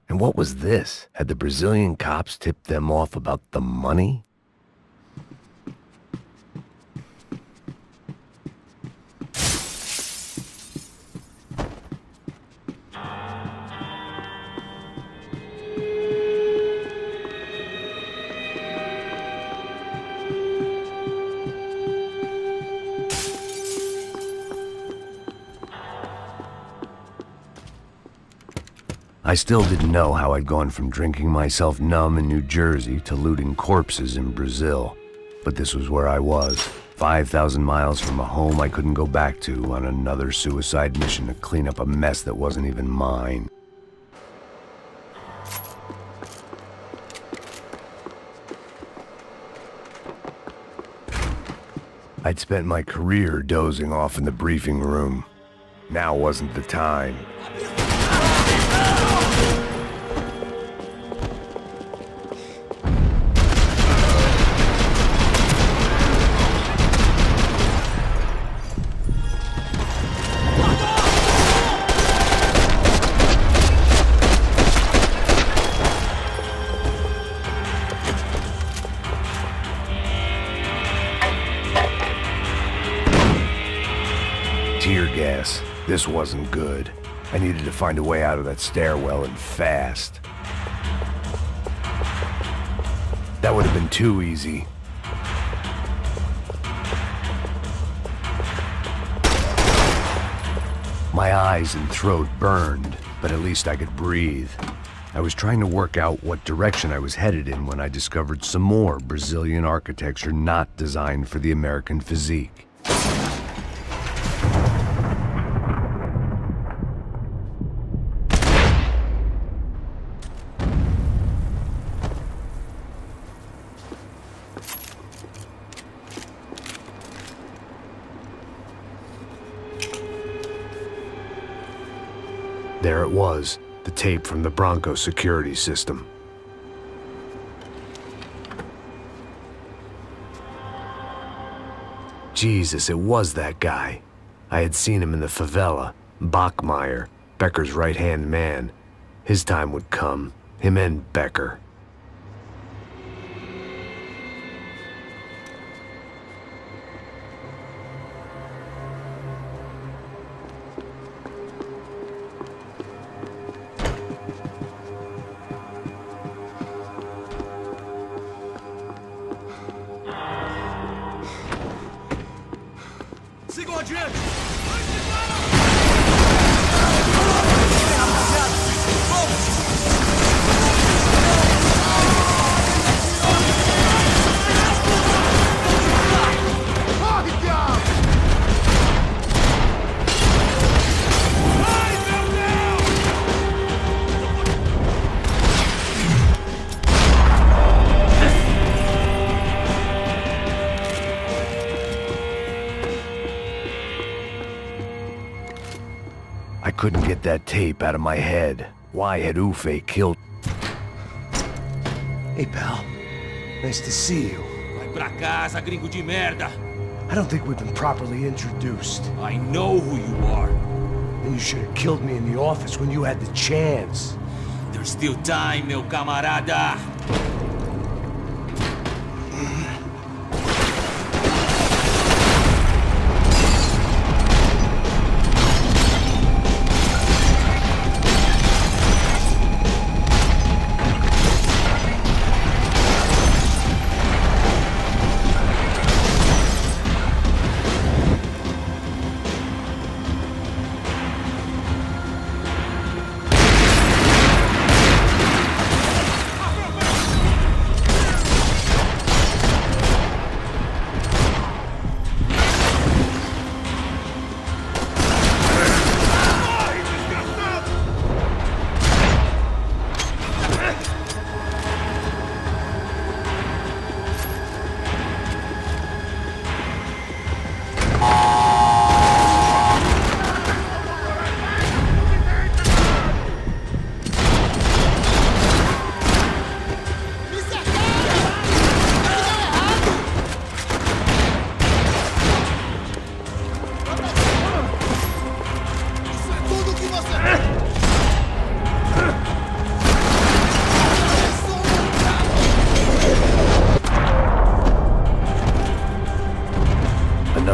And what was this? Had the Brazilian cops tipped them off about the money? I still didn't know how I'd gone from drinking myself numb in New Jersey to looting corpses in Brazil. But this was where I was, 5,000 miles from a home I couldn't go back to, on another suicide mission to clean up a mess that wasn't even mine. I'd spent my career dozing off in the briefing room. Now wasn't the time. Tear gas. This wasn't good. I needed to find a way out of that stairwell, and fast. That would have been too easy. My eyes and throat burned, but at least I could breathe. I was trying to work out what direction I was headed in when I discovered some more Brazilian architecture not designed for the American physique. There it was, the tape from the Bronco security system. Jesus, it was that guy. I had seen him in the favela, Bachmeyer, Becker's right-hand man. His time would come, him and Becker. Sigam adiante! I couldn't get that tape out of my head. Why had Ufe killed... Hey, pal. Nice to see you. Vai pra casa, gringo de merda! I don't think we've been properly introduced. I know who you are. Then you should have killed me in the office when you had the chance. There's still time, meu camarada!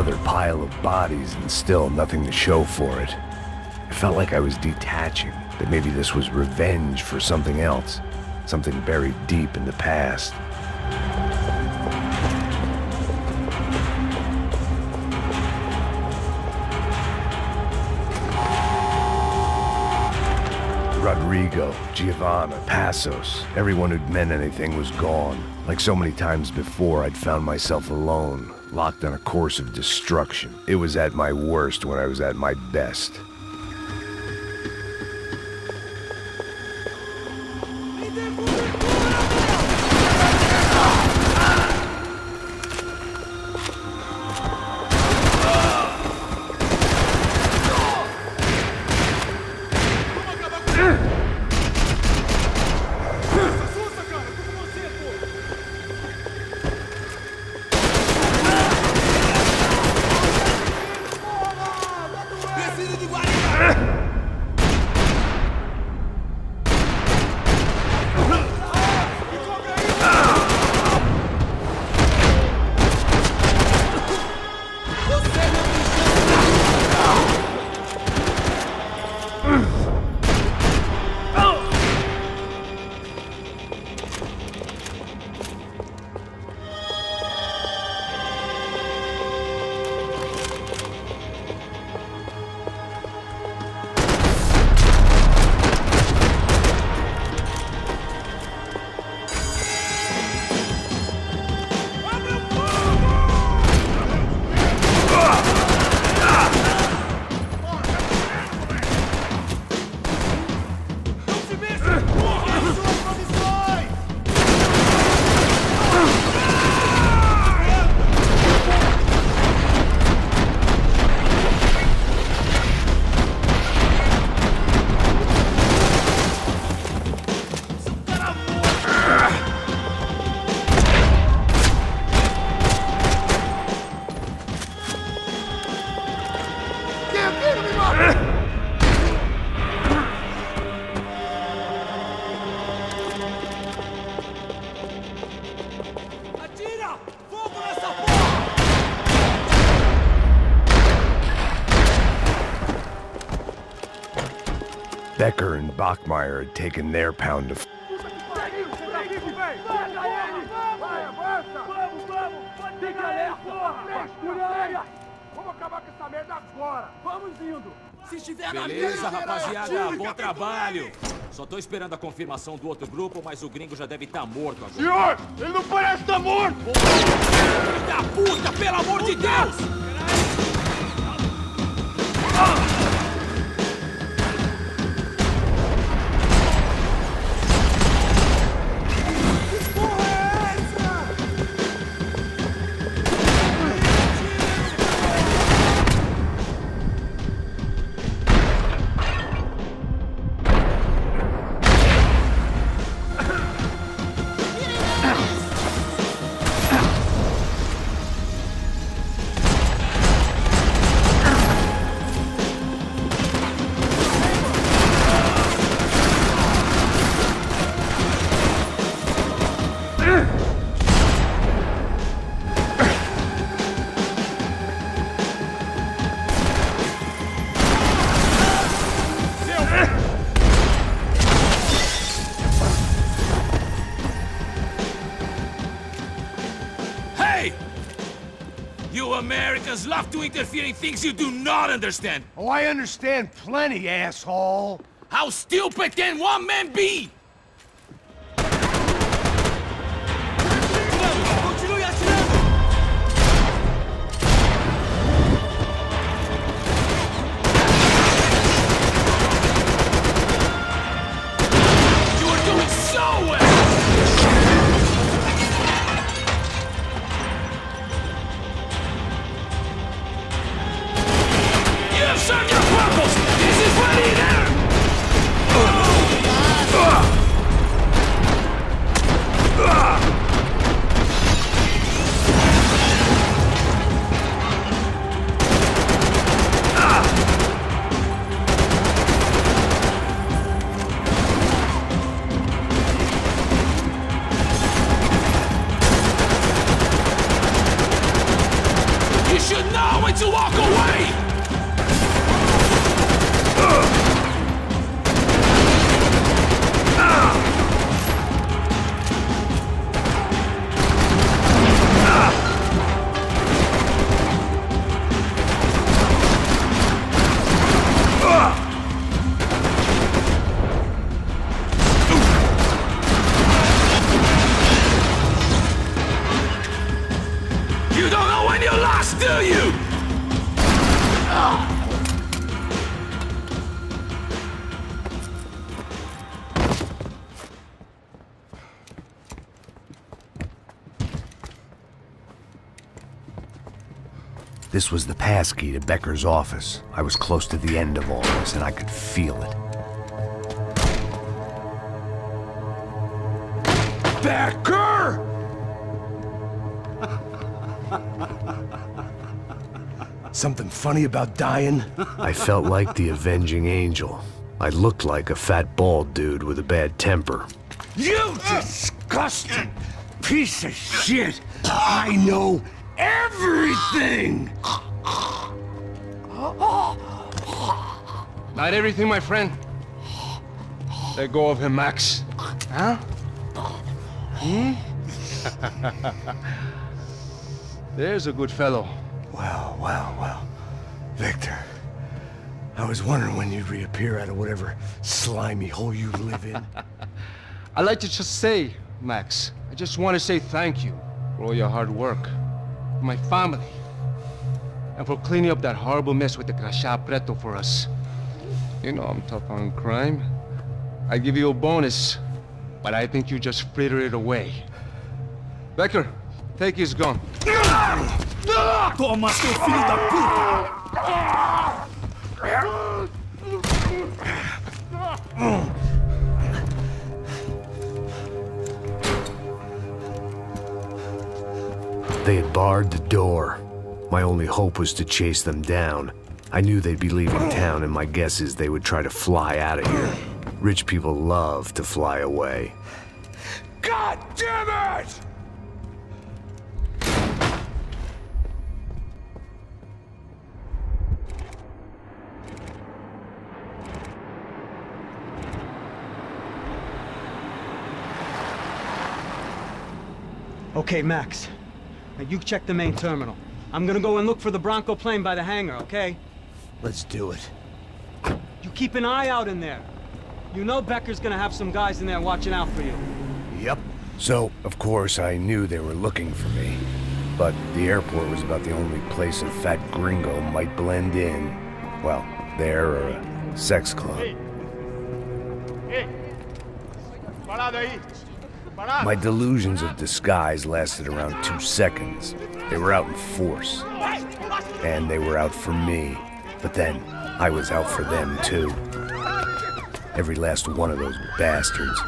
another pile of bodies and still nothing to show for it. It felt like I was detaching, that maybe this was revenge for something else, something buried deep in the past. Rodrigo, Giovanna, Passos, everyone who'd meant anything was gone. Like so many times before, I'd found myself alone, locked on a course of destruction. It was at my worst when I was at my best. Becker and Bachmeyer had taken their pound of... Beleza, rapaziada, bom trabalho. Só tô esperando a confirmação do outro grupo, mas o gringo já deve estar morto agora. Senhor, ele não parece estar morto! Filho da puta, pelo amor de Deus! You Americans love to interfere in things you do not understand. Oh, I understand plenty, asshole. How stupid can one man be? Continue atirando! You are doing so well! Serve your purpose! This is ready now! to walk away! You don't know when you're lost, do you? This was the passkey to Becker's office. I was close to the end of all this, and I could feel it. Becker! Something funny about dying? I felt like the avenging angel. I looked like a fat bald dude with a bad temper. You disgusting piece of shit! I know everything! Not everything, my friend. Let go of him, Max. Huh? Hmm? There's a good fellow. Well. Victor, I was wondering when you'd reappear out of whatever slimy hole you live in. I'd like to just say, Max, I just want to say thank you for all your hard work, for my family, and for cleaning up that horrible mess with the Crachá Preto for us. You know I'm tough on crime. I give you a bonus, but I think you just frittered it away. Becker, take his gun. Toma, seu filho da puta! They had barred the door. My only hope was to chase them down. I knew they'd be leaving town, and my guess is they would try to fly out of here. Rich people love to fly away. God damn it! Okay, Max. Now you check the main terminal. I'm gonna go and look for the Bronco plane by the hangar, okay? Let's do it. You keep an eye out in there. You know Becker's gonna have some guys in there watching out for you. Yep. So, of course, I knew they were looking for me. But the airport was about the only place a fat gringo might blend in. Well, there or a sex club. Hey! Parado aí! Parado! My delusions of disguise lasted around 2 seconds. They were out in force. And they were out for me. But then, I was out for them, too. Every last one of those bastards.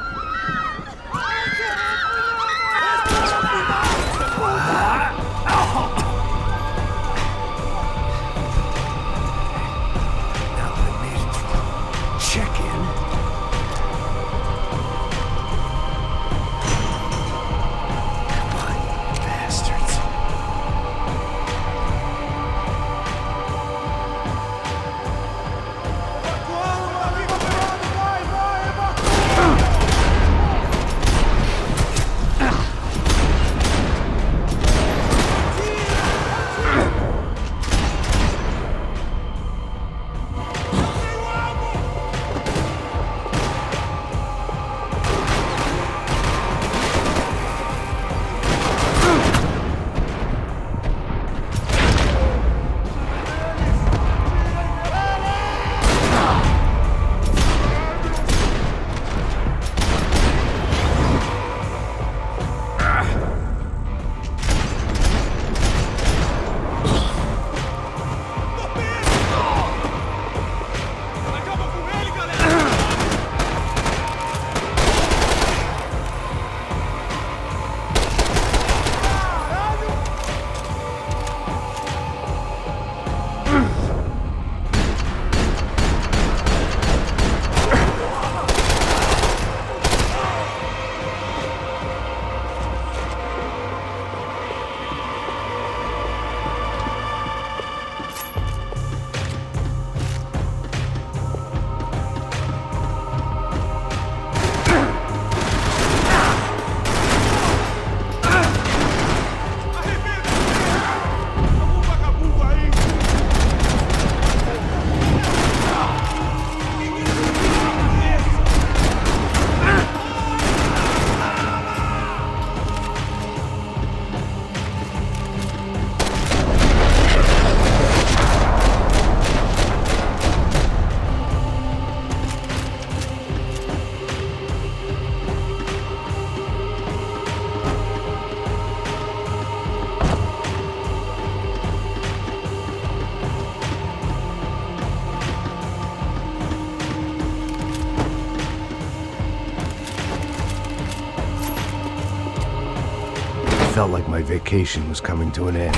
felt like my vacation was coming to an end.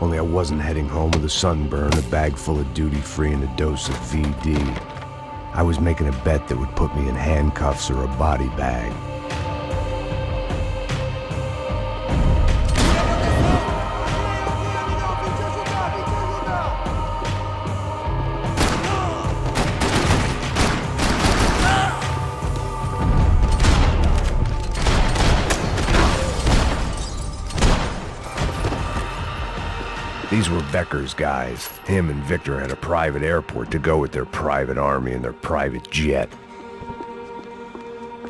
Only I wasn't heading home with a sunburn, a bag full of duty-free, and a dose of VD. I was making a bet that would put me in handcuffs or a body bag. These were Becker's guys. Him and Victor had a private airport to go with their private army and their private jet.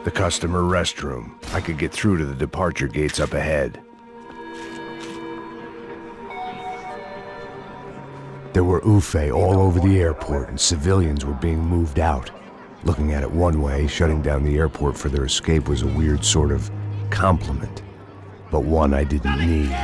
The customer restroom. I could get through to the departure gates up ahead. There were UFE all over the airport, and civilians were being moved out. Looking at it one way, shutting down the airport for their escape was a weird sort of compliment, but one I didn't need.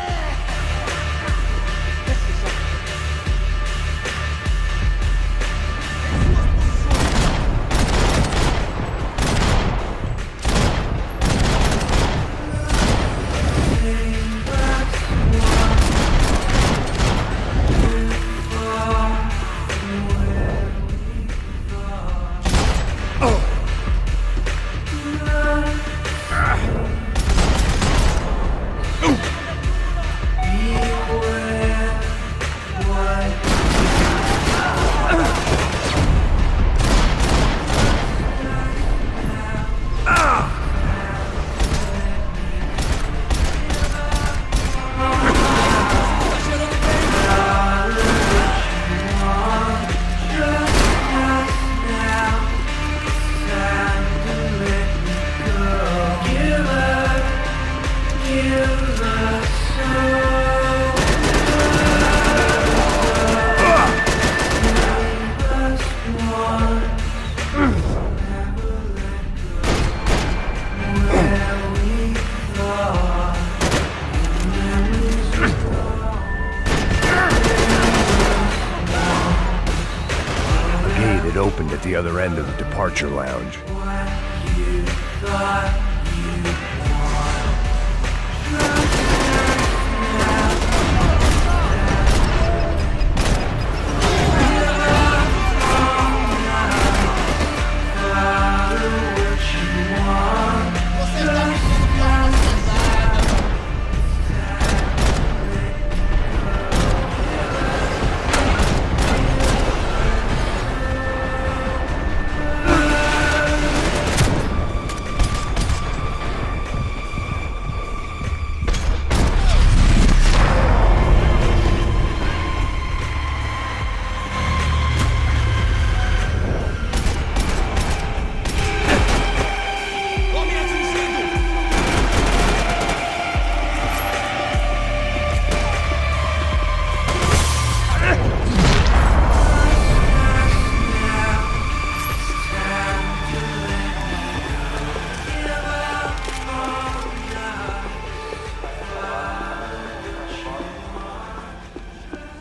Opened at the other end of the departure lounge.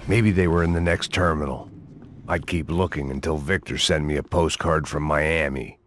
Maybe they were in the next terminal. I'd keep looking until Victor sent me a postcard from Miami.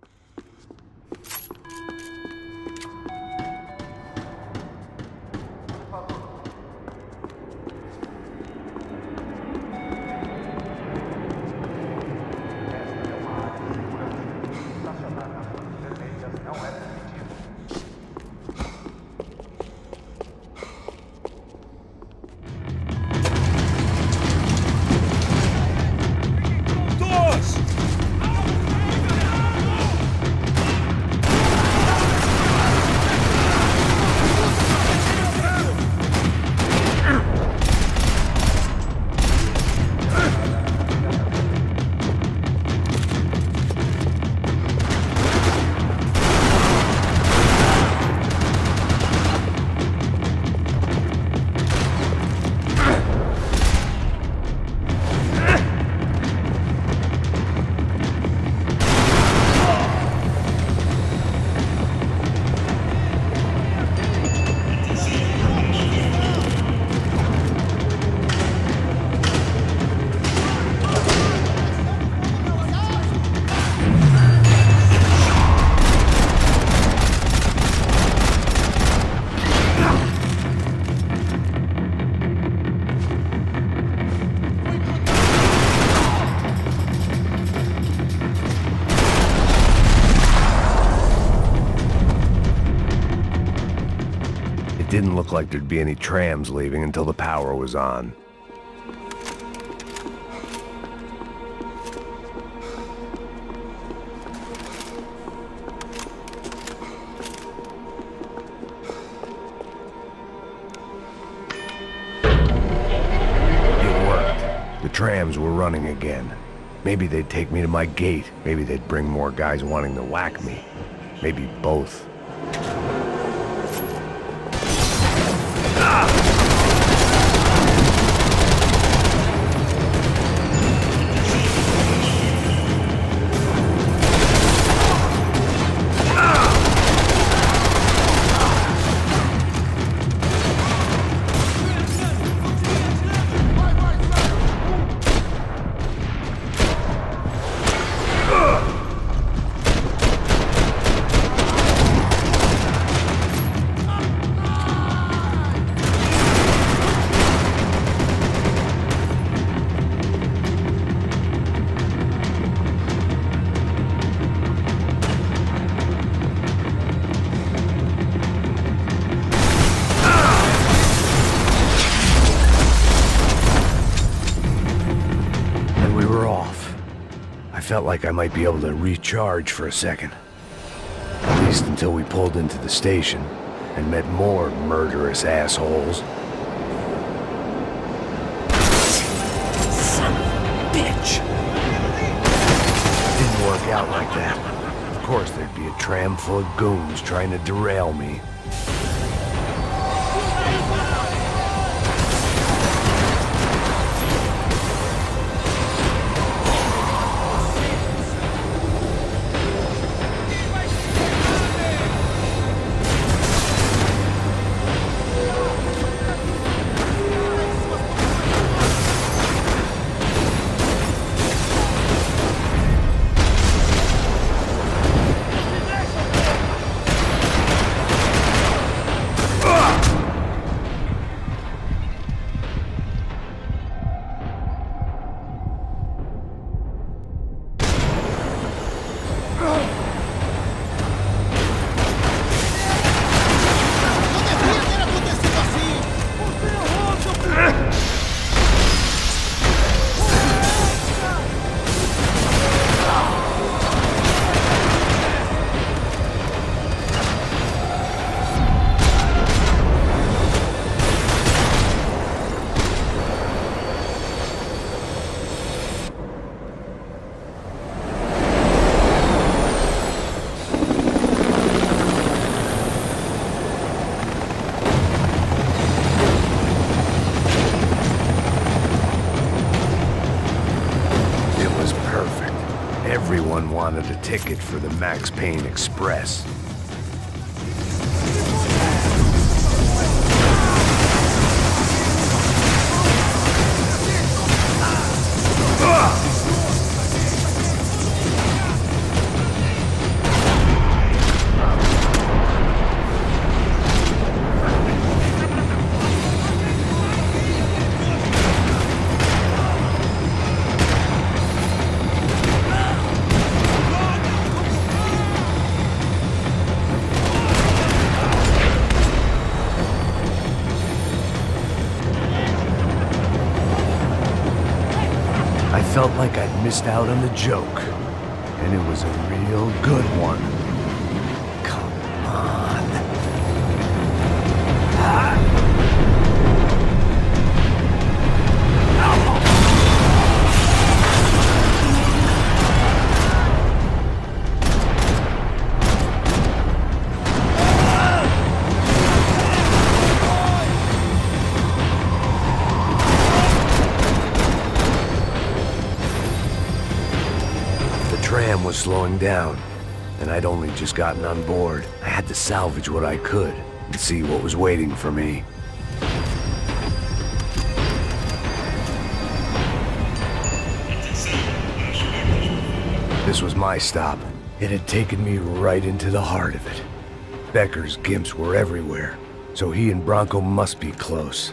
didn't look like there'd be any trams leaving until the power was on. It worked. The trams were running again. Maybe they'd take me to my gate. Maybe they'd bring more guys wanting to whack me. Maybe both. Felt like I might be able to recharge for a second. At least until we pulled into the station and met more murderous assholes. Son of a bitch! Didn't work out like that. Of course there'd be a tram full of goons trying to derail me. Everyone wanted a ticket for the Max Payne Express. I felt like I'd missed out on the joke, and it was a real good one. Come on. The tram was slowing down, and I'd only just gotten on board. I had to salvage what I could and see what was waiting for me. This was my stop. It had taken me right into the heart of it. Becker's gimps were everywhere, so he and Bronco must be close.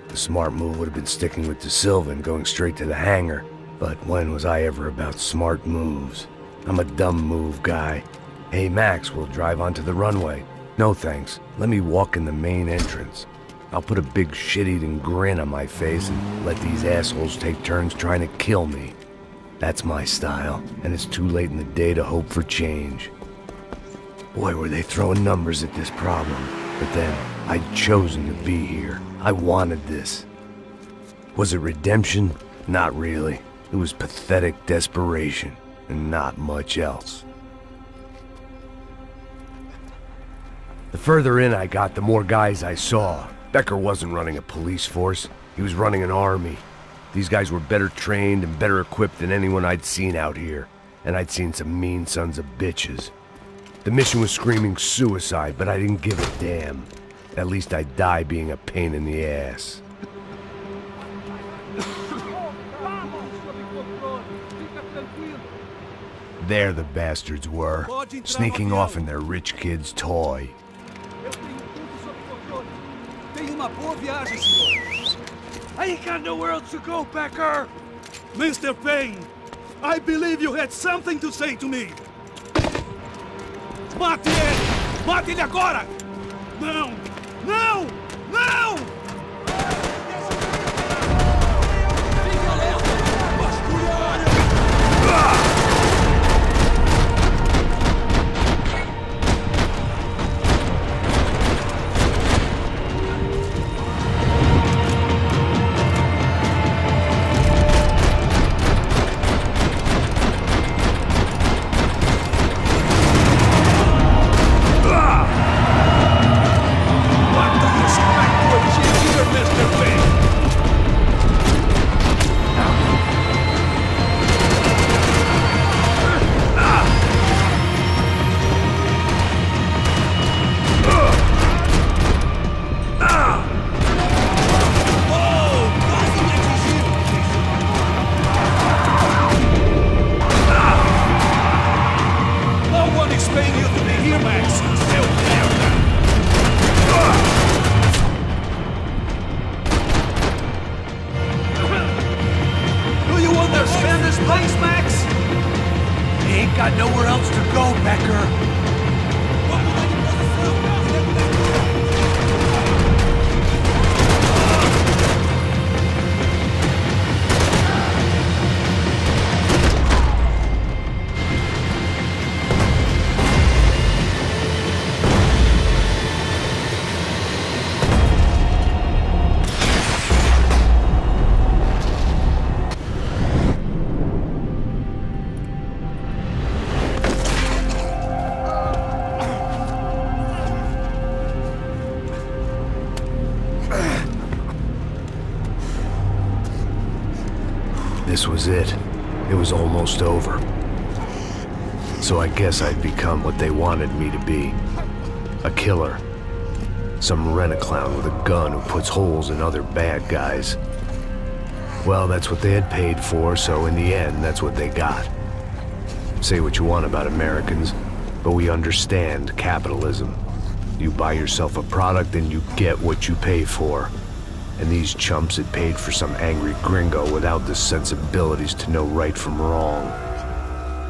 The smart move would have been sticking with De Silva and going straight to the hangar. But when was I ever about smart moves? I'm a dumb move guy. Hey Max, we'll drive onto the runway. No thanks. Let me walk in the main entrance. I'll put a big shit-eating grin on my face and let these assholes take turns trying to kill me. That's my style, and it's too late in the day to hope for change. Boy, were they throwing numbers at this problem. But then, I'd chosen to be here. I wanted this. Was it redemption? Not really. It was pathetic desperation, and not much else. The further in I got, the more guys I saw. Becker wasn't running a police force. He was running an army. These guys were better trained and better equipped than anyone I'd seen out here. And I'd seen some mean sons of bitches. The mission was screaming suicide, but I didn't give a damn. At least I'd die being a pain in the ass. There the bastards were, sneaking off in their rich kid's toy. I ain't got nowhere else to go, Becker! Mr. Payne, I believe you had something to say to me. Mate ele! Mate ele agora! Não! Não! Não! This was it. It was almost over. So I guess I'd become what they wanted me to be. A killer. Some rent-a-clown with a gun who puts holes in other bad guys. Well, that's what they had paid for, so in the end, that's what they got. Say what you want about Americans, but we understand capitalism. You buy yourself a product and you get what you pay for. And these chumps had paid for some angry gringo without the sensibilities to know right from wrong.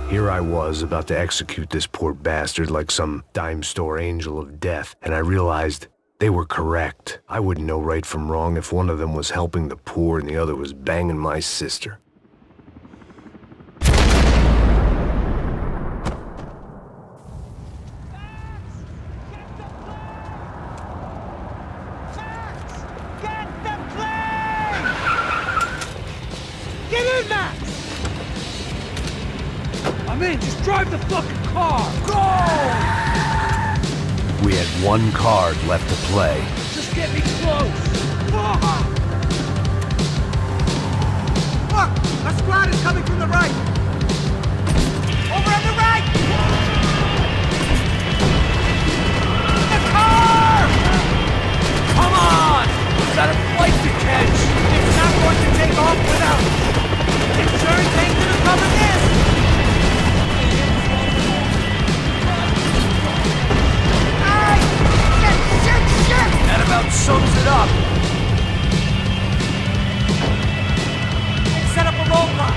Here I was, about to execute this poor bastard like some dime store angel of death, and I realized they were correct. I wouldn't know right from wrong if one of them was helping the poor and the other was banging my sister. Just drive the fucking car! Go! We had one card left to play. Just get me close! Look! A squad is coming from the right! Over on the right! The car! Come on! Is that a flight to catch? It's not going to take off without insurance ain't gonna cover this! That about sums it up. Set up a roadblock.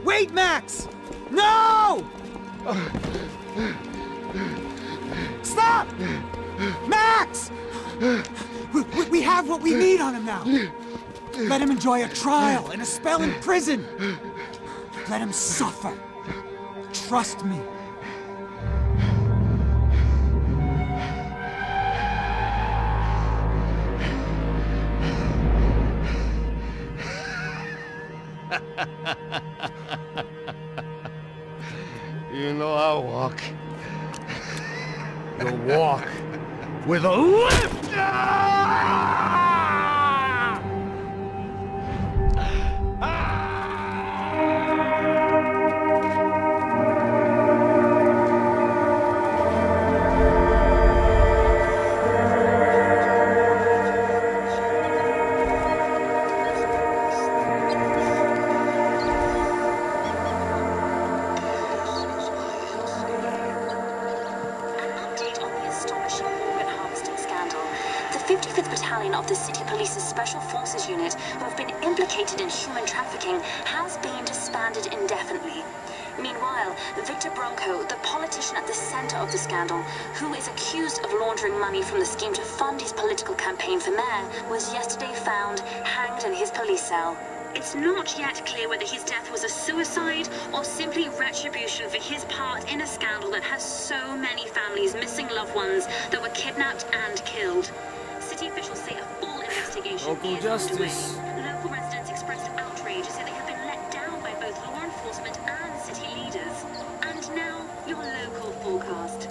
Wait, Max! No! Stop! Max! We have what we need on him now. Let him enjoy a trial and a spell in prison. Let him suffer. Trust me. You know I'll walk. You'll walk with a lift! Of the City Police's Special Forces Unit, who have been implicated in human trafficking, has been disbanded indefinitely. Meanwhile, Victor Bronco, the politician at the center of the scandal, who is accused of laundering money from the scheme to fund his political campaign for mayor, was yesterday found hanged in his police cell. It's not yet clear whether his death was a suicide or simply retribution for his part in a scandal that has so many families missing loved ones that were kidnapped and killed. City officials say a full investigation is underway. Local residents expressed outrage, say they have been let down by both law enforcement and city leaders. And now, your local forecast.